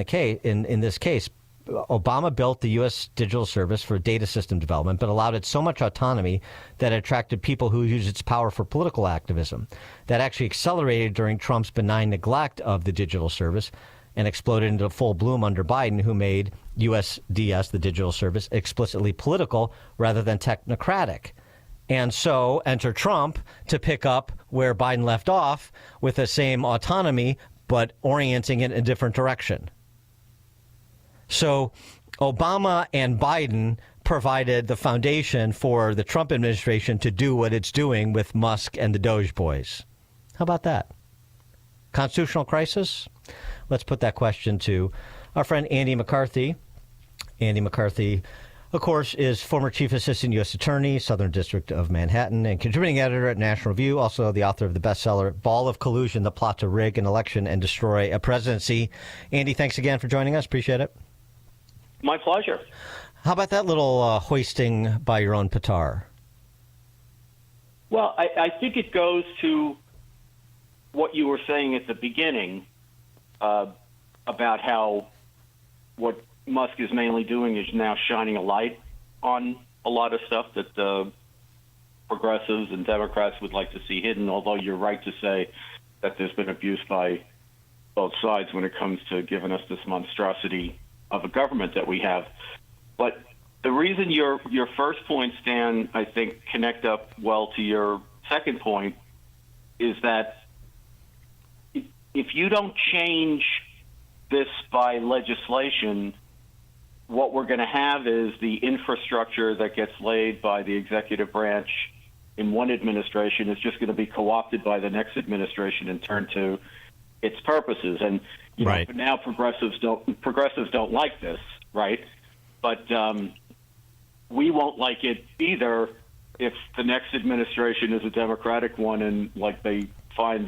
this case, Obama built the U.S. Digital Service for data system development, but allowed it so much autonomy that it attracted people who used its power for political activism. That actually accelerated during Trump's benign neglect of the digital service and exploded into full bloom under Biden, who made USDS, the digital service, explicitly political rather than technocratic. And so enter Trump to pick up where Biden left off with the same autonomy, but orienting it in a different direction. So Obama and Biden provided the foundation for the Trump administration to do what it's doing with Musk and the Doge boys. How about that? Constitutional crisis? Let's put that question to our friend Andy McCarthy. Andy McCarthy, of course, is former Chief Assistant U.S. Attorney, Southern District of Manhattan, and contributing editor at National Review, also the author of the bestseller, Ball of Collusion, The Plot to Rig an Election and Destroy a Presidency. Andy, thanks again for joining us. Appreciate it. My pleasure. How about that little hoisting by your own petard? Well, I think it goes to what you were saying at the beginning about how what Musk is mainly doing is now shining a light on a lot of stuff that progressives and Democrats would like to see hidden, although you're right to say that there's been abuse by both sides when it comes to giving us this monstrosity of a government that we have. But the reason your first point, Stan, I think connect up well to your second point is that if you don't change this by legislation, what we're going to have is the infrastructure that gets laid by the executive branch in one administration is just going to be co-opted by the next administration and turned to its purposes. And you know, for now, progressives don't like this, right? But we won't like it either if the next administration is a Democratic one and like they find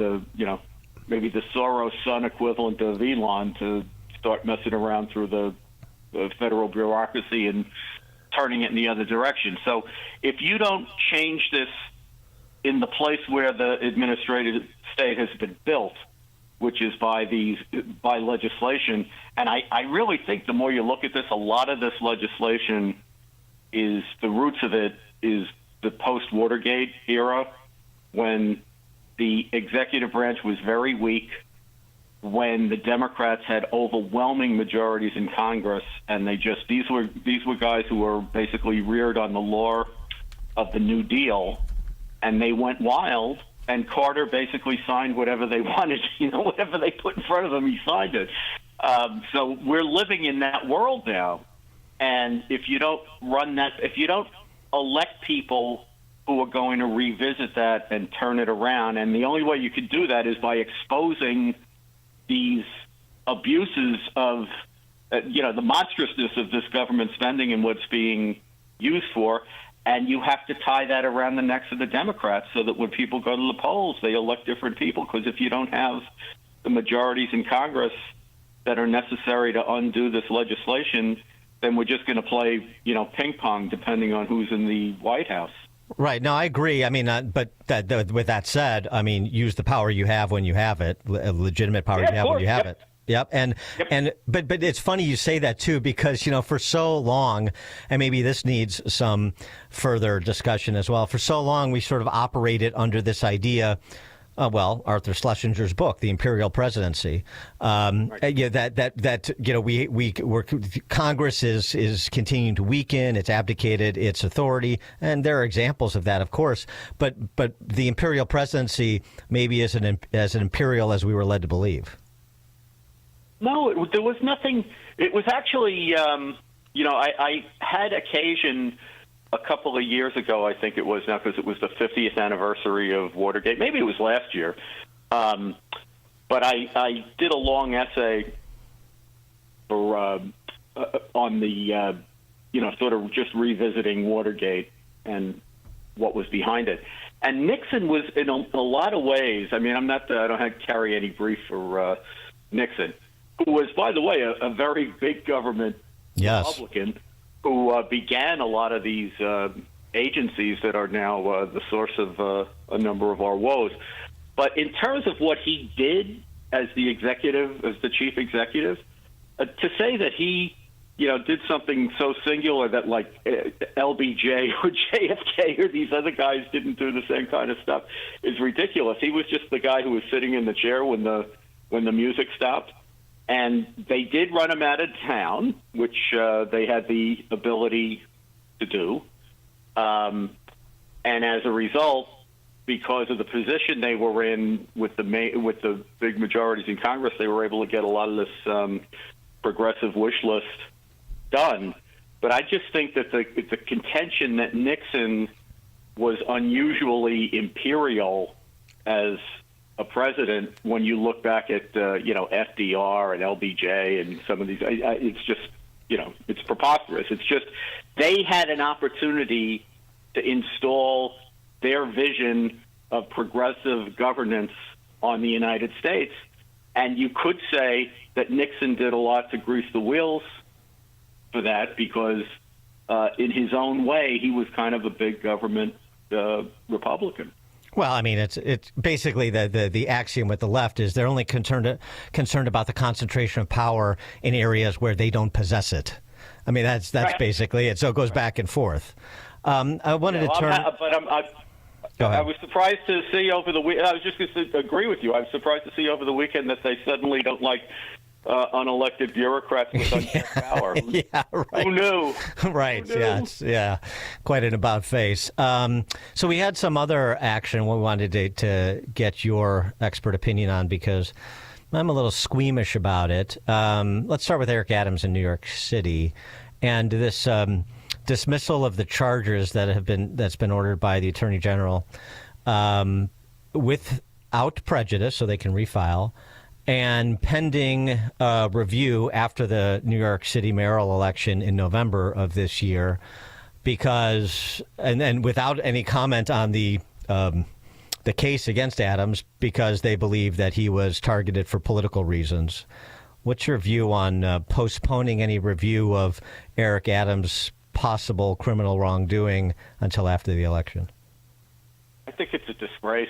maybe the Soros son equivalent of Elon to start messing around through the federal bureaucracy and turning it in the other direction. So if you don't change this in the place where the administrative state has been built, which is by legislation, and I really think the more you look at this, a lot of this legislation is, the roots of it is the post-Watergate era, when the executive branch was very weak, when the Democrats had overwhelming majorities in Congress, and these were guys who were basically reared on the lore of the New Deal, and they went wild, and Carter basically signed whatever they wanted, whatever they put in front of him, he signed it. So we're living in that world now, and if you don't elect people who are going to revisit that and turn it around, and the only way you can do that is by exposing these abuses of, the monstrousness of this government spending and what's being used for, and you have to tie that around the necks of the Democrats so that when people go to the polls, they elect different people, because if you don't have the majorities in Congress that are necessary to undo this legislation, then we're just going to play, ping pong, depending on who's in the White House. Right. No, I agree. I mean, with that said, I mean, use the power you have when you have it, legitimate power you have when you have it. Yep. But it's funny you say that, too, because, for so long, and maybe this needs some further discussion as well. For so long, we sort of operated under this idea. Arthur Schlesinger's book, The Imperial Presidency. Congress is continuing to weaken. It's abdicated its authority, and there are examples of that, of course. But the Imperial Presidency maybe isn't as imperial as we were led to believe. No, there was nothing. It was actually, I had occasion a couple of years ago, I think it was now, because it was the 50th anniversary of Watergate. Maybe it was last year. But I did a long essay on the, sort of just revisiting Watergate and what was behind it. And Nixon was, in a lot of ways, I mean, I don't carry any brief for Nixon, who was, by the way, a very big government Republican who began a lot of these agencies that are now the source of a number of our woes. But in terms of what he did as the chief executive, to say that he, did something so singular that like LBJ or JFK or these other guys didn't do the same kind of stuff is ridiculous. He was just the guy who was sitting in the chair when the music stopped. And they did run him out of town, which they had the ability to do. And as a result, because of the position they were in with the big majorities in Congress, they were able to get a lot of this progressive wish list done. But I just think that the contention that Nixon was unusually imperial as a president, when you look back at FDR and LBJ and some of these, it's just it's preposterous. It's just they had an opportunity to install their vision of progressive governance on the United States, and you could say that Nixon did a lot to grease the wheels for that because in his own way he was kind of a big government Republican. Well, I mean, it's basically the axiom with the left is they're only concerned about the concentration of power in areas where they don't possess it. I mean, that's right. Basically it. So it goes back and forth. I wanted to turn. Go ahead. I was surprised to see over the weekend. I was just going to agree with you. I was surprised to see over the weekend that they suddenly don't like unelected bureaucrats with unchecked power. Yeah, right. Who knew? Right. Who knew? Yeah, quite an about face. So we had some other action we wanted to get your expert opinion on because I'm a little squeamish about it. Let's start with Eric Adams in New York City and this dismissal of the charges that's been ordered by the Attorney General without prejudice, so they can refile. And pending review after the New York City mayoral election in November of this year, because and without any comment on the case against Adams, because they believe that he was targeted for political reasons. What's your view on postponing any review of Eric Adams' possible criminal wrongdoing until after the election? I think it's a disgrace.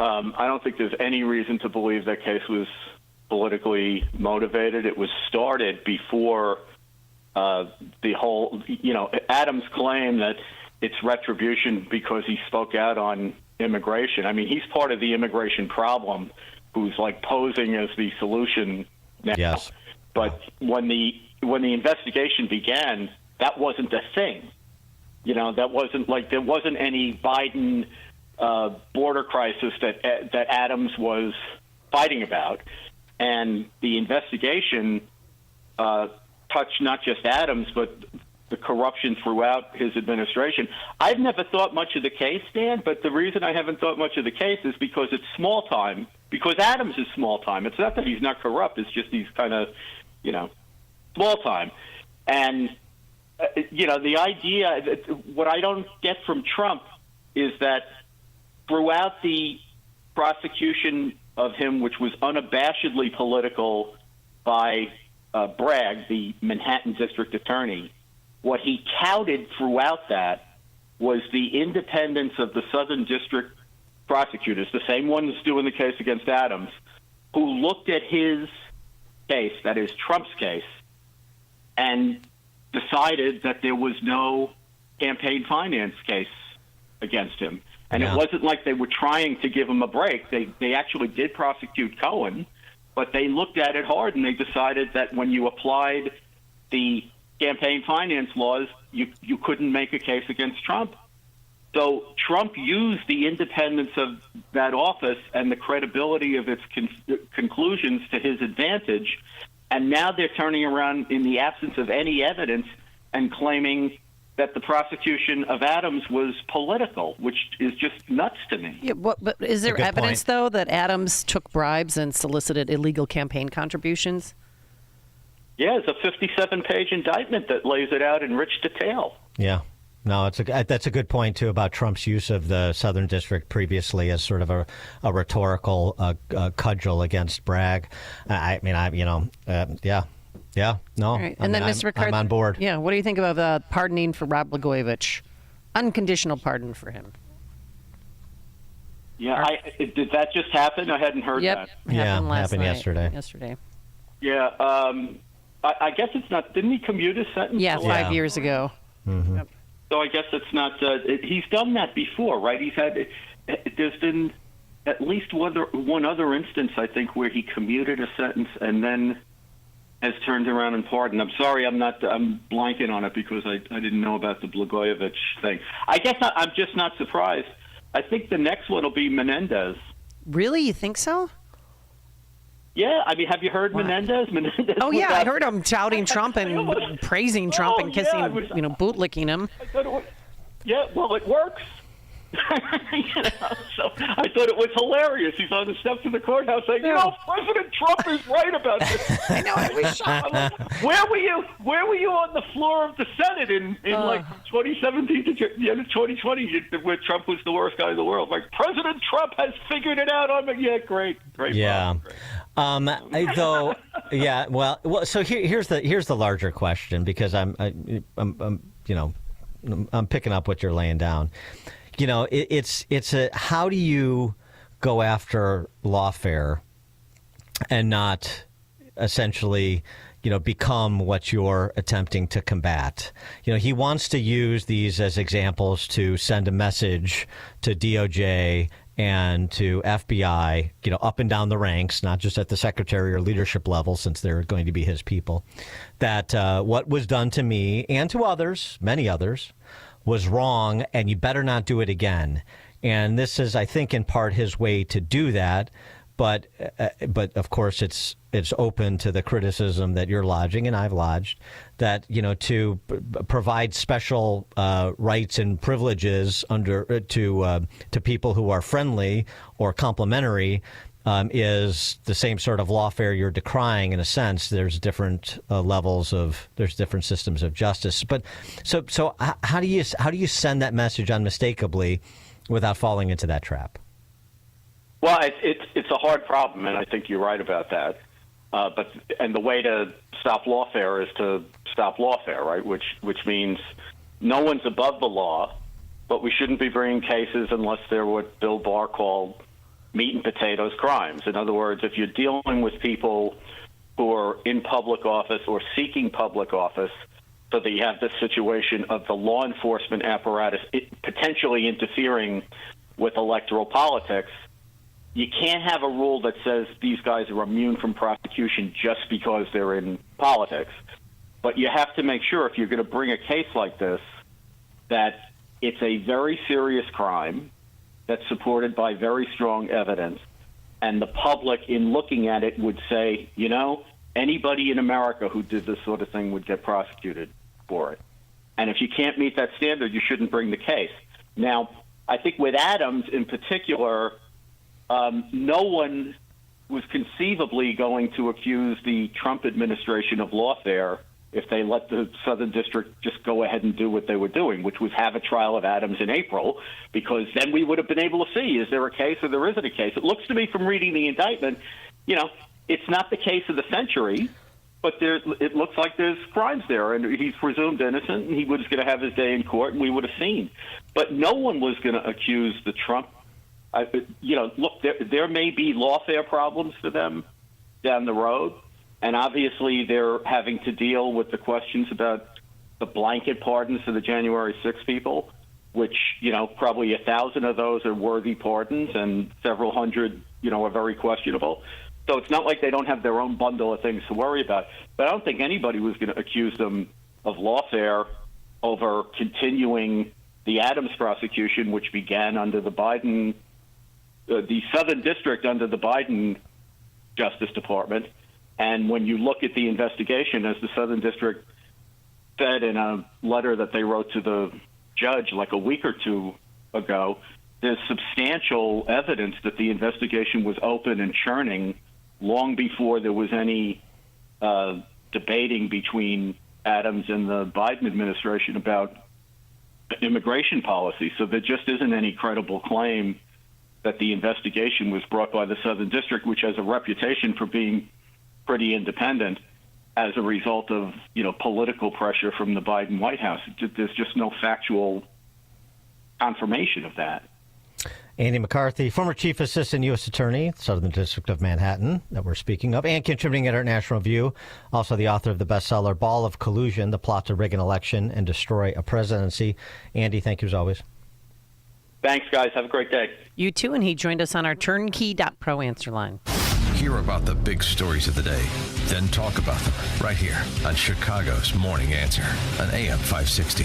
I don't think there's any reason to believe that case was politically motivated. It was started before the whole, Adams' claim that it's retribution because he spoke out on immigration. I mean, he's part of the immigration problem who's like posing as the solution now. Yes. But when the investigation began, that wasn't a thing. That wasn't like there wasn't any Biden border crisis that Adams was fighting about, and the investigation touched not just Adams but the corruption throughout his administration. I've never thought much of the case, Dan, but the reason I haven't thought much of the case is because it's small time. Because Adams is small time. It's not that he's not corrupt. It's just he's kind of, small time. And the idea, what I don't get from Trump is that throughout the prosecution of him, which was unabashedly political by Bragg, the Manhattan district attorney, what he touted throughout that was the independence of the Southern District prosecutors, the same ones doing the case against Adams, who looked at his case, that is Trump's case, and decided that there was no campaign finance case against him. And It wasn't like they were trying to give him a break. They actually did prosecute Cohen, but they looked at it hard and they decided that when you applied the campaign finance laws, you couldn't make a case against Trump. So Trump used the independence of that office and the credibility of its conclusions to his advantage, and now they're turning around in the absence of any evidence and claiming that the prosecution of Adams was political, which is just nuts to me. Yeah, but is there evidence, though, that Adams took bribes and solicited illegal campaign contributions? Yeah, it's a 57-page indictment that lays it out in rich detail. Yeah. No, that's a good point, too, about Trump's use of the Southern District previously as sort of a rhetorical cudgel against Bragg. Yeah, no. Right. And then, Mr. McCarthy, I'm on board. Yeah, what do you think about pardoning for Rob Blagojevich? Unconditional pardon for him. Yeah, did that just happen? I hadn't heard that. Happened yesterday. Yeah, I guess it's not. Didn't he commute his sentence? Yeah, 5 years ago. Mm-hmm. Yep. So I guess it's not. He's done that before, right? There's been at least one other instance, I think, where he commuted a sentence and then has turned around and pardoned. I'm sorry, I'm blanking on it because I didn't know about the Blagojevich thing. I guess I'm just not surprised. I think the next one will be Menendez. Really? You think so? Yeah, I mean, have you heard Menendez? Oh, yeah, I heard him touting Trump and praising Trump and kissing, bootlicking him. Well, it works. So I thought it was hilarious. He's on the steps of the courthouse saying, President Trump is right about this. I know, I was shocked. Where were you on the floor of the Senate in 2017 to the end of 2020, where Trump was the worst guy in the world? Like, President Trump has figured it out. Yeah, great. Yeah. Great. So here's the larger question, because I'm picking up what you're laying down. It's how do you go after lawfare and not essentially, become what you're attempting to combat? He wants to use these as examples to send a message to DOJ and to FBI, up and down the ranks, not just at the secretary or leadership level, since they're going to be his people, that what was done to me and to others, many others, was wrong, and you better not do it again. And this is, I think, in part his way to do that. But of course, it's open to the criticism that you're lodging and I've lodged, that to provide special rights and privileges to people who are friendly or complimentary is the same sort of lawfare you're decrying. In a sense, there's different there's different systems of justice. But so how do you send that message unmistakably without falling into that trap? Well, it's a hard problem, and I think you're right about that. But the way to stop lawfare is to stop lawfare, right? Which means no one's above the law, but we shouldn't be bringing cases unless they're what Bill Barr called meat and potatoes crimes. In other words, if you're dealing with people who are in public office or seeking public office, so that you have this situation of the law enforcement apparatus potentially interfering with electoral politics, you can't have a rule that says these guys are immune from prosecution just because they're in politics. But you have to make sure, if you're going to bring a case like this, that it's a very serious crime that's supported by very strong evidence, and the public, in looking at it, would say, anybody in America who did this sort of thing would get prosecuted for it. And if you can't meet that standard, you shouldn't bring the case. Now, I think with Adams in particular, no one was conceivably going to accuse the Trump administration of lawfare if they let the Southern District just go ahead and do what they were doing, which was have a trial of Adams in April, because then we would have been able to see, is there a case or there isn't a case? It looks to me from reading the indictment, it's not the case of the century, but it looks like there's crimes there, and he's presumed innocent, and he was going to have his day in court, and we would have seen. But no one was going to accuse the Trump. Look, there may be lawfare problems for them down the road, and obviously they're having to deal with the questions about the blanket pardons for the January 6 people, which, probably 1,000 of those are worthy pardons and several hundred, are very questionable. So it's not like they don't have their own bundle of things to worry about. But I don't think anybody was going to accuse them of lawfare over continuing the Adams prosecution, which began under the Biden, the Southern District under the Biden Justice Department. And when you look at the investigation, as the Southern District said in a letter that they wrote to the judge like a week or two ago, there's substantial evidence that the investigation was open and churning long before there was any debating between Adams and the Biden administration about immigration policy. So there just isn't any credible claim that the investigation was brought by the Southern District, which has a reputation for being pretty independent, as a result of, political pressure from the Biden White House. There's just no factual confirmation of that. Andy McCarthy, former Chief Assistant U.S. Attorney, Southern District of Manhattan, that we're speaking of, and contributing editor at National Review, also the author of the bestseller Ball of Collusion, The Plot to Rig an Election and Destroy a Presidency. Andy, thank you as always. Thanks, guys. Have a great day. You too, and he joined us on our turnkey.pro answer line. Hear about the big stories of the day, then talk about them right here on Chicago's Morning Answer on AM 560.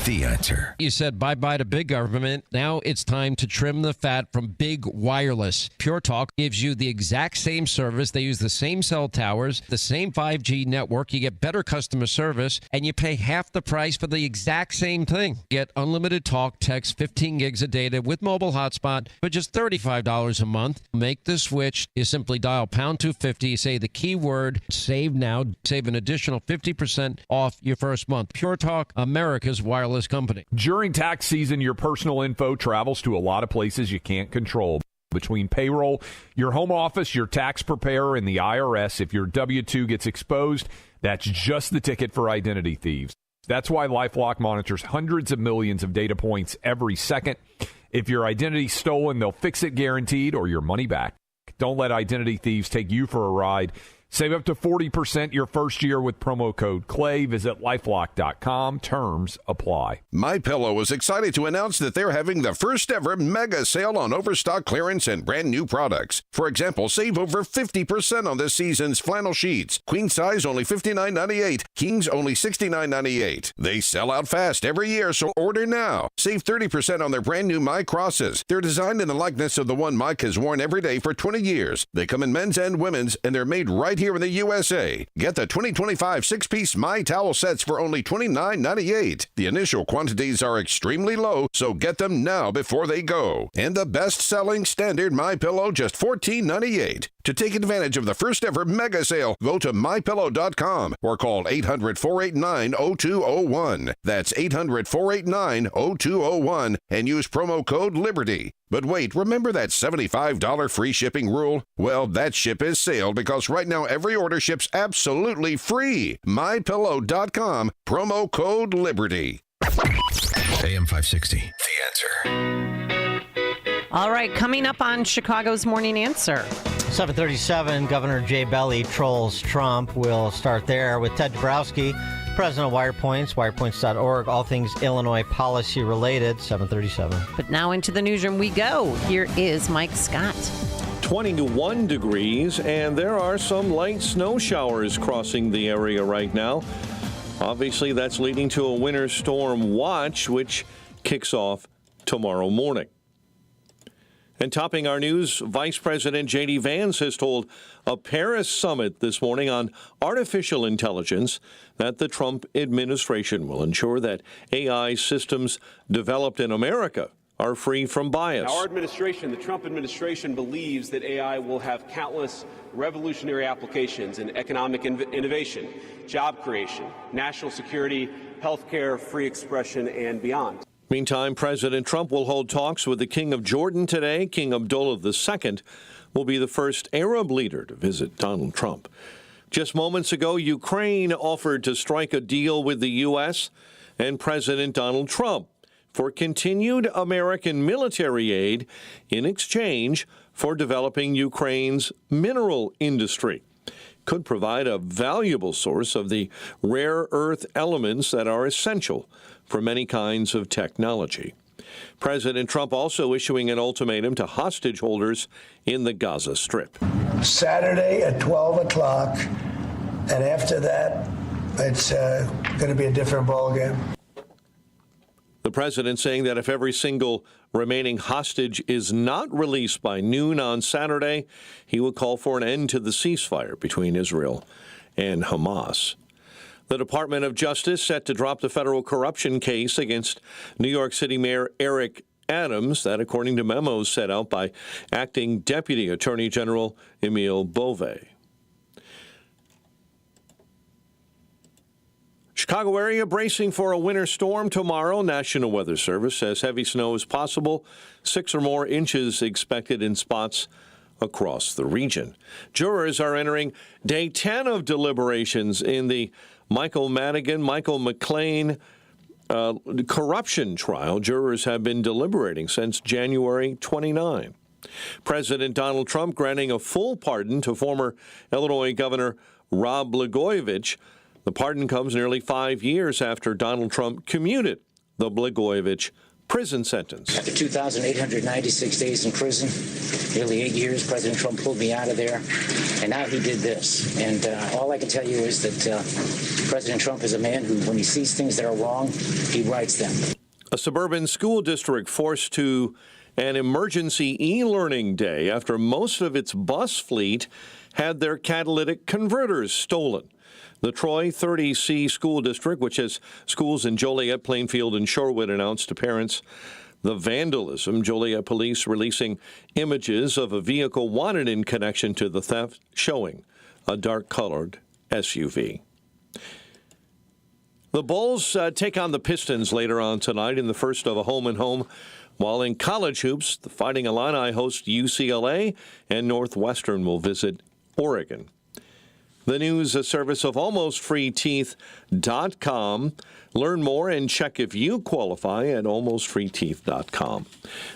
The Answer. You said bye-bye to big government. Now it's time to trim the fat from big wireless. Pure Talk gives you the exact same service. They use the same cell towers, the same 5G network. You get better customer service, and you pay half the price for the exact same thing. Get unlimited talk, text, 15 gigs of data with mobile hotspot for just $35 a month. Make the switch. You simply dial pound 250, say the keyword save now, save an additional 50% off your first month. Pure Talk, America's wireless company. During tax season, your personal info travels to a lot of places you can't control. Between payroll, your home office, your tax preparer, and the IRS, if your W-2 gets exposed, that's just the ticket for identity thieves. That's why LifeLock monitors hundreds of millions of data points every second. If your identity's stolen, they'll fix it guaranteed or your money back. Don't let identity thieves take you for a ride. Save up to 40% your first year with promo code CLAY. Visit LifeLock.com. Terms apply. MyPillow is excited to announce that they're having the first ever mega sale on overstock clearance and brand new products. For example, save over 50% on this season's flannel sheets. Queen size only $59.98. Kings only $69.98. They sell out fast every year, so order now. Save 30% on their brand new My Crosses. They're designed in the likeness of the one Mike has worn every day for 20 years. They come in men's and women's, and they're made right here in the USA. Get the 2025 six-piece My Towel sets for only $29.98. The initial quantities are extremely low, so get them now before they go. And the best-selling standard My Pillow, just $14.98. To take advantage of the first ever mega sale, go to MyPillow.com or call 800-489-0201. That's 800-489-0201 and use promo code LIBERTY. But wait, remember that $75 free shipping rule? Well, that ship has sailed because right now every order ships absolutely free. MyPillow.com, promo code LIBERTY. AM 560, The Answer. All right, coming up on Chicago's Morning Answer. 7:37, Governor Jay Belly trolls Trump. We'll start there with Ted Dabrowski, president of WirePoints, wirepoints.org, all things Illinois policy related, 7:37. But now into the newsroom we go. Here is Mike Scott. 21 degrees, and there are some light snow showers crossing the area right now. Obviously, that's leading to a winter storm watch, which kicks off tomorrow morning. And topping our news, Vice President J.D. Vance has told a Paris summit this morning on artificial intelligence that the Trump administration will ensure that AI systems developed in America are free from bias. Our administration, the Trump administration, believes that AI will have countless revolutionary applications in economic innovation, job creation, national security, healthcare, free expression, and beyond. Meantime, President Trump will hold talks with the King of Jordan today. King Abdullah II will be the first Arab leader to visit Donald Trump. Just moments ago, Ukraine offered to strike a deal with the U.S. and President Donald Trump for continued American military aid in exchange for developing Ukraine's mineral industry. Could provide a valuable source of the rare earth elements that are essential for many kinds of technology. President Trump also issuing an ultimatum to hostage holders in the Gaza Strip. Saturday at 12 o'clock, and after that, it's going to be a different ballgame. The The president saying that if every single remaining hostage is not released by noon on Saturday, he will call for an end to the ceasefire between Israel and Hamas. The Department of Justice set to drop the federal corruption case against New York City Mayor Eric Adams, that according to memos set out by acting Deputy Attorney General Emile Beauvais. Chicago area bracing for a winter storm tomorrow. National Weather Service says heavy snow is possible, 6 or more inches expected in spots across the region. Jurors are entering day 10 of deliberations in the Michael Madigan, Michael McLean corruption trial. Jurors have been deliberating since January 29. President Donald Trump granting a full pardon to former Illinois Governor Rod Blagojevich. The pardon comes nearly 5 years after Donald Trump commuted the Blagojevich prison sentence. After 2,896 days in prison, nearly 8 years, President Trump pulled me out of there, and now he did this. And all I can tell you is that President Trump is a man who, when he sees things that are wrong, he rights them. A suburban school district forced to an emergency e-learning day after most of its bus fleet had their catalytic converters stolen. The Troy 30C School District, which has schools in Joliet, Plainfield, and Shorewood, announced to parents the vandalism. Joliet police releasing images of a vehicle wanted in connection to the theft, showing a dark-colored SUV. The Bulls take on the Pistons later on tonight in the first of a home-and-home. While in college hoops, the Fighting Illini host UCLA, and Northwestern will visit Oregon. The news service of almostfreeteeth.com. Learn more and check if you qualify at almostfreeteeth.com.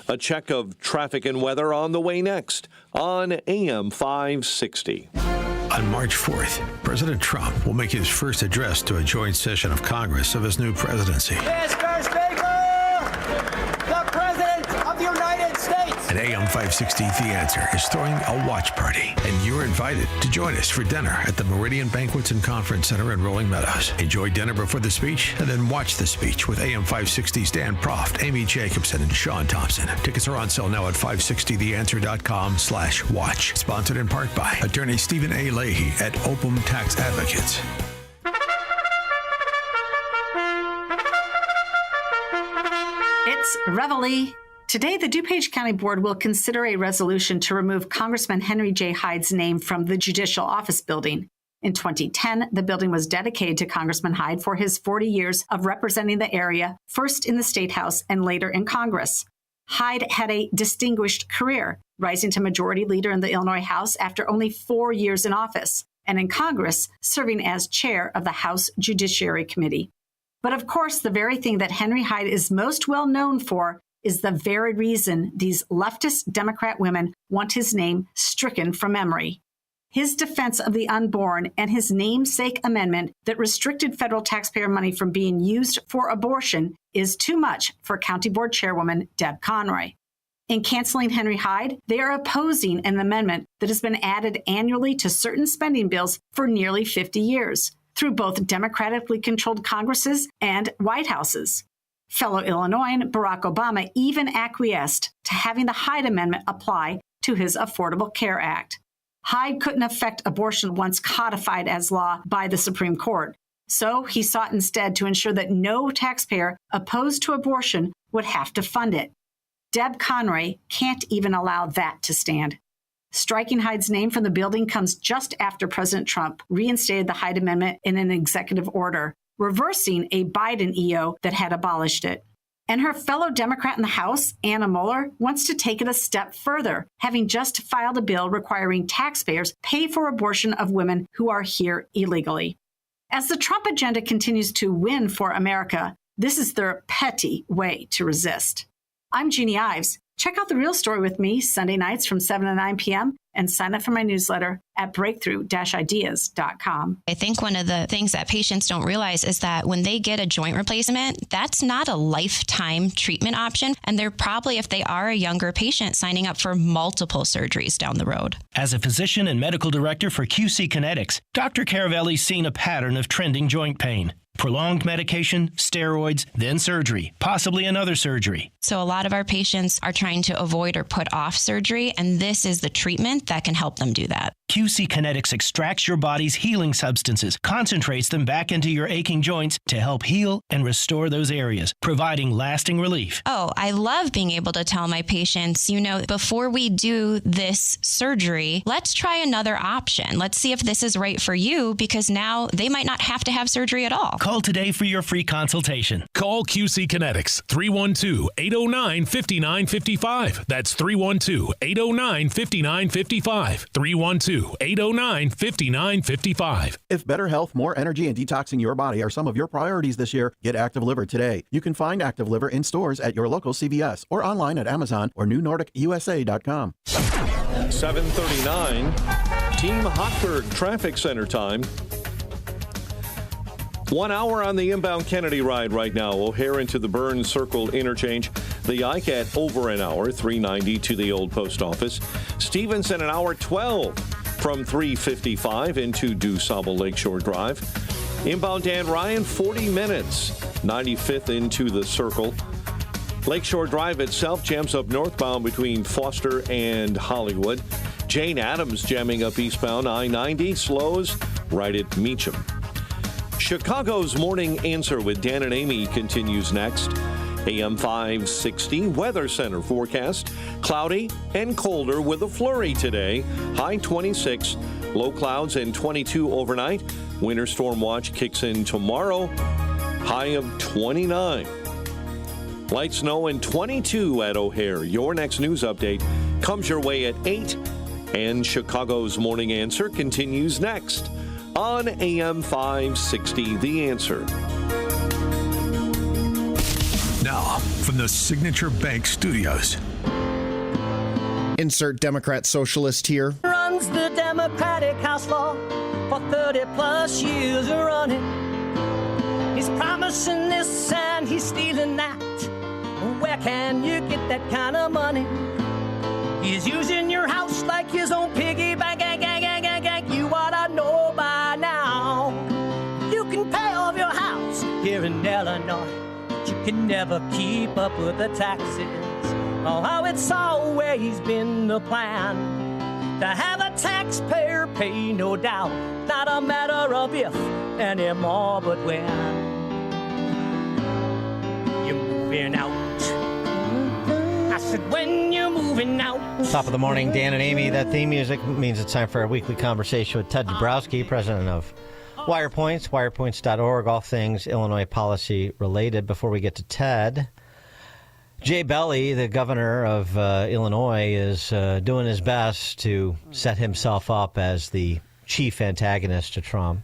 A check of traffic and weather on the way next on AM 560. On March 4th, President Trump will make his first address to a joint session of Congress of his new presidency. Mr. Speaker, the President of the United States. And AM 560 The Answer is throwing a watch party, and you're invited to join us for dinner at the Meridian Banquets and Conference Center in Rolling Meadows. Enjoy dinner before the speech, and then watch the speech with AM 560's Dan Proft, Amy Jacobson, and Sean Thompson. Tickets are on sale now at 560theanswer.com/watch. Sponsored in part by attorney Stephen A. Leahy at Opum Tax Advocates. It's Reveille. Today, the DuPage County Board will consider a resolution to remove Congressman Henry J. Hyde's name from the Judicial Office Building. In 2010, the building was dedicated to Congressman Hyde for his 40 years of representing the area, first in the State House and later in Congress. Hyde had a distinguished career, rising to Majority Leader in the Illinois House after only 4 years in office, and in Congress, serving as chair of the House Judiciary Committee. But of course, the very thing that Henry Hyde is most well known for is the very reason these leftist Democrat women want his name stricken from memory. His defense of the unborn and his namesake amendment that restricted federal taxpayer money from being used for abortion is too much for County Board Chairwoman Deb Conroy. In canceling Henry Hyde, they are opposing an amendment that has been added annually to certain spending bills for nearly 50 years, through both democratically controlled Congresses and White Houses. Fellow Illinoisan Barack Obama even acquiesced to having the Hyde Amendment apply to his Affordable Care Act. Hyde couldn't affect abortion once codified as law by the Supreme Court, so he sought instead to ensure that no taxpayer opposed to abortion would have to fund it. Deb Conroy can't even allow that to stand. Striking Hyde's name from the building comes just after President Trump reinstated the Hyde Amendment in an executive order, reversing a Biden EO that had abolished it. And her fellow Democrat in the House, Anna Mueller, wants to take it a step further, having just filed a bill requiring taxpayers pay for abortion of women who are here illegally. As the Trump agenda continues to win for America, this is their petty way to resist. I'm Jeannie Ives. Check out The Real Story with me Sunday nights from 7 to 9 p.m. and sign up for my newsletter at breakthrough-ideas.com. I think one of the things that patients don't realize is that when they get a joint replacement, that's not a lifetime treatment option. And they're probably, if they are a younger patient, signing up for multiple surgeries down the road. As a physician and medical director for QC Kinetics, Dr. Caravelli's seen a pattern of trending joint pain. Prolonged medication, steroids, then surgery, possibly another surgery. So a lot of our patients are trying to avoid or put off surgery, and this is the treatment that can help them do that. QC Kinetics extracts your body's healing substances, concentrates them back into your aching joints to help heal and restore those areas, providing lasting relief. Oh, I love being able to tell my patients, before we do this surgery, let's try another option. Let's see if this is right for you, because now they might not have to have surgery at all. Call today for your free consultation. Call QC Kinetics, 312-809-5955. That's 312-809-5955. 312-809-5955. If better health, more energy, and detoxing your body are some of your priorities this year, get Active Liver today. You can find Active Liver in stores at your local CVS or online at Amazon or NewNordicUSA.com. 7:39, Team Hochberg Traffic Center time. 1 hour on the inbound Kennedy ride right now. O'Hare into the Burns Circle interchange. The ICAT over an hour, 390 to the old post office. Stevenson an hour 12 from 355 into DuSable Lakeshore Drive. Inbound Dan Ryan 40 minutes, 95th into the Circle. Lakeshore Drive itself jams up northbound between Foster and Hollywood. Jane Addams jamming up eastbound I-90, slows right at Meacham. Chicago's Morning Answer with Dan and Amy continues next. AM 560 Weather Center forecast. Cloudy and colder with a flurry today. High 26, low clouds and 22 overnight. Winter storm watch kicks in tomorrow. High of 29. Light snow and 22 at O'Hare. Your next news update comes your way at 8. And Chicago's Morning Answer continues next on AM 560, The Answer. Now, from the Signature Bank Studios. Insert Democrat socialist here. Runs the Democratic House floor for 30 plus years running. He's promising this and he's stealing that. Where can you get that kind of money? He's using your house like his own piggy bank. You ought to know by now. You can pay off your house here in Illinois, but you can never keep up with the taxes. Oh, it's always been the plan to have a taxpayer pay, no doubt. Not a matter of if anymore, but when. You're moving out. I said, when you're moving out. Top of the morning, Dan and Amy. That theme music means it's time for our weekly conversation with Ted Dabrowski, president of WirePoints, wirepoints.org, all things Illinois policy related. Before we get to Ted, Jay Belly, the governor of Illinois, is doing his best to set himself up as the chief antagonist to Trump.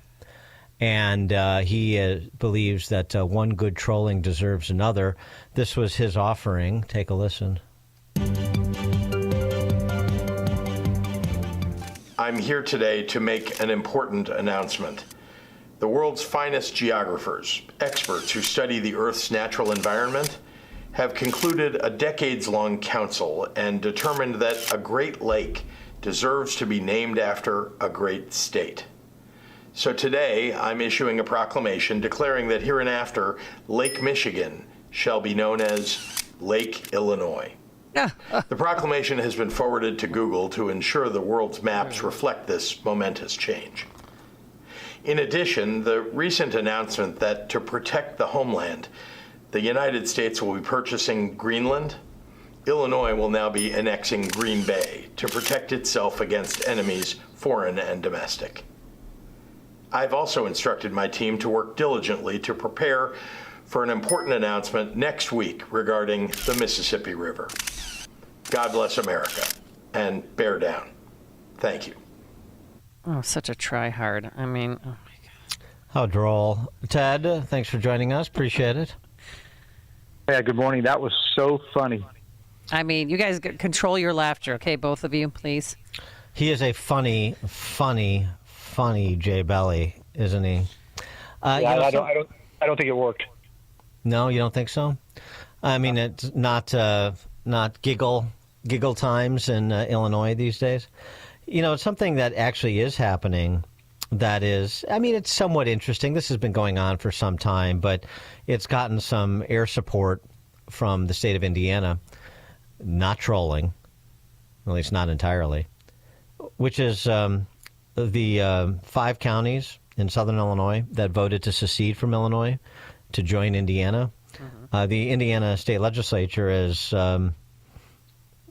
And he believes that one good trolling deserves another. This was his offering. Take a listen. I'm here today to make an important announcement. The world's finest geographers, experts who study the Earth's natural environment, have concluded a decades-long council and determined that a Great Lake deserves to be named after a great state. So today, I'm issuing a proclamation declaring that hereinafter, Lake Michigan shall be known as Lake Illinois. The proclamation has been forwarded to Google to ensure the world's maps reflect this momentous change. In addition, the recent announcement that to protect the homeland, the United States will be purchasing Greenland, Illinois will now be annexing Green Bay to protect itself against enemies, foreign and domestic. I've also instructed my team to work diligently to prepare for an important announcement next week regarding the Mississippi River. God bless America, and bear down. Thank you. Oh, such a try-hard. I mean, oh my God. How droll. Ted, thanks for joining us. Appreciate it. Yeah, good morning. That was so funny. I mean, you guys control your laughter, okay? Both of you, please. He is a funny Jay Belly, isn't he? I don't think it worked. No, you don't think so? I mean, it's not giggle times in Illinois these days. You know, it's something that actually is happening that is, I mean, it's somewhat interesting. This has been going on for some time, but it's gotten some air support from the state of Indiana, not trolling, at least not entirely, which is the 5 counties in southern Illinois that voted to secede from Illinois to join Indiana. The Indiana state legislature is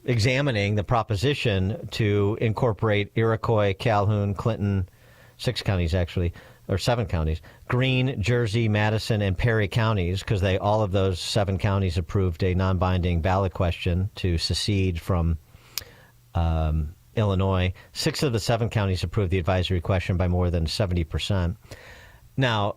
examining the proposition to incorporate Iroquois, Calhoun, Clinton, 6 counties actually, or 7 counties, Greene, Jersey, Madison, and Perry counties, because all of those 7 counties approved a non-binding ballot question to secede from Illinois. 6 of the 7 counties approved the advisory question by more than 70%. Now,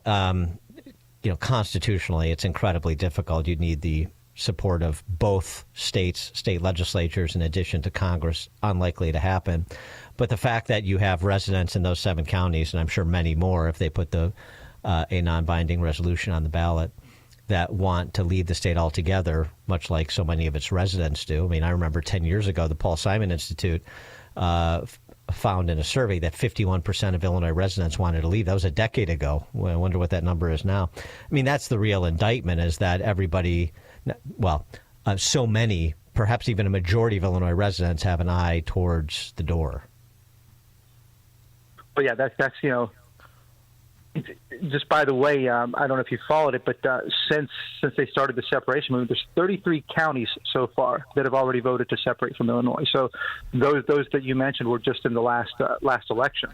constitutionally, it's incredibly difficult. You'd need the support of both state legislatures in addition to Congress. Unlikely to happen. But the fact that you have residents in those 7 counties, and I'm sure many more if they put a non-binding resolution on the ballot, that want to leave the state altogether, much like so many of its residents do. I mean, I remember 10 years ago, the Paul Simon Institute found in a survey that 51% of Illinois residents wanted to leave. That was a decade ago. I wonder what that number is now. I mean, that's the real indictment, is that everybody, so many, perhaps even a majority of Illinois residents have an eye towards the door. Well, yeah, that's just by the way, I don't know if you followed it, but since they started the separation movement, there's 33 counties so far that have already voted to separate from Illinois. So those that you mentioned were just in the last election.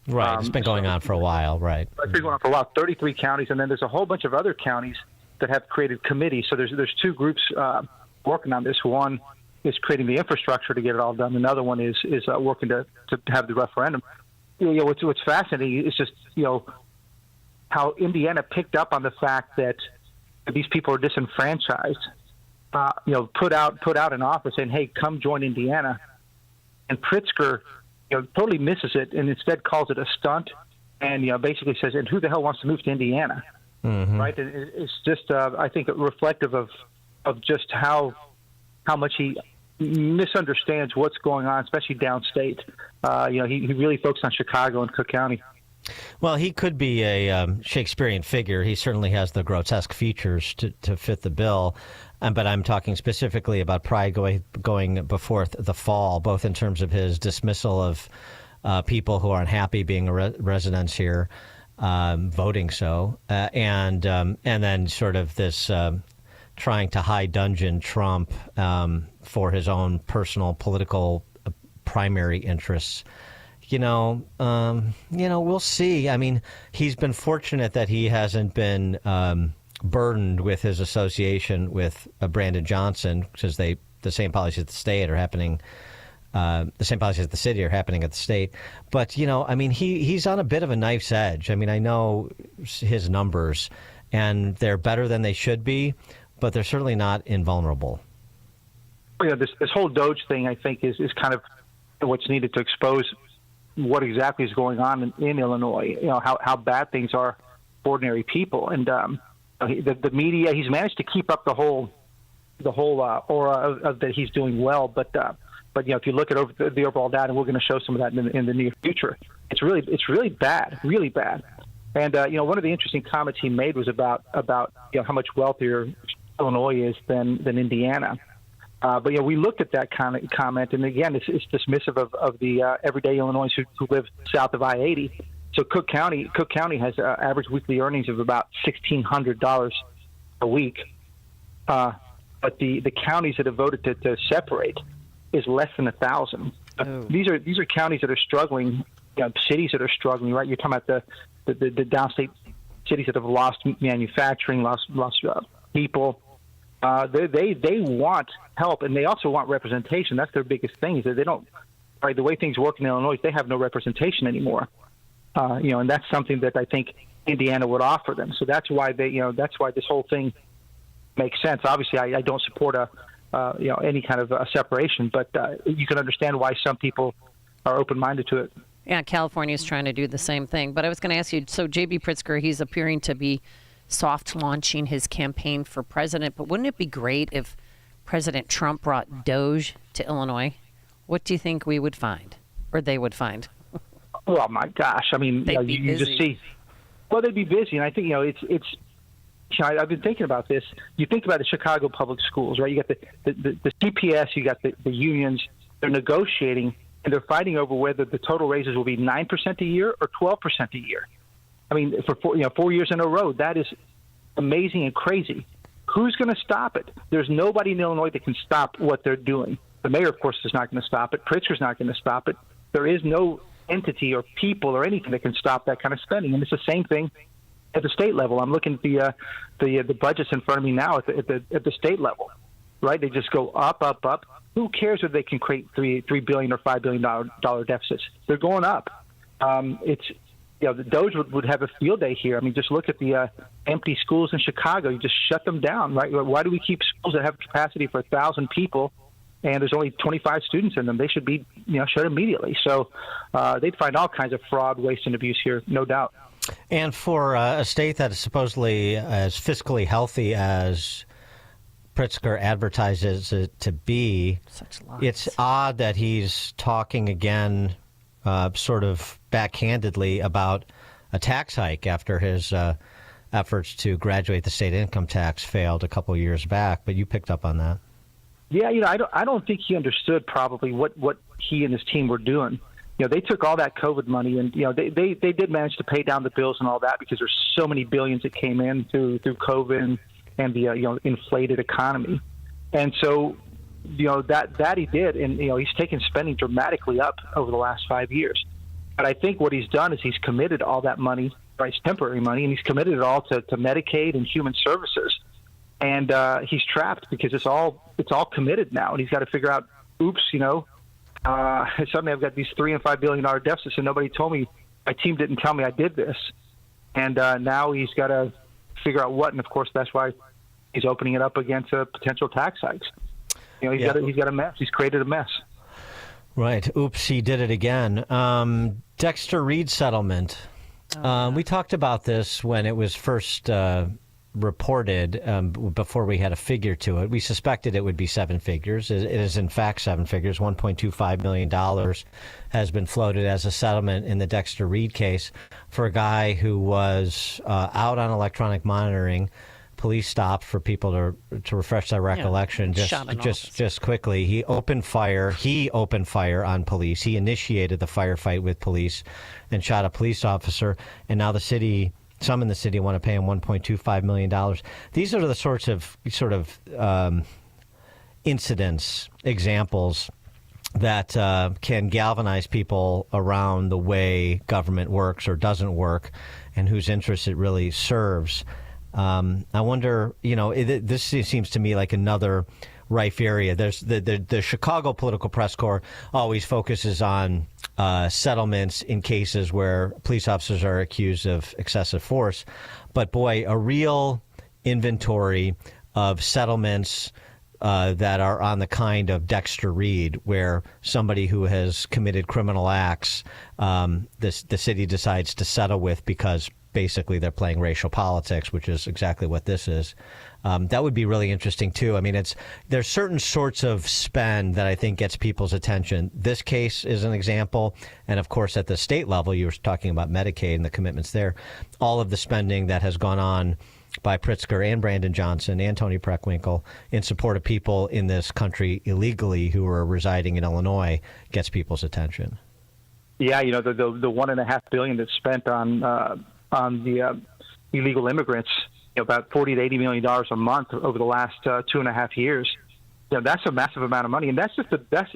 Right. It's been going on for a while, right? It's been going on for a while. 33 counties, and then there's a whole bunch of other counties that have created committees. So there's 2 groups working on this. One is creating the infrastructure to get it all done. Another one is working to have the referendum. What's fascinating is just how Indiana picked up on the fact that these people are disenfranchised. Put out an offer saying, "Hey, come join Indiana," and Pritzker, totally misses it and instead calls it a stunt, and basically says, "And who the hell wants to move to Indiana?" Mm-hmm. Right? It's just, I think, reflective of just how much he misunderstands what's going on, especially downstate. He really focused on Chicago and Cook County. Well, he could be a Shakespearean figure. He certainly has the grotesque features to fit the bill. But I'm talking specifically about Pride going before the fall, both in terms of his dismissal of people who are unhappy being residents here, voting so, and then sort of this trying to high dungeon Trump for his own personal political primary interests. We'll see. I mean, he's been fortunate that he hasn't been burdened with his association with Brandon Johnson, because the same policies at the state are happening. The same policies at the city are happening at the state. But, he's on a bit of a knife's edge. I mean, I know his numbers, and they're better than they should be, but they're certainly not invulnerable. Yeah, this whole Doge thing, I think, is kind of what's needed to expose what exactly is going on in Illinois. How bad things are for ordinary people, and the media. He's managed to keep up the whole aura of that he's doing well, but if you look at the overall data, and we're going to show some of that in the near future, it's really bad, really bad. And one of the interesting comments he made was about how much wealthier Illinois is than Indiana. But we looked at that kind of comment, and again, it's dismissive of the everyday Illinoisans who live south of I-80. So Cook County has average weekly earnings of about $1,600 a week, but the counties that have voted to separate is less than 1,000. These are counties that are struggling, cities that are struggling. Right, you're talking about the downstate cities that have lost manufacturing, lost people. They want help, and they also want representation. That's their biggest thing, is that they don't, right, the way things work in Illinois, they have no representation anymore. And that's something that I think Indiana would offer them. So that's why that's why this whole thing makes sense. Obviously, I don't support any kind of a separation, but you can understand why some people are open-minded to it. Yeah, California is trying to do the same thing. But I was going to ask you, so J.B. Pritzker, he's appearing to be soft launching his campaign for president, but wouldn't it be great if President Trump brought Doge to Illinois? What do you think we would find, or they would find? Well, my gosh. I mean, you just see. Well, they'd be busy, and I think it's. I've been thinking about this. You think about the Chicago public schools, right? You got the CPS, you got the unions. They're negotiating, and they're fighting over whether the total raises will be 9% a year or 12% a year. I mean, for 4 years in a row, that is amazing and crazy. Who's going to stop it? There's nobody in Illinois that can stop what they're doing. The mayor, of course, is not going to stop it. Pritzker's not going to stop it. There is no entity or people or anything that can stop that kind of spending, and it's the same thing at the state level. I'm looking at the budgets in front of me now at the state level, right? They just go up, up, up. Who cares if they can create $3 billion or $5 billion deficits? They're going up. The Doge would have a field day here. I mean, just look at the empty schools in Chicago. You just shut them down, right? Why do we keep schools that have capacity for 1,000 people and there's only 25 students in them? They should be shut immediately. So they'd find all kinds of fraud, waste, and abuse here, no doubt. And for a state that is supposedly as fiscally healthy as Pritzker advertises it to be, it's odd that he's talking again sort of backhandedly about a tax hike after his efforts to graduate the state income tax failed a couple years back. But you picked up on that. Yeah, I don't think he understood probably what he and his team were doing. They took all that COVID money, and they did manage to pay down the bills and all that because there's so many billions that came in through COVID and the inflated economy, and so that he did, and he's taken spending dramatically up over the last 5 years. But I think what he's done is he's committed all that money, right? It's temporary money, and he's committed it all to Medicaid and human services, and he's trapped because it's all committed now, and he's got to figure out, suddenly I've got these $3 and $5 billion deficits, and nobody told me. My team didn't tell me I did this, and now he's got to figure out what. And of course, that's why he's opening it up against potential tax hikes. He's got a mess. He's created a mess. Right. Oops, he did it again. Dexter Reed settlement. We talked about this when it was first reported before we had a figure to it. We suspected it would be seven figures. It is in fact seven figures. $1.25 million has been floated as a settlement in the Dexter Reed case for a guy who was out on electronic monitoring. Police stopped for people to refresh their recollection. Just quickly, he opened fire on police. He initiated the firefight with police and shot a police officer. And now some in the city want to pay him $1.25 million. These are the sorts of incidents, examples that can galvanize people around the way government works or doesn't work, and whose interests it really serves. I wonder, this seems to me like another rife area. There's the Chicago Political Press Corps always focuses on settlements in cases where police officers are accused of excessive force. But boy, a real inventory of settlements that are on the kind of Dexter Reed, where somebody who has committed criminal acts, the city decides to settle with because basically they're playing racial politics, which is exactly what this is. That would be really interesting, too. I mean, there's certain sorts of spend that I think gets people's attention. This case is an example. And, of course, at the state level, you were talking about Medicaid and the commitments there. All of the spending that has gone on by Pritzker and Brandon Johnson and Tony Preckwinkle in support of people in this country illegally who are residing in Illinois gets people's attention. Yeah, the $1.5 billion that's spent on the illegal immigrants, about $40 to $80 million a month over the last 2.5 years. That's a massive amount of money, and that's just that's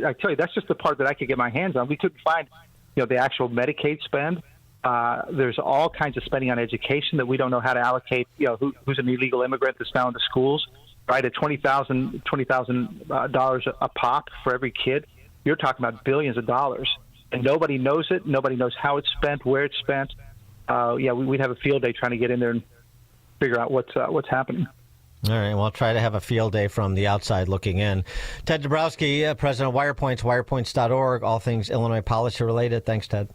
just the part that I could get my hands on. We couldn't find, the actual Medicaid spend. There's all kinds of spending on education that we don't know how to allocate. Who's an illegal immigrant that's now in the schools, right? At $20,000 a pop for every kid, you're talking about billions of dollars, and nobody knows it. Nobody knows how it's spent, where it's spent. We'd have a field day trying to get in there and figure out what's happening. All right, well, I'll try to have a field day from the outside looking in. Ted Dabrowski, president of WirePoints, wirepoints.org, all things Illinois policy related. Thanks, Ted.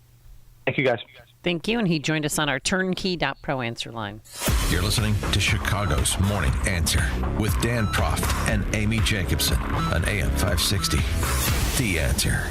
Thank you, guys. Thank you, and he joined us on our turnkey.pro answer line. You're listening to Chicago's Morning Answer with Dan Proft and Amy Jacobson on AM 560. The Answer.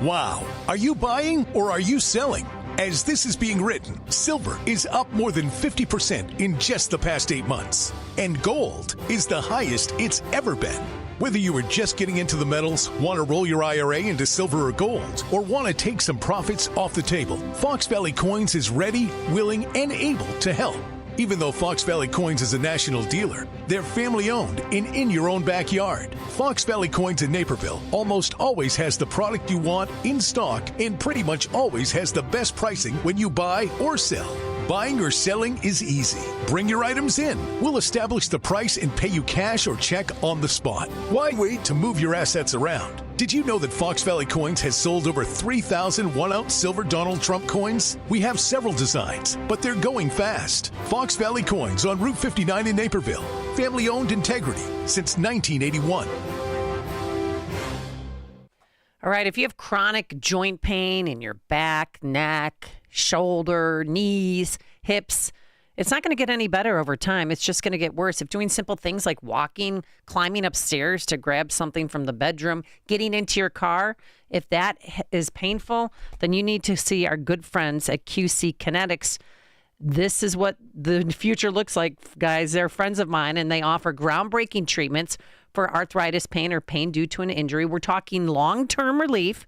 Wow. Are you buying or are you selling? As this is being written, silver is up more than 50% in just the past 8 months. And gold is the highest it's ever been. Whether you are just getting into the metals, want to roll your IRA into silver or gold, or want to take some profits off the table, Fox Valley Coins is ready, willing, and able to help. Even though Fox Valley Coins is a national dealer, they're family-owned and in your own backyard. Fox Valley Coins in Naperville almost always has the product you want in stock and pretty much always has the best pricing when you buy or sell. Buying or selling is easy. Bring your items in. We'll establish the price and pay you cash or check on the spot. Why wait to move your assets around? Did you know that Fox Valley Coins has sold over 3,000 one-ounce silver Donald Trump coins? We have several designs, but they're going fast. Fox Valley Coins on Route 59 in Naperville. Family-owned integrity since 1981. All right, if you have chronic joint pain in your back, neck, shoulder, knees, hips, it's not going to get any better over time. It's just going to get worse. If doing simple things like walking, climbing upstairs to grab something from the bedroom, getting into your car, if that is painful, then you need to see our good friends at QC Kinetics. This is what the future looks like, guys. They're friends of mine, and they offer groundbreaking treatments for arthritis pain or pain due to an injury. We're talking long-term relief.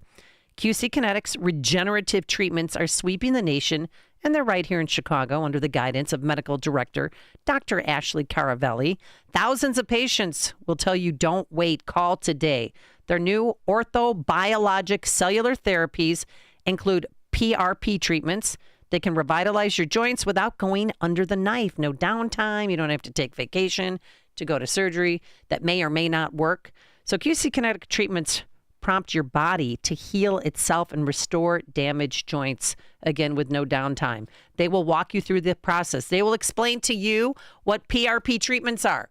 QC Kinetics regenerative treatments are sweeping the nation, and they're right here in Chicago under the guidance of Medical Director Dr. Ashley Caravelli. Thousands of patients will tell you don't wait. Call today. Their new orthobiologic cellular therapies include PRP treatments. They can revitalize your joints without going under the knife. No downtime. You don't have to take vacation to go to surgery that may or may not work. So QC Kinetic treatments prompt your body to heal itself and restore damaged joints, again, with no downtime. They will walk you through the process. They will explain to you what PRP treatments are.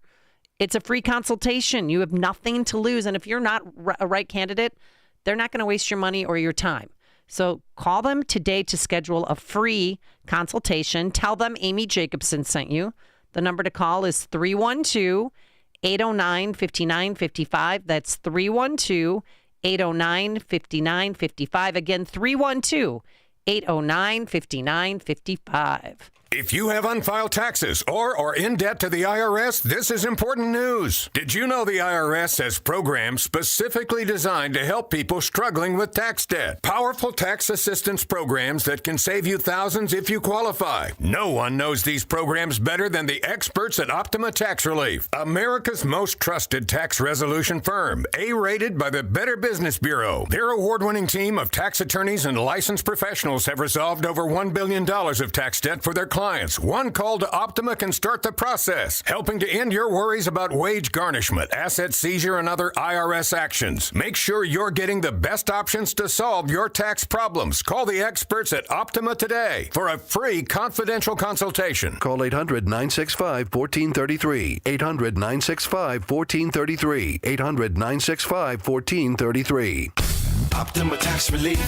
It's a free consultation. You have nothing to lose. And if you're not a right candidate, they're not going to waste your money or your time. So call them today to schedule a free consultation. Tell them Amy Jacobson sent you. The number to call is 312-809-5955. That's 312-809-5955. Again, 312-809-5955. If you have unfiled taxes or are in debt to the IRS, this is important news. Did you know the IRS has programs specifically designed to help people struggling with tax debt? Powerful tax assistance programs that can save you thousands if you qualify. No one knows these programs better than the experts at Optima Tax Relief, America's most trusted tax resolution firm, A-rated by the Better Business Bureau. Their award-winning team of tax attorneys and licensed professionals have resolved over $1 billion of tax debt for their clients. One call to Optima can start the process, helping to end your worries about wage garnishment, asset seizure, and other IRS actions. Make sure you're getting the best options to solve your tax problems. Call the experts at Optima today for a free confidential consultation. Call 800-965-1433. 800-965-1433. 800-965-1433. Optima Tax Relief.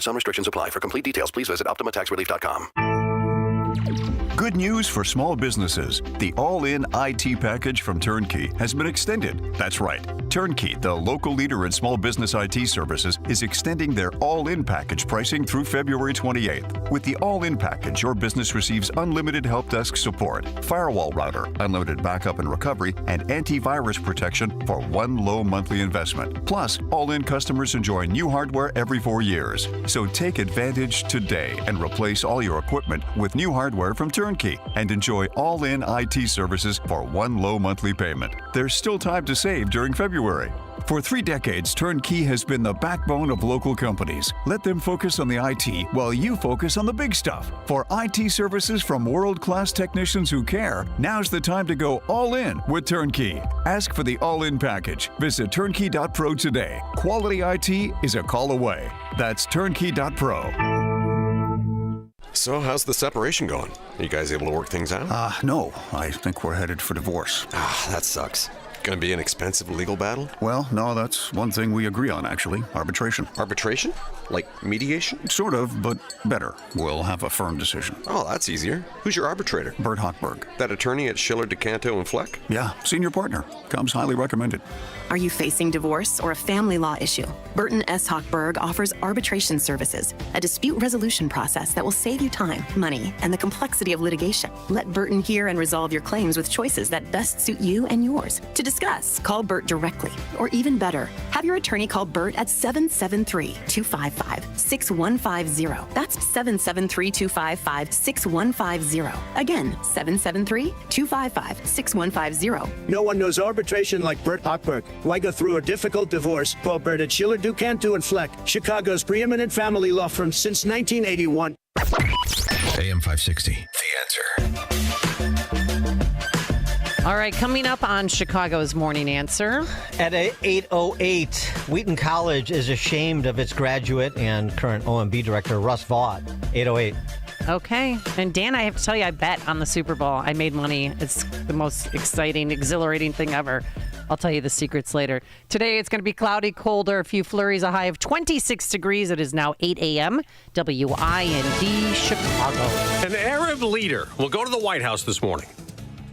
Some restrictions apply. For complete details, please visit OptimaTaxRelief.com. Good news for small businesses. The all-in IT package from Turnkey has been extended. That's right. Turnkey, the local leader in small business IT services, is extending their all-in package pricing through February 28th. With the all-in package, your business receives unlimited help desk support, firewall router, unlimited backup and recovery, and antivirus protection for one low monthly investment. Plus, all-in customers enjoy new hardware every 4 years. So take advantage today and replace all your equipment with new hardware from Turnkey and enjoy all-in IT services for one low monthly payment. There's still time to save during February. For 3 decades, Turnkey has been the backbone of local companies. Let them focus on the IT while you focus on the big stuff. For IT services from world-class technicians who care, now's the time to go all in with Turnkey. Ask for the all-in package. Visit turnkey.pro today. Quality IT is a call away. That's turnkey.pro. So how's the separation going? Are you guys able to work things out? No. I think we're headed for divorce. That sucks. Going to be an expensive legal battle? Well, no, that's one thing we agree on, actually. Arbitration. Arbitration? Like mediation? Sort of, but better. We'll have a firm decision. Oh, that's easier. Who's your arbitrator? Bert Hochberg. That attorney at Schiller, DeCanto, and Fleck? Yeah, senior partner. Comes highly recommended. Are you facing divorce or a family law issue? Burton S. Hochberg offers arbitration services, a dispute resolution process that will save you time, money, and the complexity of litigation. Let Burton hear and resolve your claims with choices that best suit you and yours. To discuss, call Bert directly. Or even better, have your attorney call Bert at 773-255-6150. That's 773-255-6150. Again, 773-255-6150. No one knows arbitration like Bert Hochberg. Why go through a difficult divorce? Call Bert at Schiller, DeCanto, and Fleck, Chicago's preeminent family law firm since 1981. AM 560, The Answer. All right, coming up on Chicago's Morning Answer. At 8:08, Wheaton College is ashamed of its graduate and current OMB director, Russ Vought. 8:08. Okay. And Dan, I have to tell you, I bet on the Super Bowl. I made money. It's the most exciting, exhilarating thing ever. I'll tell you the secrets later. Today, it's going to be cloudy, colder, a few flurries, a high of 26 degrees. It is now 8 a.m. WIND, Chicago. An Arab leader will go to the White House this morning.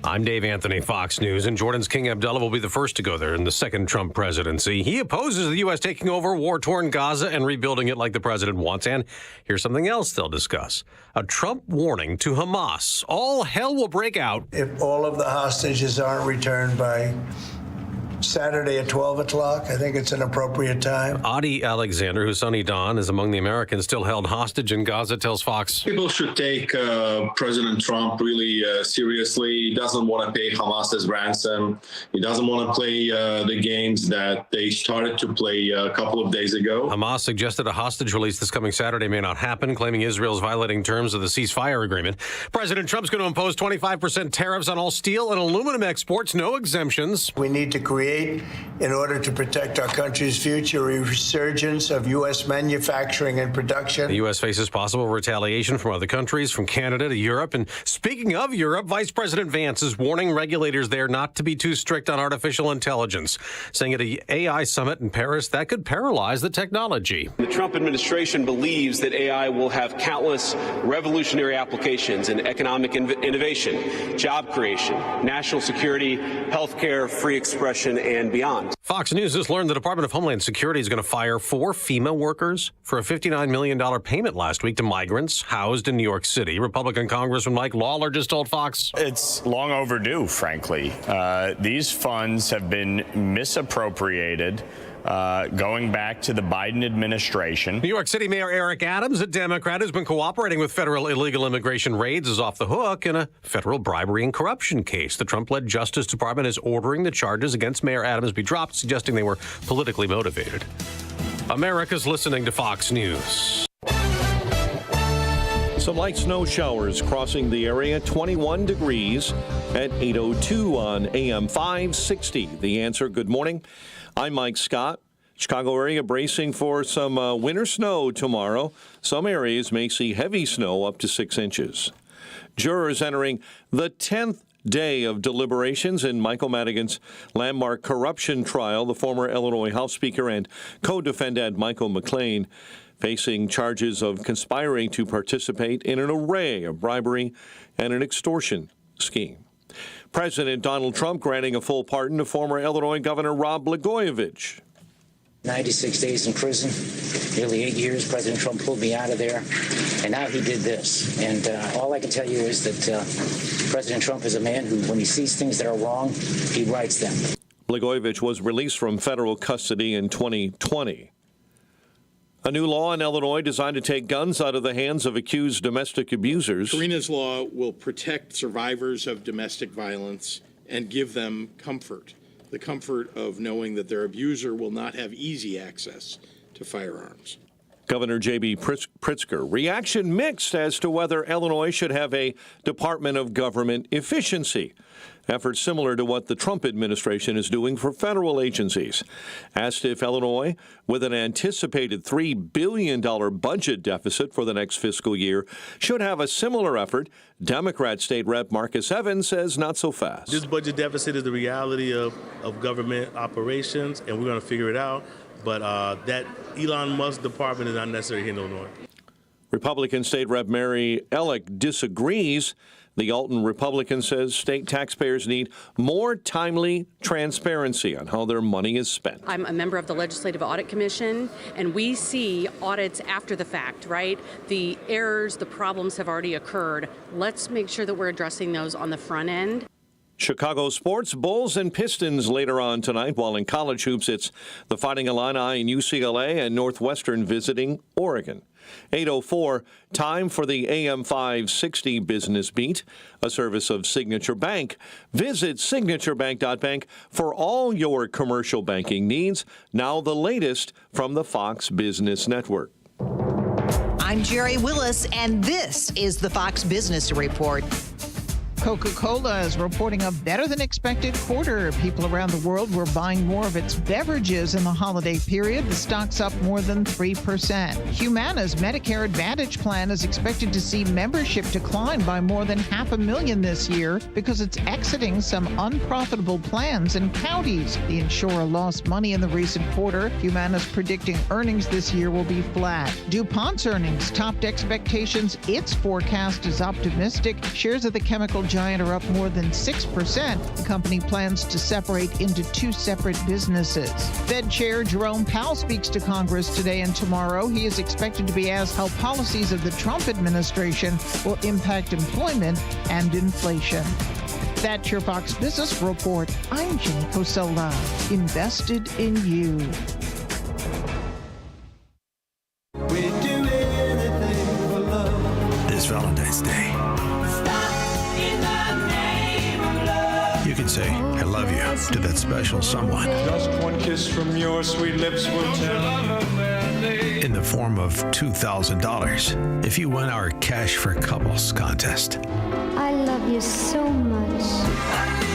I'm Dave Anthony, Fox News, and Jordan's King Abdullah will be the first to go there in the second Trump presidency. He opposes the U.S. taking over war-torn Gaza and rebuilding it like the president wants. And here's something else they'll discuss. A Trump warning to Hamas. All hell will break out If all of the hostages aren't returned by Saturday at 12 o'clock, I think it's an appropriate time. Adi Alexander, whose son Idan is among the Americans still held hostage in Gaza, tells Fox. People should take President Trump really seriously. He doesn't want to pay Hamas's ransom. He doesn't want to play the games that they started to play a couple of days ago. Hamas suggested a hostage release this coming Saturday may not happen, claiming Israel's violating terms of the ceasefire agreement. President Trump's going to impose 25% tariffs on all steel and aluminum exports, no exemptions. We need to create, in order to protect our country's future, a resurgence of U.S. manufacturing and production. The U.S. faces possible retaliation from other countries, from Canada to Europe. And speaking of Europe, Vice President Vance is warning regulators there not to be too strict on artificial intelligence, saying at an AI summit in Paris that could paralyze the technology. The Trump administration believes that AI will have countless revolutionary applications in economic innovation, job creation, national security, healthcare, free expression, and beyond. Fox News has learned the Department of Homeland Security is going to fire 4 FEMA workers for a $59 million payment last week to migrants housed in New York City. Republican Congressman Mike Lawler just told Fox. It's long overdue, frankly. These funds have been misappropriated. Going back to the Biden administration. New York City Mayor Eric Adams, a Democrat who's been cooperating with federal illegal immigration raids, is off the hook in a federal bribery and corruption case. The Trump-led Justice Department is ordering the charges against Mayor Adams be dropped, suggesting they were politically motivated. America's listening to Fox News. Some light snow showers crossing the area, 21 degrees at 8:02 on AM 560. The Answer, good morning. I'm Mike Scott. Chicago area bracing for some winter snow tomorrow. Some areas may see heavy snow up to 6 inches. Jurors entering the 10th day of deliberations in Michael Madigan's landmark corruption trial. The former Illinois House Speaker and co-defendant Michael McLean facing charges of conspiring to participate in an array of bribery and an extortion scheme. President Donald Trump granting a full pardon to former Illinois Governor Rod Blagojevich. 96 days in prison, nearly 8 years. President Trump pulled me out of there, and now he did this. And all I can tell you is that President Trump is a man who, when he sees things that are wrong, he rights them. Blagojevich was released from federal custody in 2020. A new law in Illinois designed to take guns out of the hands of accused domestic abusers. Karina's law will protect survivors of domestic violence and give them comfort, the comfort of knowing that their abuser will not have easy access to firearms. Governor J.B. Pritzker. Reaction mixed as to whether Illinois should have a Department of Government Efficiency. Efforts similar to what the Trump administration is doing for federal agencies. Asked if Illinois, with an anticipated $3 billion budget deficit for the next fiscal year, should have a similar effort, Democrat State Rep Marcus Evans says not so fast. This budget deficit is the reality of government operations, and we're going to figure it out. But that Elon Musk department is not necessary here in Illinois. Republican State Rep Mary Ellick disagrees. The Alton Republican says state taxpayers need more timely transparency on how their money is spent. I'm a member of the Legislative Audit Commission, and we see audits after the fact, right? The errors, the problems have already occurred. Let's make sure that we're addressing those on the front end. Chicago sports, Bulls and Pistons later on tonight, while in college hoops, it's the Fighting Illini and UCLA and Northwestern visiting Oregon. 8:04, time for the AM 560 Business Beat, a service of Signature Bank. Visit signaturebank.bank for all your commercial banking needs. Now the latest from the Fox Business Network. I'm Jerry Willis, and this is the Fox Business Report. Coca-Cola is reporting a better-than-expected quarter. People around the world were buying more of its beverages in the holiday period. The stock's up more than 3%. Humana's Medicare Advantage plan is expected to see membership decline by more than 500,000 this year because it's exiting some unprofitable plans in counties. The insurer lost money in the recent quarter. Humana's predicting earnings this year will be flat. DuPont's earnings topped expectations. Its forecast is optimistic. Shares of the chemical giant are up more than 6%. The company plans to separate into two separate businesses. Fed Chair Jerome Powell speaks to Congress today and tomorrow. He is expected to be asked how policies of the Trump administration will impact employment and inflation. That's your Fox Business Report. I'm Jenny Cosola, invested in you. We do anything for love. This Valentine's Day, you can say, I love you to that special someone. Just one kiss from your sweet lips will tell. In the form of $2,000 if you win our Cash for Couples contest. I love you so much.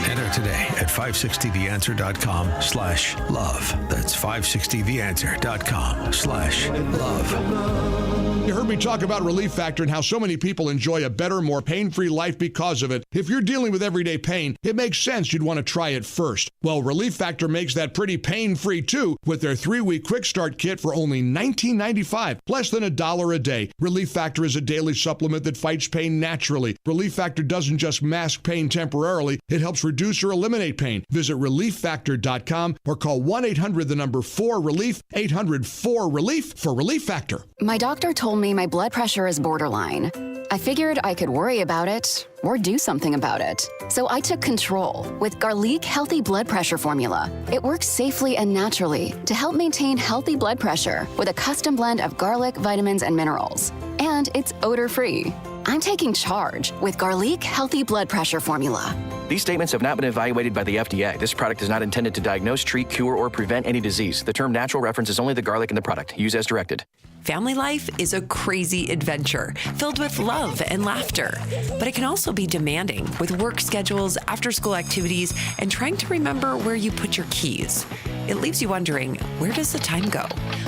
Enter today at 560theanswer.com/love. That's 560theanswer.com/love. You heard me talk about Relief Factor and how so many people enjoy a better, more pain-free life because of it. If you're dealing with everyday pain, it makes sense you'd want to try it first. Well, Relief Factor makes that pretty pain-free too with their 3-week quick start kit for only $19.95, less than $1 a day. Relief Factor is a daily supplement that fights pain naturally. Relief Factor doesn't just mask pain temporarily, it helps reduce or eliminate pain. Visit relieffactor.com or call 1-800-4RELIEF, 800-4RELIEF for Relief Factor. My doctor told me my blood pressure is borderline. I figured I could worry about it or do something about it. So I took control with Garlic Healthy Blood Pressure Formula. It works safely and naturally to help maintain healthy blood pressure with a custom blend of garlic, vitamins, and minerals. And it's odor-free. I'm taking charge with Garlic Healthy Blood Pressure Formula. These statements have not been evaluated by the FDA. This product is not intended to diagnose, treat, cure, or prevent any disease. The term natural references only the garlic in the product. Use as directed. Family life is a crazy adventure filled with love and laughter, but it can also be demanding with work schedules, after-school activities, and trying to remember where you put your keys. It leaves you wondering, where does the time go?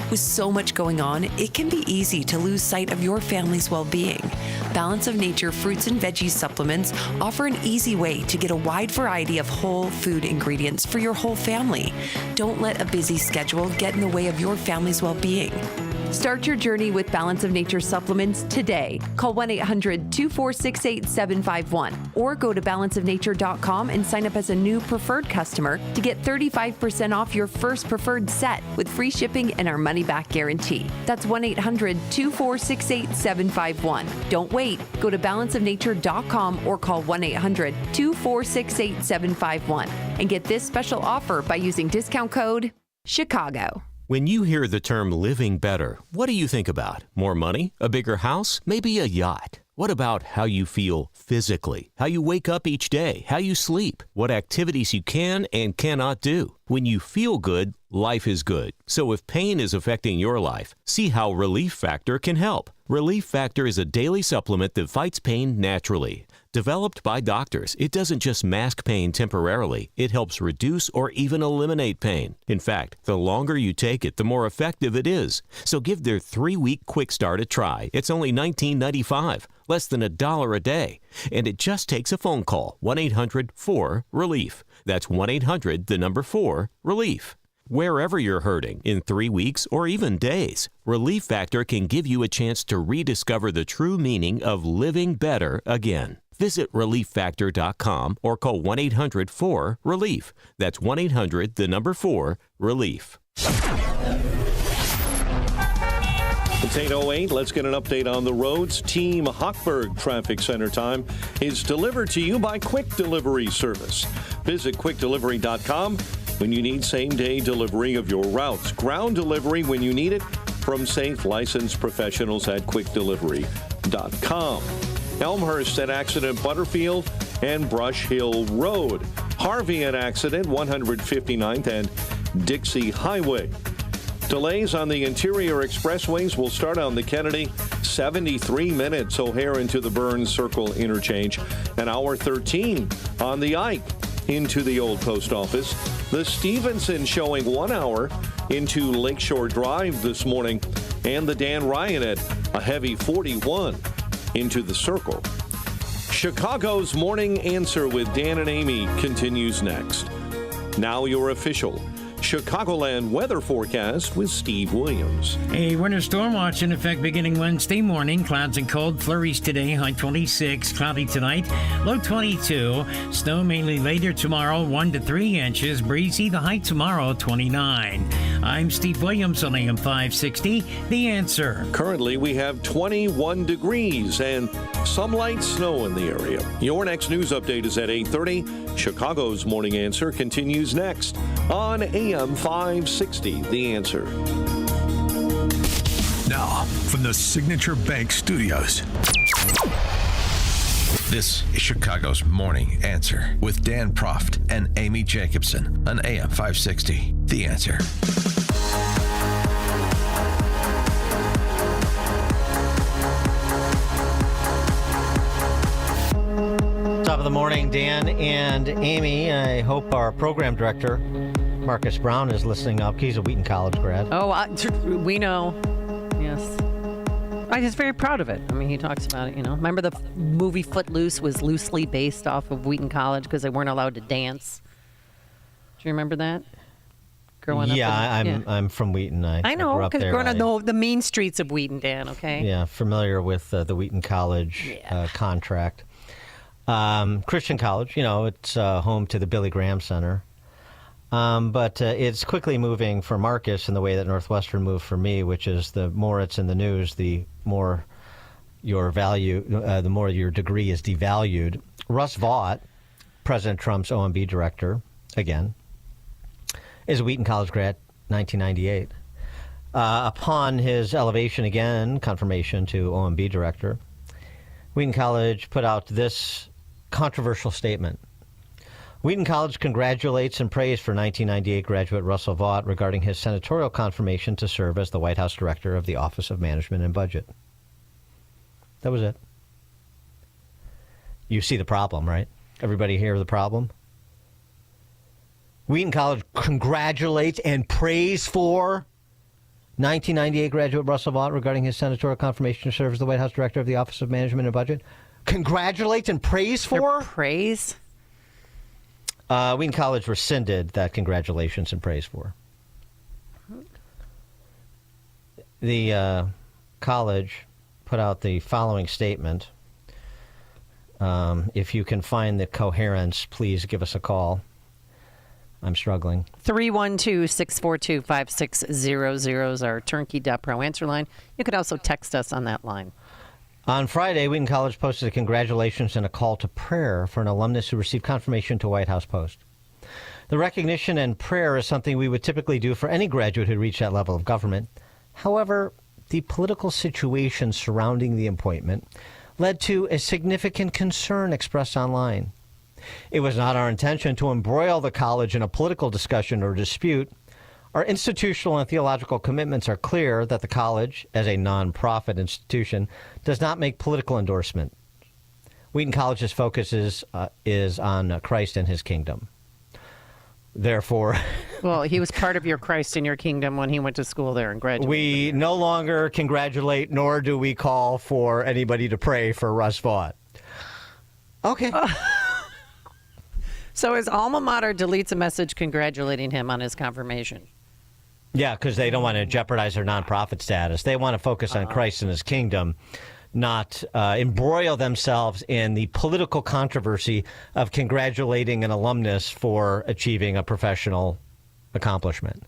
With so much going on, it can be easy to lose sight of your family's well-being. Balance of Nature fruits and veggies supplements offer an easy way to get a wide variety of whole food ingredients for your whole family. Don't let a busy schedule get in the way of your family's well-being. Start your journey with Balance of Nature supplements today. Call 1-800-246-8751 or go to balanceofnature.com and sign up as a new preferred customer to get 35% off your first preferred set with free shipping and our money-back guarantee. That's 1-800-246-8751. Don't wait. Go to balanceofnature.com or call 1-800-246-8751 and get this special offer by using discount code CHICAGO. When you hear the term living better, what do you think about? More money? A bigger house? Maybe a yacht? What about how you feel physically? How you wake up each day? How you sleep? What activities you can and cannot do? When you feel good, life is good. So if pain is affecting your life, see how Relief Factor can help. Relief Factor is a daily supplement that fights pain naturally. Developed by doctors, it doesn't just mask pain temporarily, it helps reduce or even eliminate pain. In fact, the longer you take it, the more effective it is. So give their 3-week quick start a try. It's only $19.95, less than $1 a day. And it just takes a phone call, 1-800-4-RELIEF. That's 1-800-4-RELIEF. Wherever you're hurting, in 3 weeks or even days, Relief Factor can give you a chance to rediscover the true meaning of living better again. Visit ReliefFactor.com or call 1-800-4-RELIEF. That's 1-800-4-RELIEF. It's 8:08. Let's get an update on the roads. Team Hochberg Traffic Center time is delivered to you by Quick Delivery Service. Visit QuickDelivery.com when you need same-day delivery of your routes. Ground delivery when you need it from safe, licensed professionals at QuickDelivery.com. Elmhurst at accident Butterfield and Brush Hill Road. Harvey at accident 159th and Dixie Highway. Delays on the interior expressways will start on the Kennedy, 73 minutes O'Hare into the Burns Circle interchange, and hour 13 on the Ike into the Old Post Office. The Stevenson showing 1 hour into Lakeshore Drive this morning, and the Dan Ryan at a heavy 41 into the Circle. Chicago's Morning Answer with Dan and Amy continues next. Now your official Chicagoland weather forecast with Steve Williams. A winter storm watch in effect beginning Wednesday morning. Clouds and cold flurries today, high 26. Cloudy tonight, low 22. Snow mainly later tomorrow, 1 to 3 inches. Breezy, the high tomorrow, 29. I'm Steve Williams on AM 560, The Answer. Currently, we have 21 degrees and some light snow in the area. Your next news update is at 8:30. Chicago's Morning Answer continues next on AM 560, The Answer. Now, from the Signature Bank Studios, this is Chicago's Morning Answer with Dan Proft and Amy Jacobson on AM 560, The Answer. Top of the morning, Dan and Amy. I hope our program director, Marcus Brown, is listening up. He's a Wheaton College grad. Oh, we know. Yes. I'm just very proud of it. I mean, he talks about it, you know. Remember the movie Footloose was loosely based off of Wheaton College because they weren't allowed to dance. Do you remember that? Growing up. I'm from Wheaton. I know, because growing up the mean streets of Wheaton, Dan, okay? Yeah, familiar with the Wheaton College contract. Christian college, you know, it's home to the Billy Graham Center. But it's quickly moving for Marcus in the way that Northwestern moved for me, which is the more it's in the news, the more your value, the more your degree is devalued. Russ Vought, President Trump's OMB director, again, is a Wheaton College grad, 1998. Upon his elevation again, confirmation to OMB director, Wheaton College put out this controversial statement. Wheaton College congratulates and prays for 1998 graduate Russell Vought regarding his senatorial confirmation to serve as the White House Director of the Office of Management and Budget. That was it. You see the problem, right? Everybody hear the problem? Wheaton College congratulates and prays for 1998 graduate Russell Vought regarding his senatorial confirmation to serve as the White House Director of the Office of Management and Budget. Congratulates and prays for? Praise? Wheaton College rescinded that congratulations and praise for. The college put out the following statement. If you can find the coherence, please give us a call. I'm struggling. 312-642-5600 is our turnkey.pro answer line. You could also text us on that line. On Friday, Wheaton College posted a congratulations and a call to prayer for an alumnus who received confirmation to White House post. The recognition and prayer is something we would typically do for any graduate who reached that level of government. However, the political situation surrounding the appointment led to a significant concern expressed online. It was not our intention to embroil the college in a political discussion or dispute. Our institutional and theological commitments are clear that the college, as a nonprofit institution, does not make political endorsement. Wheaton College's focus is on Christ and his kingdom. Therefore, well, he was part of your Christ in your kingdom when he went to school there and graduated. We no longer congratulate, nor do we call for anybody to pray for Russ Vought. Okay. So his alma mater deletes a message congratulating him on his confirmation. Yeah, because they don't want to jeopardize their nonprofit status. They want to focus on Christ and his kingdom, not embroil themselves in the political controversy of congratulating an alumnus for achieving a professional accomplishment.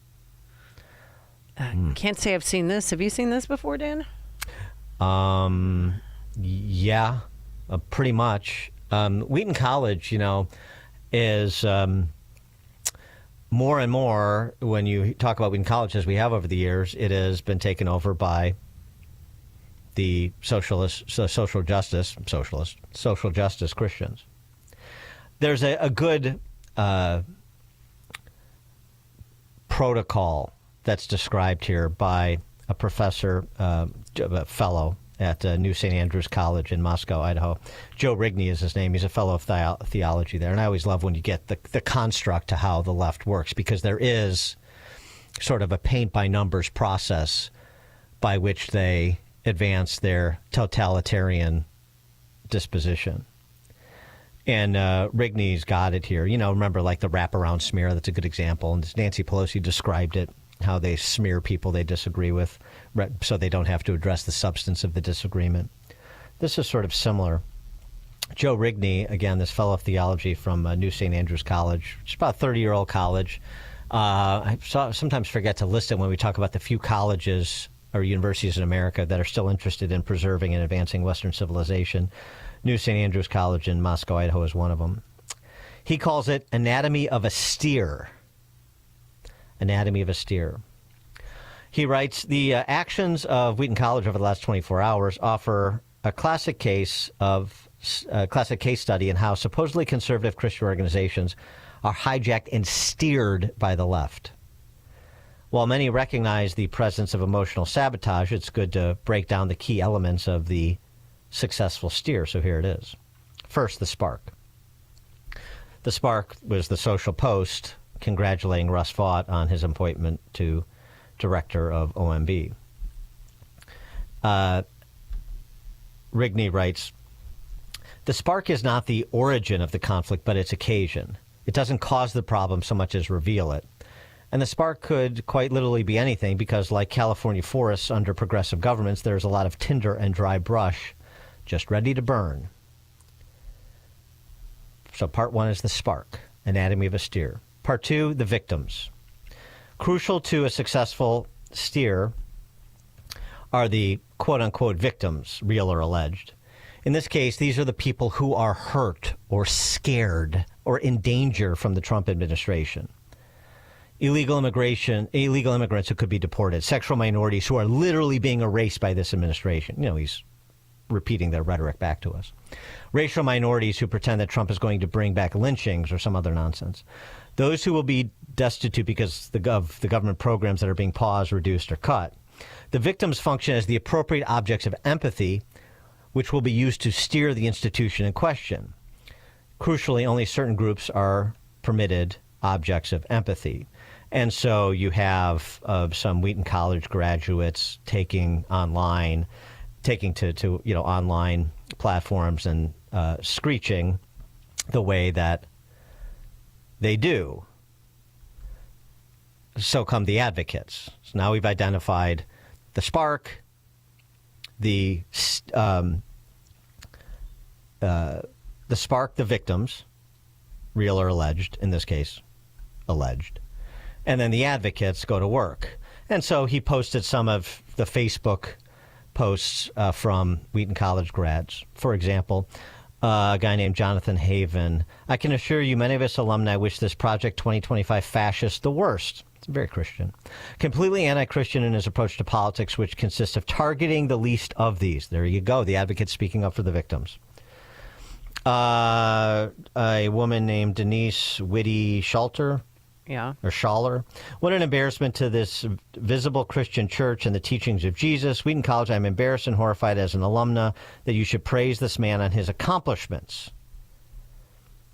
Can't say I've seen this. Have you seen this before, Dan? Yeah, pretty much. Wheaton College, is more and more, when you talk about Wheaton College, as we have over the years, it has been taken over by the social justice Christians. There's a good protocol that's described here by a professor, a fellow at New St. Andrews College in Moscow, Idaho. Joe Rigney is his name. He's a fellow of theology there. And I always love when you get the construct to how the left works, because there is sort of a paint-by-numbers process by which they advance their totalitarian disposition. And Rigney's got it here. Remember, like the wraparound smear, that's a good example. And Nancy Pelosi described it, how they smear people they disagree with so they don't have to address the substance of the disagreement. This is sort of similar. Joe Rigney, again, this fellow of theology from New St. Andrews College. It's about a 30-year-old college. I sometimes forget to list it when we talk about the few colleges or universities in America that are still interested in preserving and advancing Western civilization. New St. Andrews College in Moscow, Idaho is one of them. He calls it Anatomy of a Steer. Anatomy of a Steer. He writes, the actions of Wheaton College over the last 24 hours offer a classic case study in how supposedly conservative Christian organizations are hijacked and steered by the left. While many recognize the presence of emotional sabotage, it's good to break down the key elements of the successful steer. So here it is. First, the spark. The spark was the social post congratulating Russ Vought on his appointment to director of OMB. Rigney writes, the spark is not the origin of the conflict, but its occasion. It doesn't cause the problem so much as reveal it. And the spark could quite literally be anything, because like California forests under progressive governments, there's a lot of tinder and dry brush just ready to burn. So part one is the spark, anatomy of a steer. Part two, the victims. Crucial to a successful steer are the quote-unquote victims, real or alleged. In this case, these are the people who are hurt or scared or in danger from the Trump administration. Illegal immigrants who could be deported, sexual minorities who are literally being erased by this administration. He's repeating their rhetoric back to us. Racial minorities who pretend that Trump is going to bring back lynchings or some other nonsense. Those who will be destitute because of the government programs that are being paused, reduced, or cut. The victims function as the appropriate objects of empathy, which will be used to steer the institution in question. Crucially, only certain groups are permitted objects of empathy. And so you have some Wheaton College graduates taking to online platforms and screeching the way that they do. So come the advocates. So now we've identified the spark, the victims, real or alleged, in this case, alleged. And then the advocates go to work. And so he posted some of the Facebook posts from Wheaton College grads. For example, a guy named Jonathan Haven. I can assure you many of us alumni wish this Project 2025 fascist the worst. It's very Christian. Completely anti-Christian in his approach to politics, which consists of targeting the least of these. There you go. The advocate speaking up for the victims. A woman named Denise Whitty Schaller. Yeah. Or Schaller. What an embarrassment to this visible Christian church and the teachings of Jesus. Wheaton College, I'm embarrassed and horrified as an alumna that you should praise this man on his accomplishments.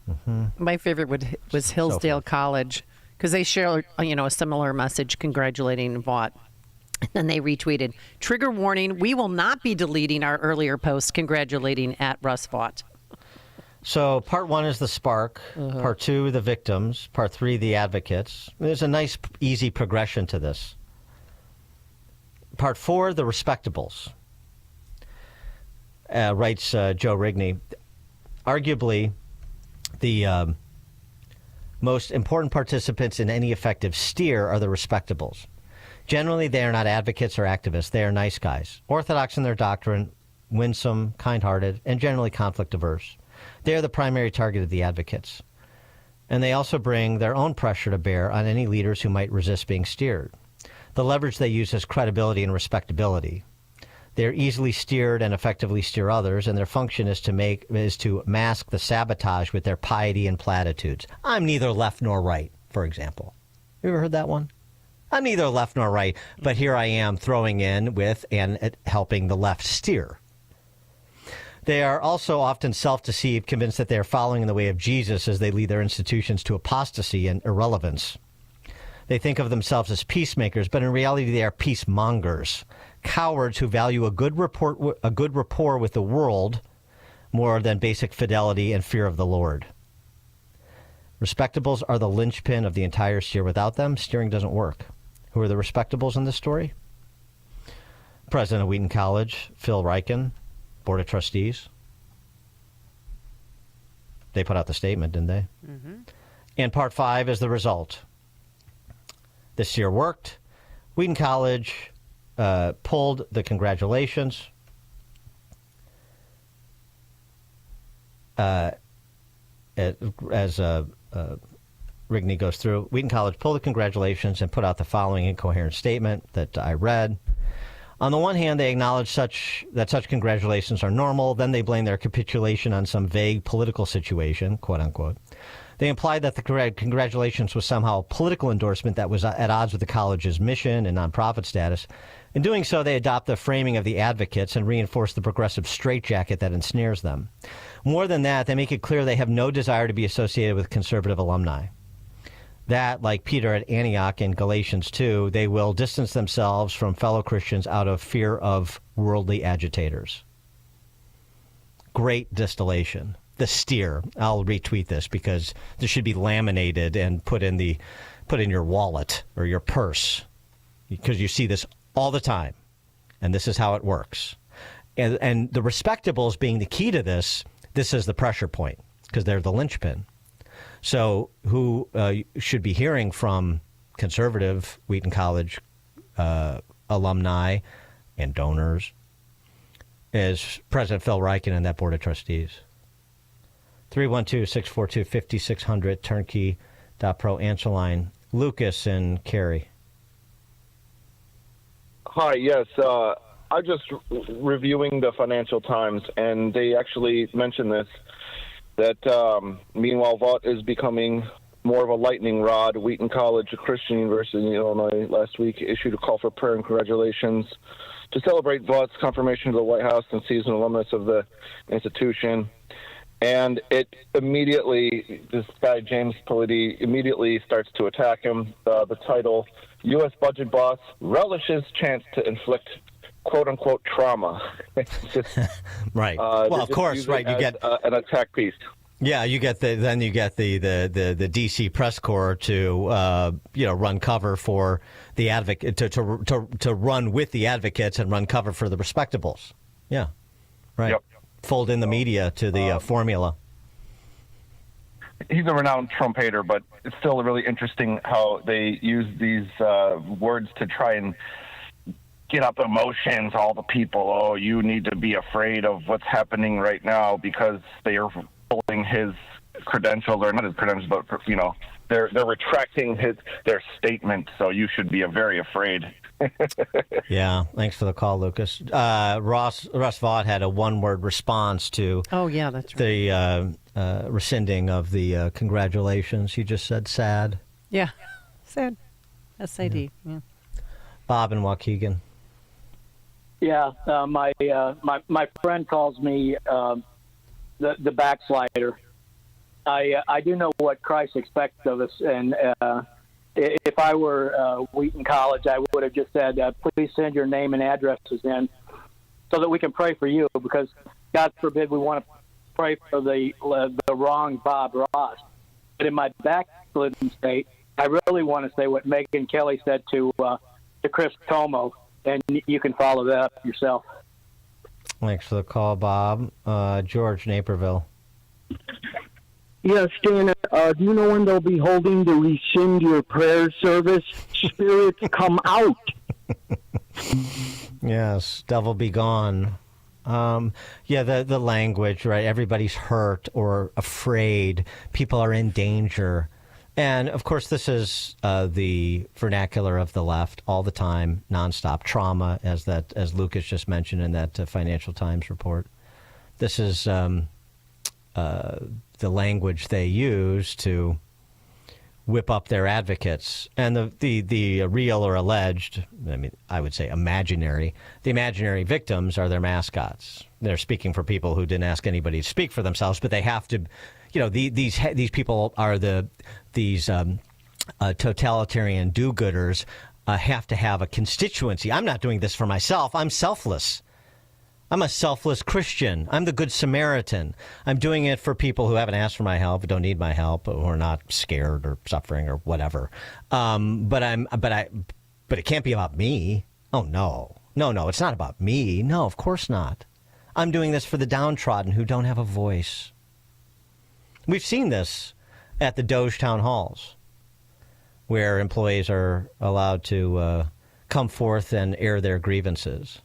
Mm-hmm. My favorite was Hillsdale College, because they shared, a similar message congratulating Vought. And then they retweeted, trigger warning, we will not be deleting our earlier post congratulating at Russ Vought. So part 1 is the spark, part 2, the victims, part 3, the advocates. There's a nice, easy progression to this. Part 4, the respectables, writes Joe Rigney. Arguably, the most important participants in any effective steer are the respectables. Generally, they are not advocates or activists. They are nice guys, orthodox in their doctrine, winsome, kind-hearted, and generally conflict-averse. They are the primary target of the advocates. And they also bring their own pressure to bear on any leaders who might resist being steered. The leverage they use is credibility and respectability. They are easily steered and effectively steer others, and their function is to mask the sabotage with their piety and platitudes. I'm neither left nor right, for example. You ever heard that one? I'm neither left nor right, but here I am throwing in with and helping the left steer. They are also often self-deceived, convinced that they are following in the way of Jesus as they lead their institutions to apostasy and irrelevance. They think of themselves as peacemakers, but in reality they are peacemongers, cowards who value a good rapport with the world more than basic fidelity and fear of the Lord. Respectables are the linchpin of the entire steer. Without them, steering doesn't work. Who are the respectables in this story? President of Wheaton College, Phil Ryken, Board of Trustees. They put out the statement, didn't they? Mm-hmm. And part 5 is the result. This year worked. Wheaton College pulled the congratulations. As Rigney goes through, Wheaton College pulled the congratulations and put out the following incoherent statement that I read. On the one hand, they acknowledge that such congratulations are normal. Then they blame their capitulation on some vague political situation, quote unquote. They implied that the congratulations was somehow a political endorsement that was at odds with the college's mission and nonprofit status. In doing so, they adopt the framing of the advocates and reinforce the progressive straitjacket that ensnares them. More than that, they make it clear they have no desire to be associated with conservative alumni. That, like Peter at Antioch in Galatians 2, they will distance themselves from fellow Christians out of fear of worldly agitators. Great distillation. The steer. I'll retweet this because this should be laminated and put in your wallet or your purse, because you see this all the time, and this is how it works. And the respectables being the key to this is the pressure point because they're the linchpin. So who should be hearing from conservative Wheaton College alumni and donors is President Phil Ryken and that Board of Trustees. 312-642-5600, turnkey.pro, answer line. Lucas and Carrie. Hi, yes. I'm just reviewing the Financial Times, and they actually mentioned this, that meanwhile Vought is becoming more of a lightning rod. Wheaton College, a Christian university in Illinois, last week issued a call for prayer and congratulations to celebrate Vaught's confirmation to the White House and seasoned alumnus of the institution. And it immediately, this guy, James Politi, immediately starts to attack him. The title, U.S. Budget Boss Relishes Chance to Inflict quote-unquote trauma. Just, right. Well, of course, right. You get an attack piece. Yeah, you get the D.C. press corps to run cover for the advocate to run with the advocates and run cover for the respectables. Yeah, right. Yep. Fold in the media to the formula. He's a renowned Trump hater, but it's still really interesting how they use these words to try and get up emotions, all the people. Oh, you need to be afraid of what's happening right now because they are pulling his credentials, or not his credentials, but, they're retracting their statement, so you should be very afraid. Yeah, thanks for the call, Lucas. Russ Vought had a one-word response to that's right. the rescinding of the congratulations. He just said sad. Yeah, sad. SAD. Yeah. Bob and Waukegan. Yeah, my friend calls me the backslider. I do know what Christ expects of us, and if I were Wheaton College, I would have just said, please send your name and addresses in so that we can pray for you, because God forbid we want to pray for the wrong Bob Ross. But in my backslidden state, I really want to say what Megyn Kelly said to Chris Cuomo, and you can follow that up yourself. Thanks for the call, Bob. George, Naperville. Yes, Dan, do you know when they'll be holding the rescind your prayer service? Spirits come out. Yes, devil be gone. The language, right? Everybody's hurt or afraid. People are in danger. And, of course, this is the vernacular of the left all the time, nonstop trauma, as Lucas just mentioned in that Financial Times report. This is the language they use to whip up their advocates. And the real or alleged, I would say imaginary, the imaginary victims are their mascots. They're speaking for people who didn't ask anybody to speak for themselves, but they have to, these people are these totalitarian do-gooders have to have a constituency. I'm not doing this for myself. I'm selfless. I'm a selfless Christian. I'm the Good Samaritan. I'm doing it for people who haven't asked for my help, who don't need my help, who are not scared or suffering or whatever. But it can't be about me. Oh, no, it's not about me. No, of course not. I'm doing this for the downtrodden who don't have a voice. We've seen this at the Doge town halls, where employees are allowed to come forth and air their grievances.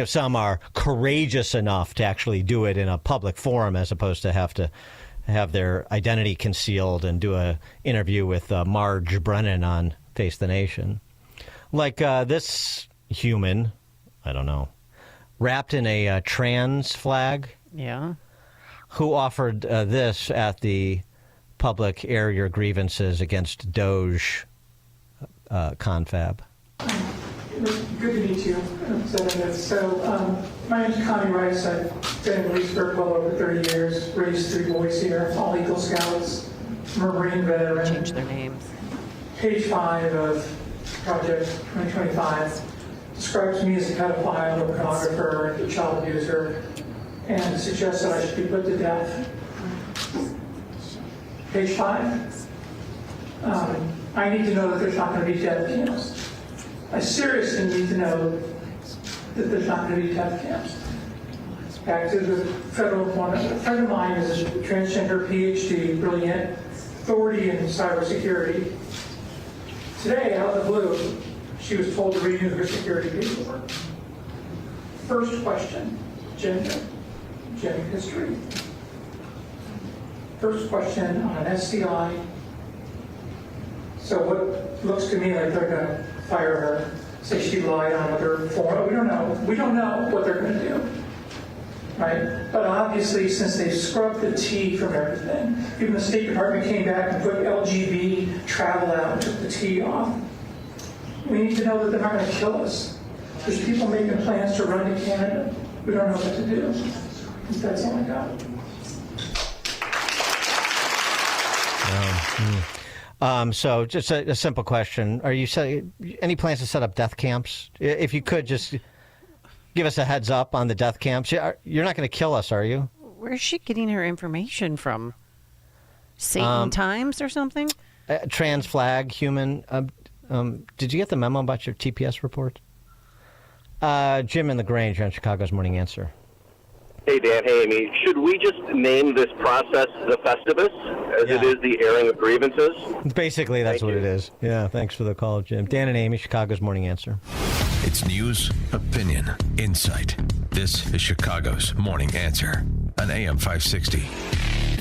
Some are courageous enough to actually do it in a public forum, as opposed to have their identity concealed and do an interview with Marge Brennan on Face the Nation. Like this human, I don't know, wrapped in a trans flag. Yeah. Who offered this at the public air your grievances against Doge confab. Good to meet you. My name's Connie Rice. I've been in Leesburg well over 30 years, raised 3 boys here, all Eagle Scouts, Marine veteran. Change their names. Page 5 of Project 2025 describes me as a pedophile, a pornographer, a child abuser, and suggests that I should be put to death. Page 5. I need to know that there's not going to be death camps. I seriously need to know that there's not going to be death camps. Back to the federal employment. A friend of mine is a transgender PhD, brilliant, authority in cybersecurity. Today, out of the blue, she was told to renew her security paperwork. First question, gender history. First question on an SCI. So what looks to me like they're going to fire her, say she lied on her form. We don't know what they're going to do, right? But obviously, since they've scrubbed the T from everything, even the State Department came back and put LGB travel out and took the T off. We need to know that they're not going to kill us. There's people making plans to run to Canada. We don't know what to do. That's all I got. So just a simple question. Are you any plans to set up death camps? If you could just give us a heads up on the death camps. You're not going to kill us, are you? Where's she getting her information from? Satan Times or something? Trans flag, human. Did you get the memo about your TPS report? Jim in the Grange on Chicago's Morning Answer. Hey, Dan. Hey, Amy. Should we just name this process the Festivus, as it is the airing of grievances? Basically, that's what it is. Yeah, thanks for the call, Jim. Dan and Amy, Chicago's Morning Answer. It's news, opinion, insight. This is Chicago's Morning Answer on AM 560.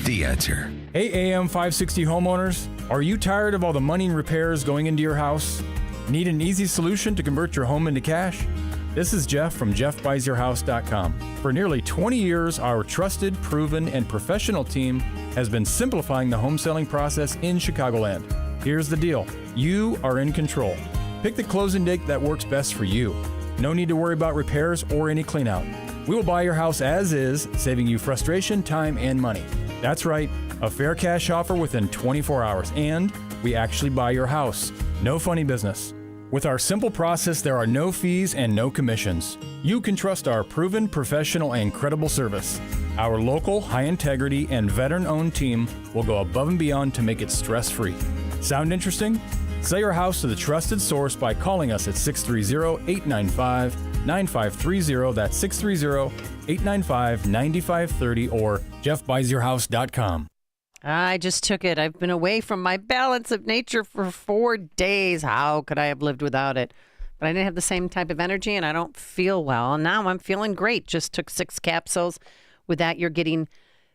The Answer. Hey, AM 560 homeowners. Are you tired of all the money and repairs going into your house? Need an easy solution to convert your home into cash? This is Jeff from JeffBuysYourHouse.com. For nearly 20 years, our trusted, proven, and professional team has been simplifying the home selling process in Chicagoland. Here's the deal. You are in control. Pick the closing date that works best for you. No need to worry about repairs or any cleanout. We will buy your house as is, saving you frustration, time, and money. That's right, a fair cash offer within 24 hours, and we actually buy your house. No funny business. With our simple process, there are no fees and no commissions. You can trust our proven, professional, and credible service. Our local, high-integrity, and veteran-owned team will go above and beyond to make it stress-free. Sound interesting? Sell your house to the trusted source by calling us at 630-895-9530. That's 630-895-9530 or JeffBuysYourHouse.com. I just took it. I've been away from my balance of nature for 4 days. How could I have lived without it? But I didn't have the same type of energy, and I don't feel well. And now I'm feeling great. Just took 6 capsules. With that, you're getting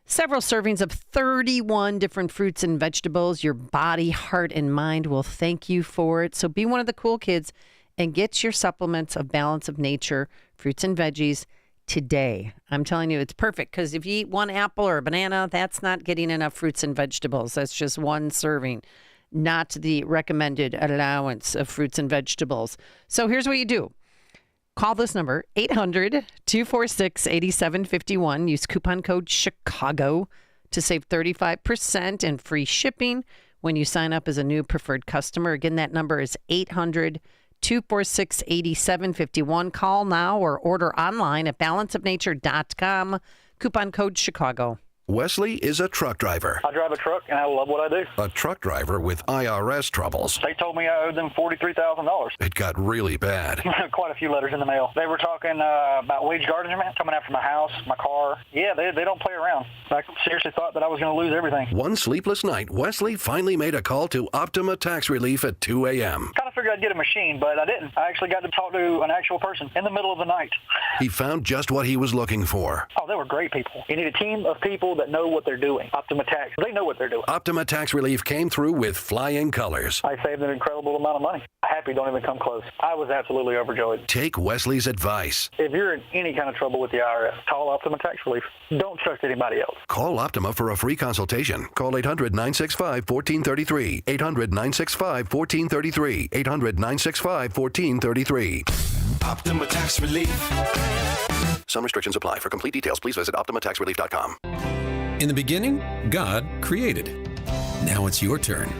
several servings of 31 different fruits and vegetables. Your body, heart, and mind will thank you for it. So be one of the cool kids and get your supplements of balance of nature, fruits and veggies, today. I'm telling you, it's perfect because if you eat 1 apple or a banana, that's not getting enough fruits and vegetables. That's just 1 serving, not the recommended allowance of fruits and vegetables. So here's what you do. Call this number, 800-246-8751. Use coupon code CHICAGO to save 35% and free shipping when you sign up as a new preferred customer. Again, that number is 800-246-8751. Call now or order online at balanceofnature.com. Coupon code Chicago. Wesley is a truck driver. I drive a truck, and I love what I do. A truck driver with IRS troubles. They told me I owed them $43,000. It got really bad. Quite a few letters in the mail. They were talking about wage garnishment, coming after my house, my car. Yeah, they don't play around. I seriously thought that I was going to lose everything. One sleepless night, Wesley finally made a call to Optima Tax Relief at 2 a.m. Kind of figured I'd get a machine, but I didn't. I actually got to talk to an actual person in the middle of the night. He found just what he was looking for. Oh, they were great people. You need a team of people that know what they're doing. Optima Tax, they know what they're doing. Optima Tax Relief came through with flying colors. I saved an incredible amount of money. Happy don't even come close. I was absolutely overjoyed. Take Wesley's advice. If you're in any kind of trouble with the IRS, call Optima Tax Relief. Don't trust anybody else. Call Optima for a free consultation. Call 800-965-1433. 800-965-1433. 800-965-1433. Optima Tax Relief. Some restrictions apply. For complete details, please visit OptimaTaxRelief.com. In the beginning, God created. Now it's your turn.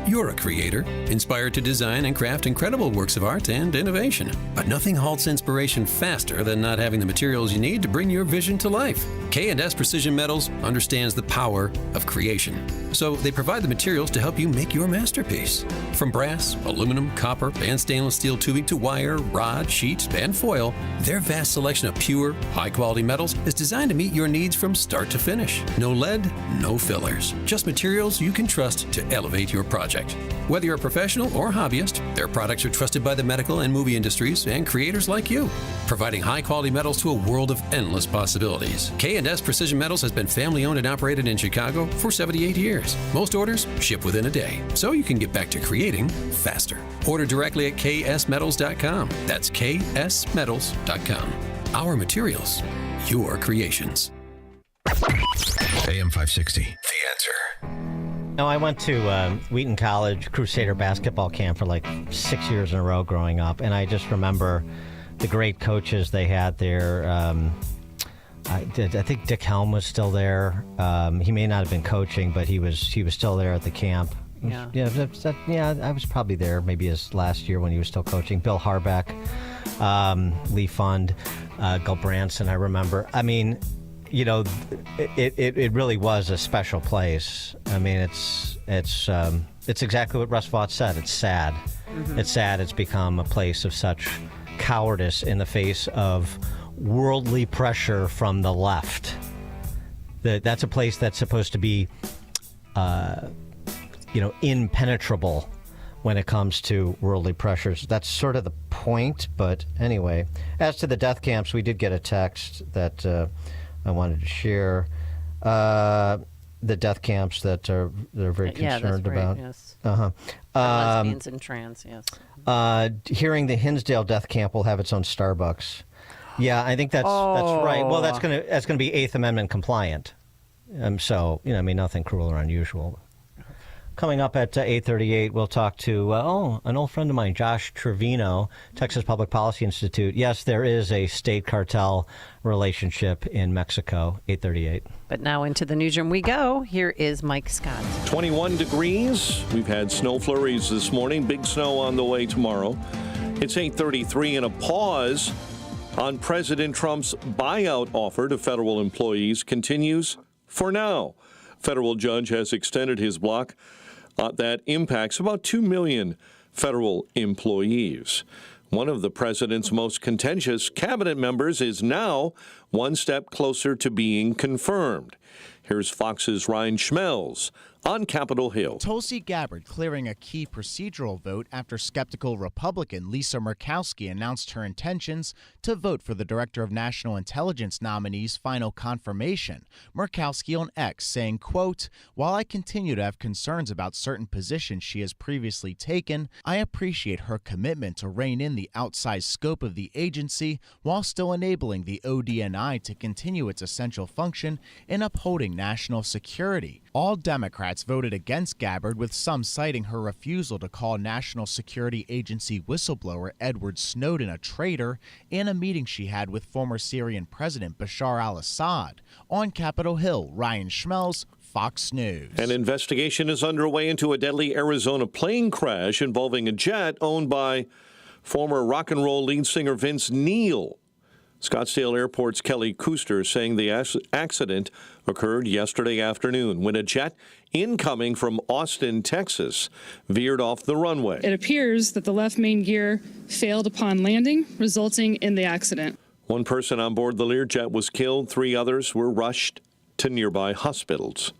You're a creator, inspired to design and craft incredible works of art and innovation. But nothing halts inspiration faster than not having the materials you need to bring your vision to life. K&S Precision Metals understands the power of creation. So they provide the materials to help you make your masterpiece. From brass, aluminum, copper, and stainless steel tubing to wire, rod, sheet, and foil, their vast selection of pure, high-quality metals is designed to meet your needs from start to finish. No lead, no fillers. Just materials you can trust to elevate your project. Whether you're a professional or hobbyist, their products are trusted by the medical and movie industries and creators like you, providing high-quality metals to a world of endless possibilities. K&S Precision Metals has been family-owned and operated in Chicago for 78 years. Most orders ship within a day, so you can get back to creating faster. Order directly at ksmetals.com. That's ksmetals.com. Our materials, your creations. AM 560. The Answer. No, I went to Wheaton College Crusader basketball camp for like 6 years in a row growing up, and I just remember the great coaches they had there. I think Dick Helm was still there. He may not have been coaching, but he was still there at the camp. Yeah, I was probably there maybe his last year when he was still coaching. Bill Harbeck, Lee Fund, Gul Branson, I remember. I mean, you know, it really was a special place. I mean, it's exactly what Russ Vought said. It's sad. Mm-hmm. It's sad. It's become a place of such cowardice in the face of worldly pressure from the left. That's a place that's supposed to be, impenetrable when it comes to worldly pressures. That's sort of the point. But anyway, as to the death camps, we did get a text that I wanted to share. the death camps that they're very concerned about. Yes. Lesbians and trans, yes. Hearing the Hinsdale death camp will have its own Starbucks. Yeah, I think that's right. Well, that's gonna be Eighth Amendment compliant. So nothing cruel or unusual. Coming up at 8:38, we'll talk to an old friend of mine, Josh Trevino, Texas Public Policy Institute. Yes, there is a state cartel relationship in Mexico. 8:38. But now into the newsroom we go. Here is Mike Scott. 21 degrees. We've had snow flurries this morning. Big snow on the way tomorrow. It's 8:33 and a pause on President Trump's buyout offer to federal employees continues for now. Federal judge has extended his block that impacts about 2 million federal employees. One of the president's most contentious cabinet members is now one step closer to being confirmed. Here's Fox's Ryan Schmelz on Capitol Hill. Tulsi Gabbard clearing a key procedural vote after skeptical Republican Lisa Murkowski announced her intentions to vote for the Director of National Intelligence nominee's final confirmation. Murkowski on X saying, quote, "While I continue to have concerns about certain positions she has previously taken, I appreciate her commitment to rein in the outsized scope of the agency while still enabling the ODNI to continue its essential function in upholding national security." All Democrats voted against Gabbard, with some citing her refusal to call National Security Agency whistleblower Edward Snowden a traitor in a meeting she had with former Syrian President Bashar al-Assad. On Capitol Hill, Ryan Schmelz, Fox News. An investigation is underway into a deadly Arizona plane crash involving a jet owned by former rock and roll lead singer Vince Neil. Scottsdale Airport's Kelly Kuster saying the accident occurred yesterday afternoon when a jet incoming from Austin, Texas, veered off the runway. It appears that the left main gear failed upon landing, resulting in the accident. One person on board the Learjet was killed. 3 others were rushed to nearby hospitals.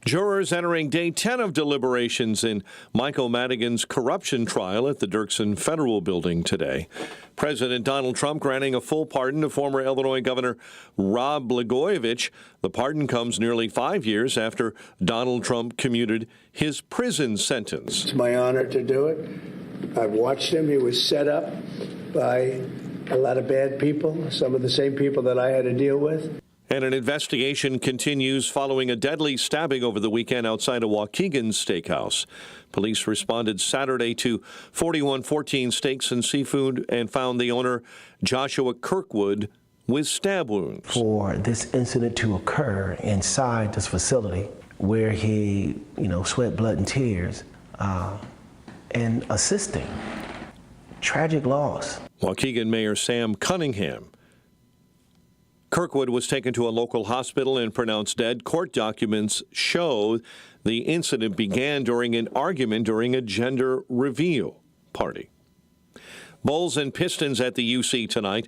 Jurors entering day 10 of deliberations in Michael Madigan's corruption trial at the Dirksen Federal Building today. President Donald Trump granting a full pardon to former Illinois Governor Rod Blagojevich. The pardon comes nearly 5 years after Donald Trump commuted his prison sentence. It's my honor to do it. I've watched him. He was set up by a lot of bad people, some of the same people that I had to deal with. And an investigation continues following a deadly stabbing over the weekend outside of Waukegan's Steakhouse. Police responded Saturday to 4114 Steaks and Seafood and found the owner, Joshua Kirkwood, with stab wounds. For this incident to occur inside this facility where he, sweat blood and tears and assisting, tragic loss. Waukegan Mayor Sam Cunningham. Kirkwood was taken to a local hospital and pronounced dead. Court documents show the incident began during an argument during a gender reveal party. Bulls and Pistons at the UC tonight.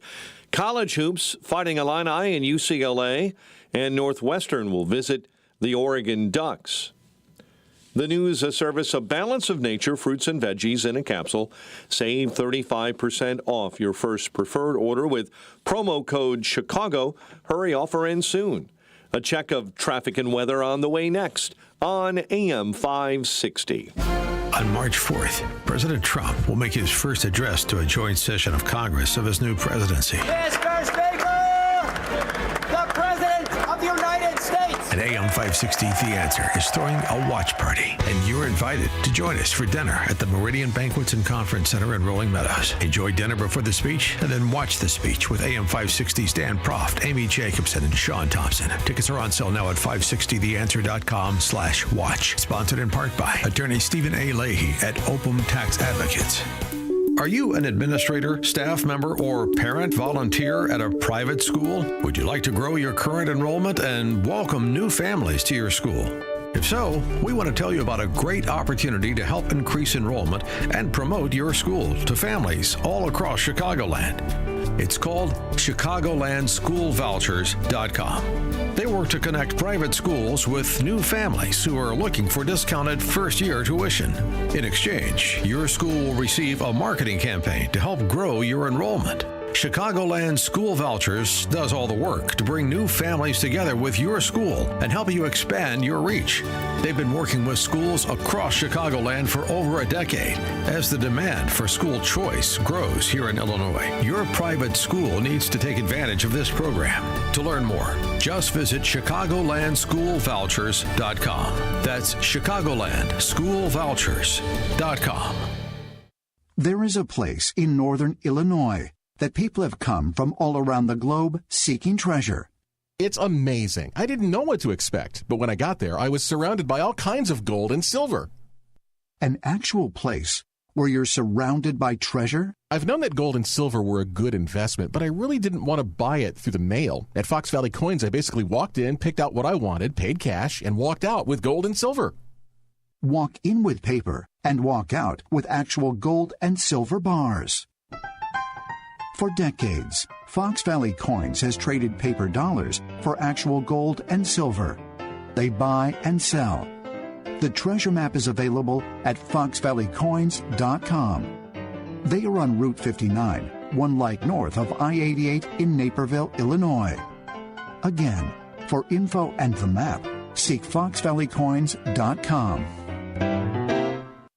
College hoops, Fighting Illini and UCLA, and Northwestern will visit the Oregon Ducks. The news service, A Balance of Nature, fruits and veggies in a capsule. Save 35% off your first preferred order with promo code Chicago. Hurry, offer ends soon. A check of traffic and weather on the way next on AM 560. On March 4th, President Trump will make his first address to a joint session of Congress of his new presidency. Mr. Speaker, the President of the United States. And AM 560, The Answer, is throwing a watch party. And you're invited to join us for dinner at the Meridian Banquets and Conference Center in Rolling Meadows. Enjoy dinner before the speech, and then watch the speech with AM 560's Dan Proft, Amy Jacobson, and Sean Thompson. Tickets are on sale now at 560theanswer.com/watch. Sponsored in part by Attorney Stephen A. Leahy at Opum Tax Advocates. Are you an administrator, staff member, or parent volunteer at a private school? Would you like to grow your current enrollment and welcome new families to your school? If so, we want to tell you about a great opportunity to help increase enrollment and promote your school to families all across Chicagoland. It's called ChicagolandSchoolVouchers.com. They work to connect private schools with new families who are looking for discounted first-year tuition. In exchange, your school will receive a marketing campaign to help grow your enrollment. Chicagoland School Vouchers does all the work to bring new families together with your school and help you expand your reach. They've been working with schools across Chicagoland for over a decade. As the demand for school choice grows here in Illinois, your private school needs to take advantage of this program. To learn more, just visit ChicagolandSchoolVouchers.com. That's ChicagolandSchoolVouchers.com. There is a place in northern Illinois that people have come from all around the globe seeking treasure. It's amazing. I didn't know what to expect, but when I got there, I was surrounded by all kinds of gold and silver. An actual place where you're surrounded by treasure? I've known that gold and silver were a good investment, but I really didn't want to buy it through the mail. At Fox Valley Coins, I basically walked in, picked out what I wanted, paid cash, and walked out with gold and silver. Walk in with paper and walk out with actual gold and silver bars. For decades, Fox Valley Coins has traded paper dollars for actual gold and silver. They buy and sell. The treasure map is available at foxvalleycoins.com. They are on Route 59, 1 light north of I-88 in Naperville, Illinois. Again, for info and the map, seek foxvalleycoins.com.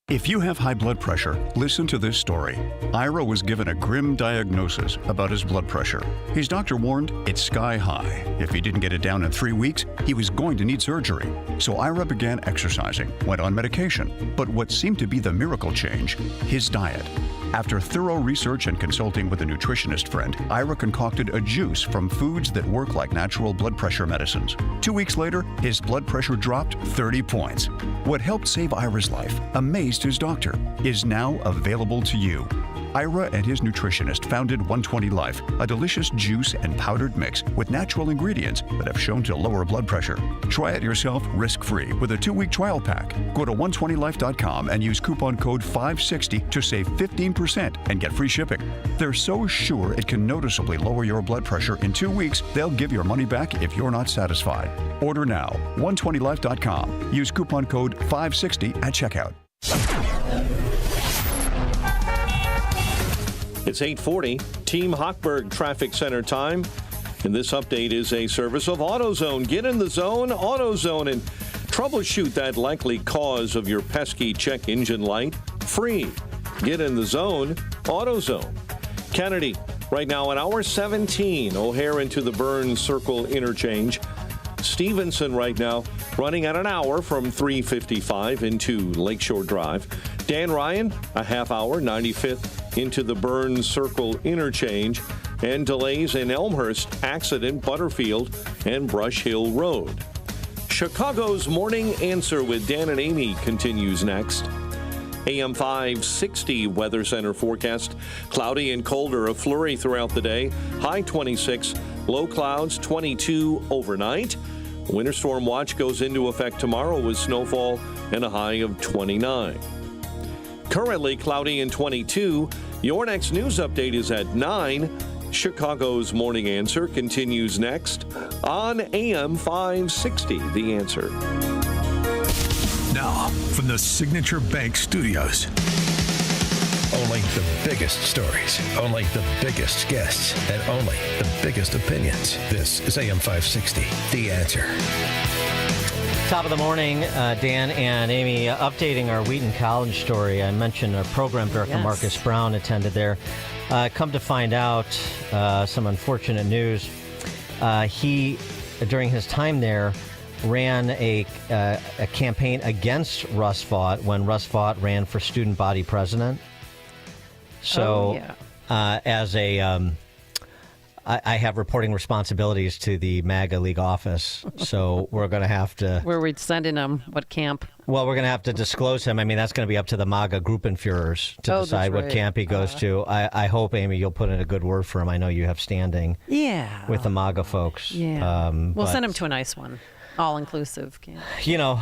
If you have high blood pressure, listen to this story. Ira was given a grim diagnosis about his blood pressure. His doctor warned it's sky high. If he didn't get it down in 3 weeks, he was going to need surgery. So Ira began exercising, went on medication. But what seemed to be the miracle change, his diet. After thorough research and consulting with a nutritionist friend, Ira concocted a juice from foods that work like natural blood pressure medicines. 2 weeks later, his blood pressure dropped 30 points. What helped save Ira's life, amazed his doctor, is now available to you. Ira and his nutritionist founded 120 Life, a delicious juice and powdered mix with natural ingredients that have shown to lower blood pressure. Try it yourself risk-free with a 2-week trial pack. Go to 120life.com and use coupon code 560 to save 15% and get free shipping. They're so sure it can noticeably lower your blood pressure in 2 weeks, they'll give your money back if you're not satisfied. Order now, 120life.com. Use coupon code 560 at checkout. It's 8:40, Team Hochberg Traffic Center time. And this update is a service of AutoZone. Get in the zone, AutoZone, and troubleshoot that likely cause of your pesky check engine light free. Get in the zone, AutoZone. Kennedy, right now at hour 17, O'Hare into the Burns Circle interchange. Stevenson right now running at an hour from 355 into Lakeshore Drive. Dan Ryan, a half hour, 95th into the Burns Circle interchange. And delays in Elmhurst, accident, Butterfield, and Brush Hill Road. Chicago's Morning Answer with Dan and Amy continues next. AM 560 Weather Center forecast. Cloudy and colder, a flurry throughout the day. High 26, low clouds 22 overnight. Winter storm watch goes into effect tomorrow with snowfall and a high of 29. Currently cloudy and 22. Your next news update is at 9. Chicago's Morning Answer continues next on AM 560. The Answer. Now, from the Signature Bank Studios. Only the biggest stories, only the biggest guests, and only the biggest opinions. This is AM 560, The Answer. Top of the morning, Dan and Amy, updating our Wheaton College story. I mentioned our program director, Yes. Marcus Brown, attended there. Come to find out, some unfortunate news. He, during his time there, ran a campaign against Russ Vought when Russ Vought ran for student body president. So, as a, I have reporting responsibilities to the MAGA League office, so we're going to have to... Where we're sending him, what camp? Well, we're going to have to disclose him. I mean, that's going to be up to the MAGA Gruppenführers to decide what camp he goes to. I hope, Amy, you'll put in a good word for him. I know you have standing with the MAGA folks. Yeah. We'll send him to a nice one. All-inclusive camp. You know,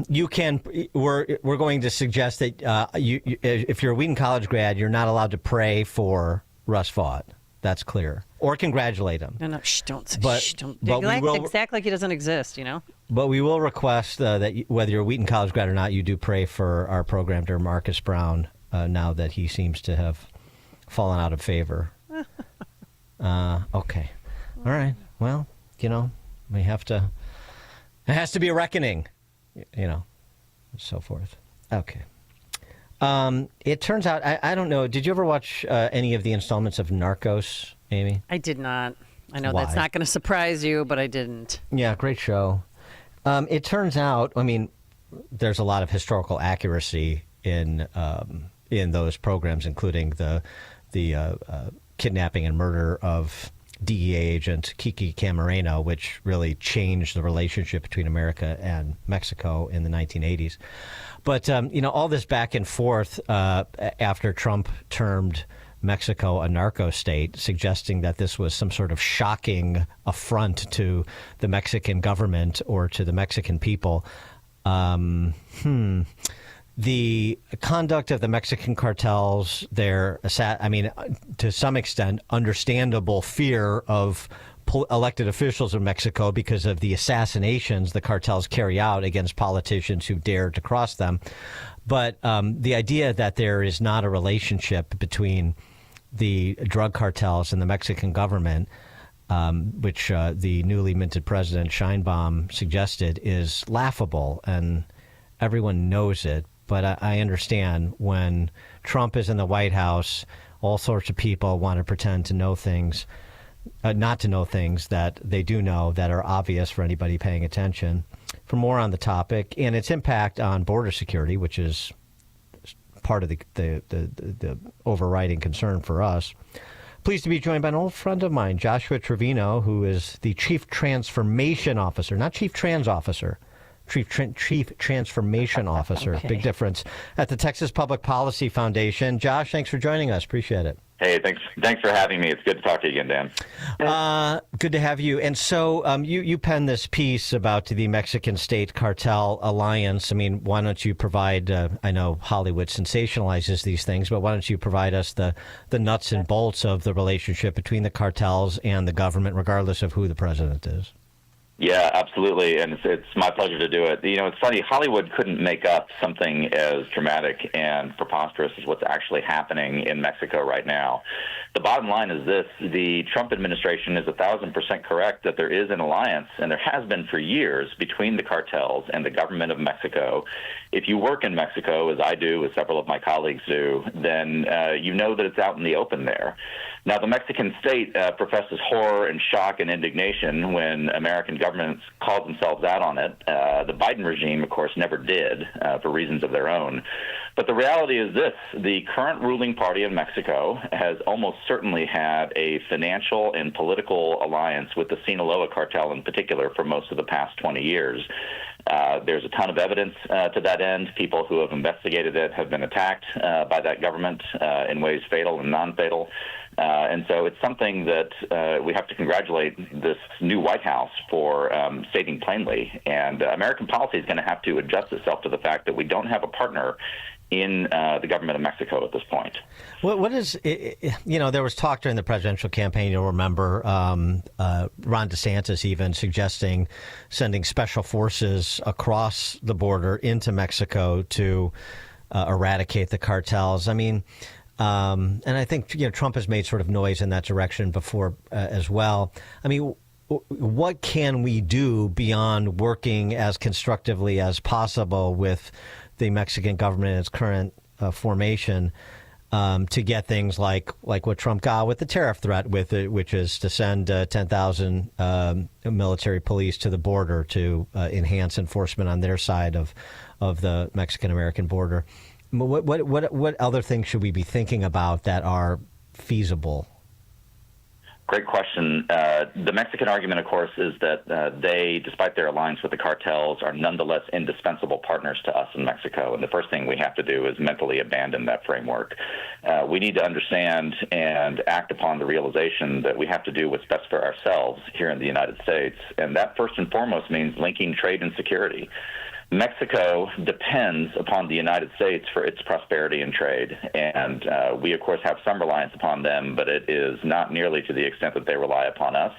you can. We're going to suggest that if you're a Wheaton College grad, you're not allowed to pray for Russ Vought. That's clear. Or congratulate him. No, don't. Act like he doesn't exist, you know? But we will request that whether you're a Wheaton College grad or not, you do pray for our program director, Marcus Brown, now that he seems to have fallen out of favor. Okay. All right. Well, we have to. It has to be a reckoning, and so forth. Okay. It turns out, I don't know, did you ever watch any of the installments of Narcos, Amy? I did not. I know Why? that's not going to surprise you, but I didn't. Yeah, great show. It turns out, there's a lot of historical accuracy in those programs, including the kidnapping and murder of DEA agent Kiki Camarena, which really changed the relationship between America and Mexico in the 1980s. But, all this back and forth after Trump termed Mexico a narco state, suggesting that this was some sort of shocking affront to the Mexican government or to the Mexican people. The conduct of the Mexican cartels, their, to some extent, understandable fear of elected officials in Mexico because of the assassinations the cartels carry out against politicians who dare to cross them. But the idea that there is not a relationship between the drug cartels and the Mexican government, which the newly minted president Sheinbaum suggested, is laughable, and everyone knows it. But I understand when Trump is in the White House, all sorts of people want to pretend to know things, not to know things that they do know that are obvious for anybody paying attention. For more on the topic and its impact on border security, which is part of the overriding concern for us, pleased to be joined by an old friend of mine, Joshua Trevino, who is the Chief Transformation Officer, not Chief Trans Officer. Chief Transformation Officer. Okay. Big difference at the Texas Public Policy Foundation. Josh, thanks for joining us. Appreciate it. Hey, thanks for having me. It's good to talk to you again, Dan. Good to have you. And so you penned this piece about the Mexican State Cartel Alliance. Why don't you provide, I know Hollywood sensationalizes these things, but why don't you provide us the nuts and bolts of the relationship between the cartels and the government, regardless of who the president is? Yeah, absolutely, and it's my pleasure to do it. It's funny, Hollywood couldn't make up something as dramatic and preposterous as what's actually happening in Mexico right now. The bottom line is this: the Trump administration is 1,000% correct that there is an alliance, and there has been for years, between the cartels and the government of Mexico. If you work in Mexico, as I do, as several of my colleagues do, then you know that it's out in the open there. Now, the Mexican state professes horror and shock and indignation when American governments call themselves out on it. The Biden regime, of course, never did for reasons of their own. But the reality is this: the current ruling party in Mexico has almost certainly had a financial and political alliance with the Sinaloa cartel in particular for most of the past 20 years. There's a ton of evidence to that end. People who have investigated it have been attacked by that government in ways fatal and non-fatal. And so it's something that we have to congratulate this new White House for stating plainly. And American policy is going to have to adjust itself to the fact that we don't have a partner in the government of Mexico at this point. What is, there was talk during the presidential campaign, you'll remember, Ron DeSantis even suggesting sending special forces across the border into Mexico to eradicate the cartels. And I think Trump has made sort of noise in that direction before as well. What can we do beyond working as constructively as possible with the Mexican government in its current formation to get things like what Trump got with the tariff threat with it, which is to send 10,000 military police to the border to enhance enforcement on their side of the Mexican-American border? What other things should we be thinking about that are feasible? Great question. The Mexican argument, of course, is that they, despite their alliance with the cartels, are nonetheless indispensable partners to us in Mexico. And the first thing we have to do is mentally abandon that framework. We need to understand and act upon the realization that we have to do what's best for ourselves here in the United States. And that, first and foremost, means linking trade and security. Mexico depends upon the United States for its prosperity and trade, and we, of course, have some reliance upon them, but it is not nearly to the extent that they rely upon us.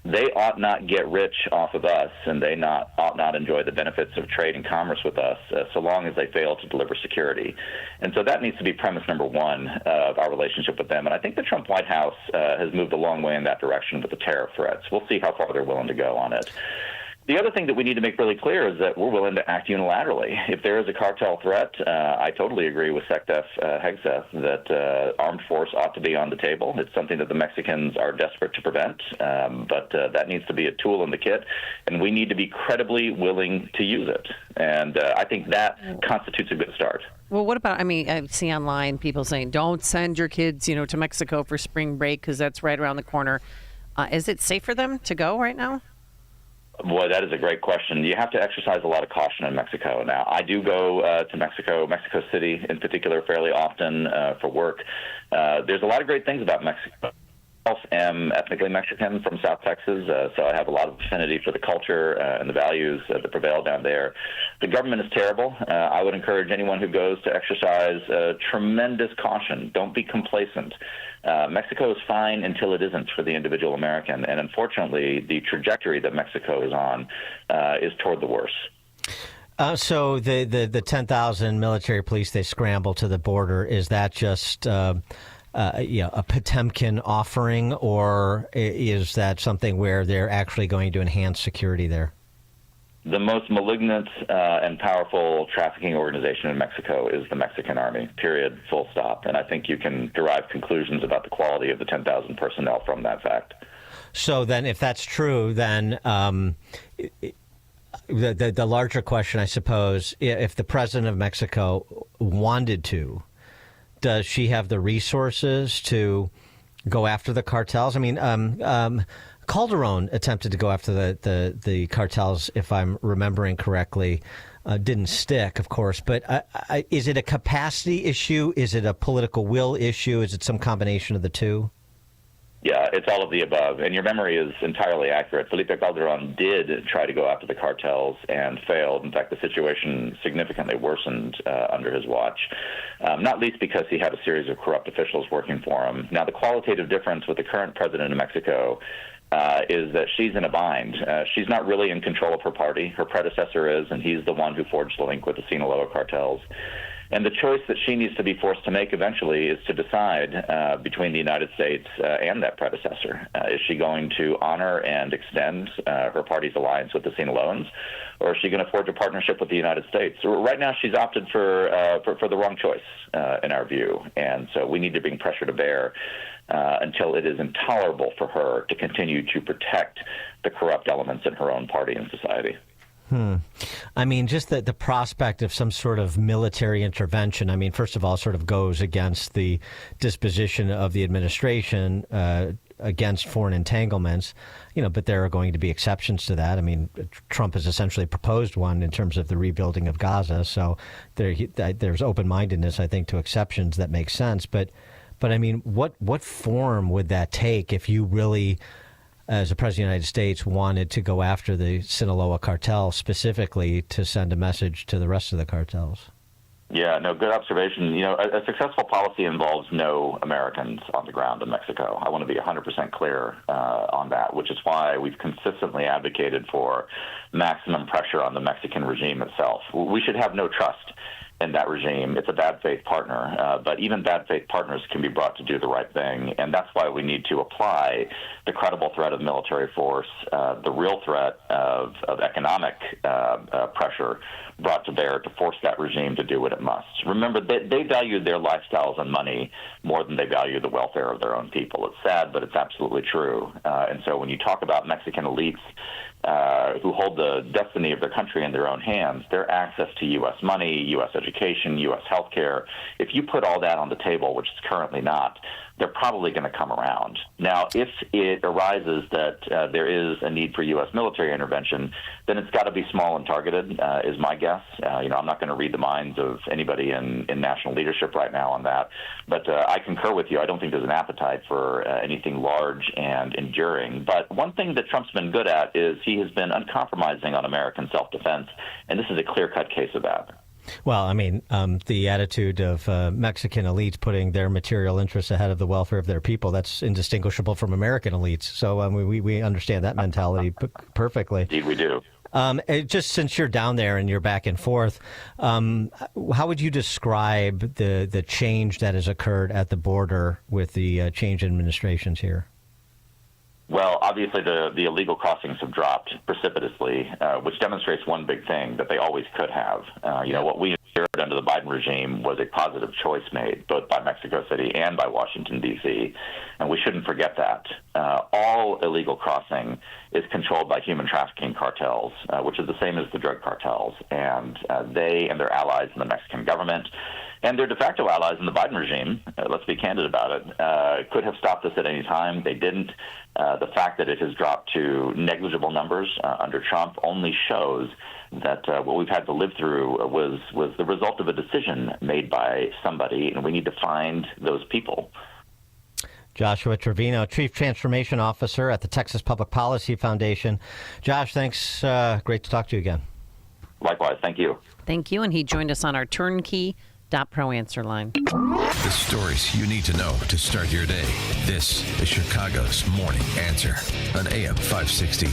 They ought not get rich off of us, and they ought not enjoy the benefits of trade and commerce with us so long as they fail to deliver security. And so that needs to be premise number one of our relationship with them. And I think the Trump White House has moved a long way in that direction with the tariff threats. We'll see how far they're willing to go on it. The other thing that we need to make really clear is that we're willing to act unilaterally. If there is a cartel threat, I totally agree with Secdef Hegseth that armed force ought to be on the table. It's something that the Mexicans are desperate to prevent, but that needs to be a tool in the kit, and we need to be credibly willing to use it. And I think that constitutes a good start. Well, what about, I see online people saying, don't send your kids, to Mexico for spring break because that's right around the corner. Is it safe for them to go right now? Boy, that is a great question. You have to exercise a lot of caution in Mexico. Now, I do go to Mexico City in particular, fairly often for work. There's a lot of great things about Mexico. I am ethnically Mexican from South Texas, so I have a lot of affinity for the culture and the values that prevail down there. The government is terrible. I would encourage anyone who goes to exercise tremendous caution. Don't be complacent. Mexico is fine until it isn't for the individual American, and unfortunately, the trajectory that Mexico is on is toward the worse. So the 10,000 military police, they scramble to the border. Is that just a Potemkin offering, or is that something where they're actually going to enhance security there? The most malignant and powerful trafficking organization in Mexico is the Mexican Army, period, full stop. And I think you can derive conclusions about the quality of the 10,000 personnel from that fact. So then if that's true, then the larger question, I suppose, if the president of Mexico wanted to, does she have the resources to go after the cartels? I mean, Calderon attempted to go after the cartels, if I'm remembering correctly. Didn't stick, of course. But is it a capacity issue? Is it a political will issue? Is it some combination of the two? Yeah, it's all of the above. And your memory is entirely accurate. Felipe Calderon did try to go after the cartels and failed. In fact, the situation significantly worsened under his watch, not least because he had a series of corrupt officials working for him. Now, the qualitative difference with the current president of Mexico is that she's in a bind. She's not really in control of her party. Her predecessor is, and he's the one who forged the link with the Sinaloa cartels. And the choice that she needs to be forced to make eventually is to decide between the United States and that predecessor. Is she going to honor and extend her party's alliance with the Sinaloans, or is she going to forge a partnership with the United States? Right now, she's opted for the wrong choice, in our view. And so we need to bring pressure to bear until it is intolerable for her to continue to protect the corrupt elements in her own party and society. I mean, just the prospect of some sort of military intervention, I mean, first of all, sort of goes against the disposition of the administration against foreign entanglements, but there are going to be exceptions to that. I mean, Trump has essentially proposed one in terms of the rebuilding of Gaza. So there's open-mindedness, I think, to exceptions that make sense. But I mean, what form would that take if you really, as a president of the United States, wanted to go after the Sinaloa cartel specifically to send a message to the rest of the cartels? Yeah, no, good observation. A successful policy involves no Americans on the ground in Mexico. I want to be 100% clear on that, which is why we've consistently advocated for maximum pressure on the Mexican regime itself. We should have no trust in that regime. It's a bad faith partner, but even bad faith partners can be brought to do the right thing, and that's why we need to apply the credible threat of military force, the real threat of economic pressure brought to bear to force that regime to do what it must. Remember, they value their lifestyles and money more than they value the welfare of their own people. It's sad, but it's absolutely true. And so when you talk about Mexican elites who hold the destiny of their country in their own hands, their access to U.S. money, U.S. education, education, U.S. healthcare, if you put all that on the table, which is currently not, they're probably going to come around. Now, if it arises that there is a need for U.S. military intervention, then it's got to be small and targeted, is my guess. I'm not going to read the minds of anybody in national leadership right now on that. But I concur with you. I don't think there's an appetite for anything large and enduring. But one thing that Trump's been good at is he has been uncompromising on American self-defense, and this is a clear-cut case of that. Well, I mean, the attitude of Mexican elites putting their material interests ahead of the welfare of their people, that's indistinguishable from American elites. So we understand that mentality perfectly. Indeed, we do. Just since you're down there and you're back and forth, how would you describe the change that has occurred at the border with the change in administrations here? Well, obviously the illegal crossings have dropped precipitously, which demonstrates one big thing, that they always could have. What we endured under the Biden regime was a positive choice made, both by Mexico City and by Washington, D.C., and we shouldn't forget that. All illegal crossing is controlled by human trafficking cartels, which is the same as the drug cartels, and they and their allies in the Mexican government and their de facto allies in the Biden regime, let's be candid about it, could have stopped this at any time. They didn't. The fact that it has dropped to negligible numbers under Trump only shows that what we've had to live through was the result of a decision made by somebody, and we need to find those people. Joshua Trevino, Chief Transformation Officer at the Texas Public Policy Foundation. Josh, thanks. Great to talk to you again. Likewise. Thank you. Thank you. And he joined us on our turnkey.pro answer line. The stories you need to know to start your day. This is Chicago's Morning Answer on AM 560.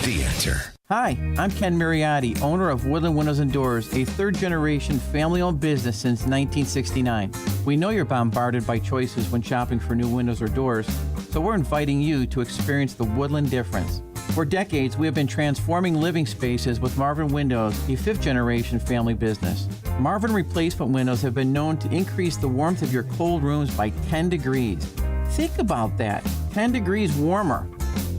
The Answer. Hi, I'm Ken Mariotti, owner of Woodland Windows and Doors, a third-generation family-owned business since 1969. We know you're bombarded by choices when shopping for new windows or doors, so we're inviting you to experience the Woodland difference. For decades, we have been transforming living spaces with Marvin Windows, a fifth-generation family business. Marvin replacement windows have been known to increase the warmth of your cold rooms by 10 degrees. Think about that, 10 degrees warmer.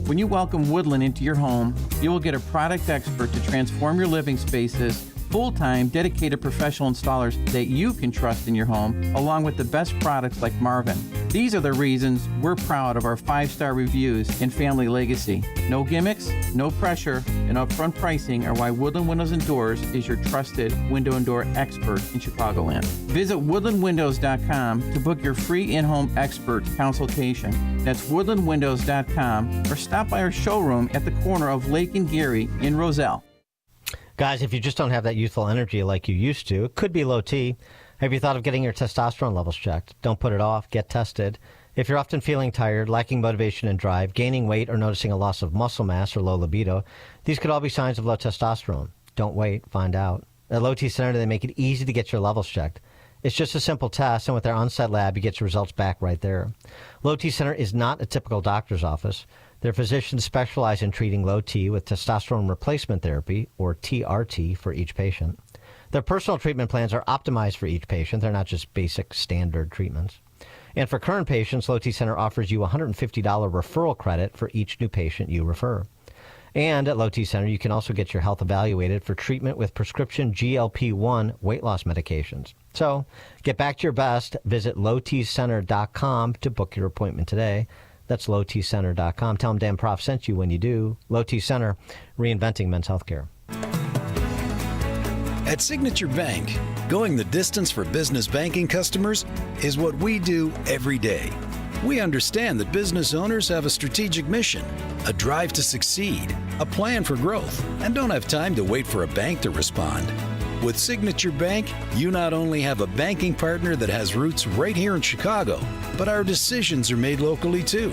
When you welcome Woodland into your home, you will get a product expert to transform your living spaces, full-time, dedicated professional installers that you can trust in your home, along with the best products like Marvin. These are the reasons we're proud of our 5-star reviews and family legacy. No gimmicks, no pressure, and upfront pricing are why Woodland Windows and Doors is your trusted window and door expert in Chicagoland. Visit woodlandwindows.com to book your free in-home expert consultation. That's woodlandwindows.com, or stop by our showroom at the corner of Lake and Geary in Roselle. Guys, if you just don't have that youthful energy like you used to, it could be low T. Have you thought of getting your testosterone levels checked? Don't put it off. Get tested. If you're often feeling tired, lacking motivation and drive, gaining weight, or noticing a loss of muscle mass or low libido, these could all be signs of low testosterone. Don't wait. Find out. At Low T Center, they make it easy to get your levels checked. It's just a simple test, and with their on-site lab, you get your results back right there. Low T Center is not a typical doctor's office. Their physicians specialize in treating low T with testosterone replacement therapy, or TRT, for each patient. Their personal treatment plans are optimized for each patient. They're not just basic standard treatments. And for current patients, Low T Center offers you a $150 referral credit for each new patient you refer. And at Low T Center, you can also get your health evaluated for treatment with prescription GLP-1 weight loss medications. So get back to your best. Visit lowtcenter.com to book your appointment today. That's lowtcenter.com. Tell them Dan Prof sent you when you do. Low T Center, reinventing men's health care. At Signature Bank, going the distance for business banking customers is what we do every day. We understand that business owners have a strategic mission, a drive to succeed, a plan for growth, and don't have time to wait for a bank to respond. With Signature Bank, you not only have a banking partner that has roots right here in Chicago, but our decisions are made locally too.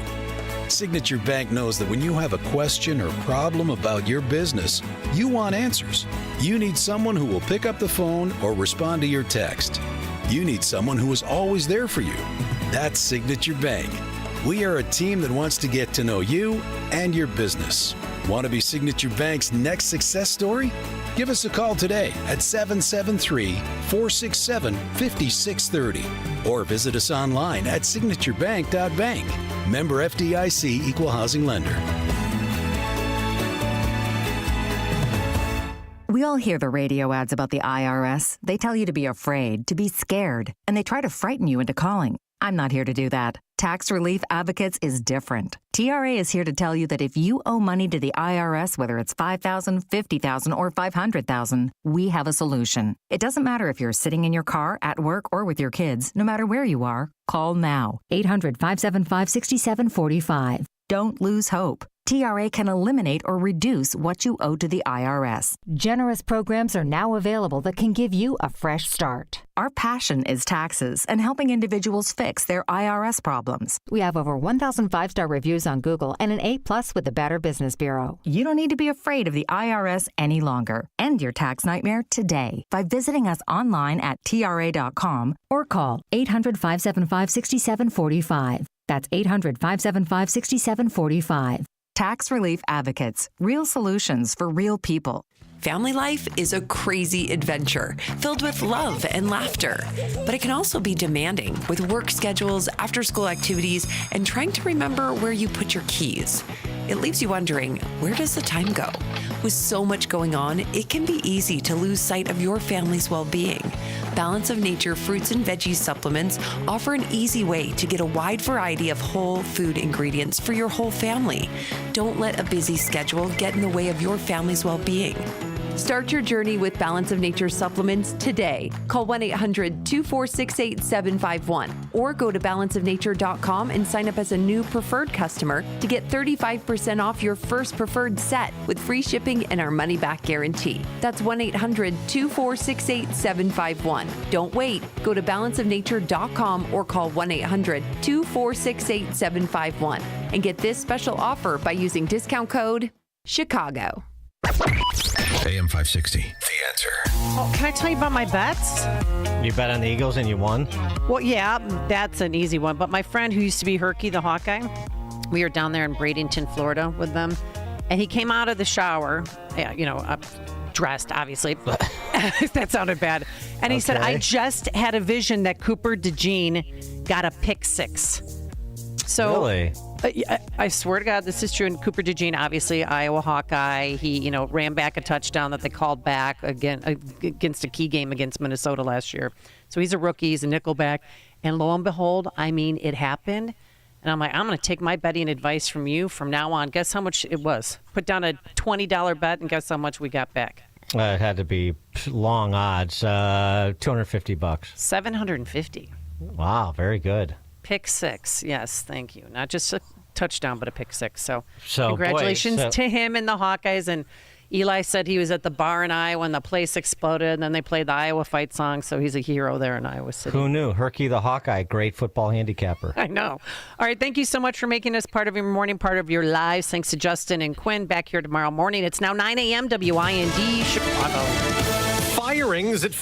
Signature Bank knows that when you have a question or problem about your business, you want answers. You need someone who will pick up the phone or respond to your text. You need someone who is always there for you. That's Signature Bank. We are a team that wants to get to know you and your business. Want to be Signature Bank's next success story? Give us a call today at 773-467-5630 or visit us online at signaturebank.bank. Member FDIC Equal Housing Lender. We all hear the radio ads about the IRS. They tell you to be afraid, to be scared, and they try to frighten you into calling. I'm not here to do that. Tax Relief Advocates is different. TRA is here to tell you that if you owe money to the IRS, whether it's $5,000, $50,000, or $500,000, we have a solution. It doesn't matter if you're sitting in your car, at work, or with your kids. No matter where you are, call now. 800-575-6745. Don't lose hope. TRA can eliminate or reduce what you owe to the IRS. Generous programs are now available that can give you a fresh start. Our passion is taxes and helping individuals fix their IRS problems. We have over 1,000 5-star reviews on Google and an A+ with the Better Business Bureau. You don't need to be afraid of the IRS any longer. End your tax nightmare today by visiting us online at TRA.com or call 800-575-6745. That's 800-575-6745. Tax Relief Advocates. Real solutions for real people. Family life is a crazy adventure filled with love and laughter, but it can also be demanding with work schedules, after-school activities, and trying to remember where you put your keys. It leaves you wondering, where does the time go? With so much going on, it can be easy to lose sight of your family's well-being. Balance of Nature fruits and veggie supplements offer an easy way to get a wide variety of whole food ingredients for your whole family. Don't let a busy schedule get in the way of your family's well-being. Start your journey with Balance of Nature supplements today. Call 1-800-246-8751 or go to balanceofnature.com and sign up as a new preferred customer to get 35% off your first preferred set with free shipping and our money-back guarantee. That's 1-800-246-8751. Don't wait. Go to balanceofnature.com or call 1-800-246-8751 and get this special offer by using discount code CHICAGO. AM 560, The Answer. Well, can I tell you about my bets? You bet on the Eagles and you won? Well, yeah, that's an easy one. But my friend who used to be Herky, the Hawkeye, we were down there in Bradenton, Florida with them. And he came out of the shower, dressed, obviously. That sounded bad. And he said, I just had a vision that Cooper DeJean got a pick six. So, really? I swear to God, this is true. And Cooper DeJean, obviously, Iowa Hawkeye, he, ran back a touchdown that they called back again against a key game against Minnesota last year. So he's a rookie, he's a nickelback. And lo and behold, it happened. And I'm like, I'm going to take my betting advice from you from now on. Guess how much it was? Put down a $20 bet and guess how much we got back? It had to be long odds, $250. $750. Wow, very good. Pick six. Yes, thank you. Not just a touchdown, but a pick six. So congratulations to him and the Hawkeyes. And Eli said he was at the bar in Iowa when the place exploded, and then they played the Iowa fight song, so he's a hero there in Iowa City. Who knew? Herky the Hawkeye, great football handicapper. I know. All right, thank you so much for making us part of your morning, part of your lives. Thanks to Justin and Quinn back here tomorrow morning. It's now 9 a.m. WIND Chicago. Firings at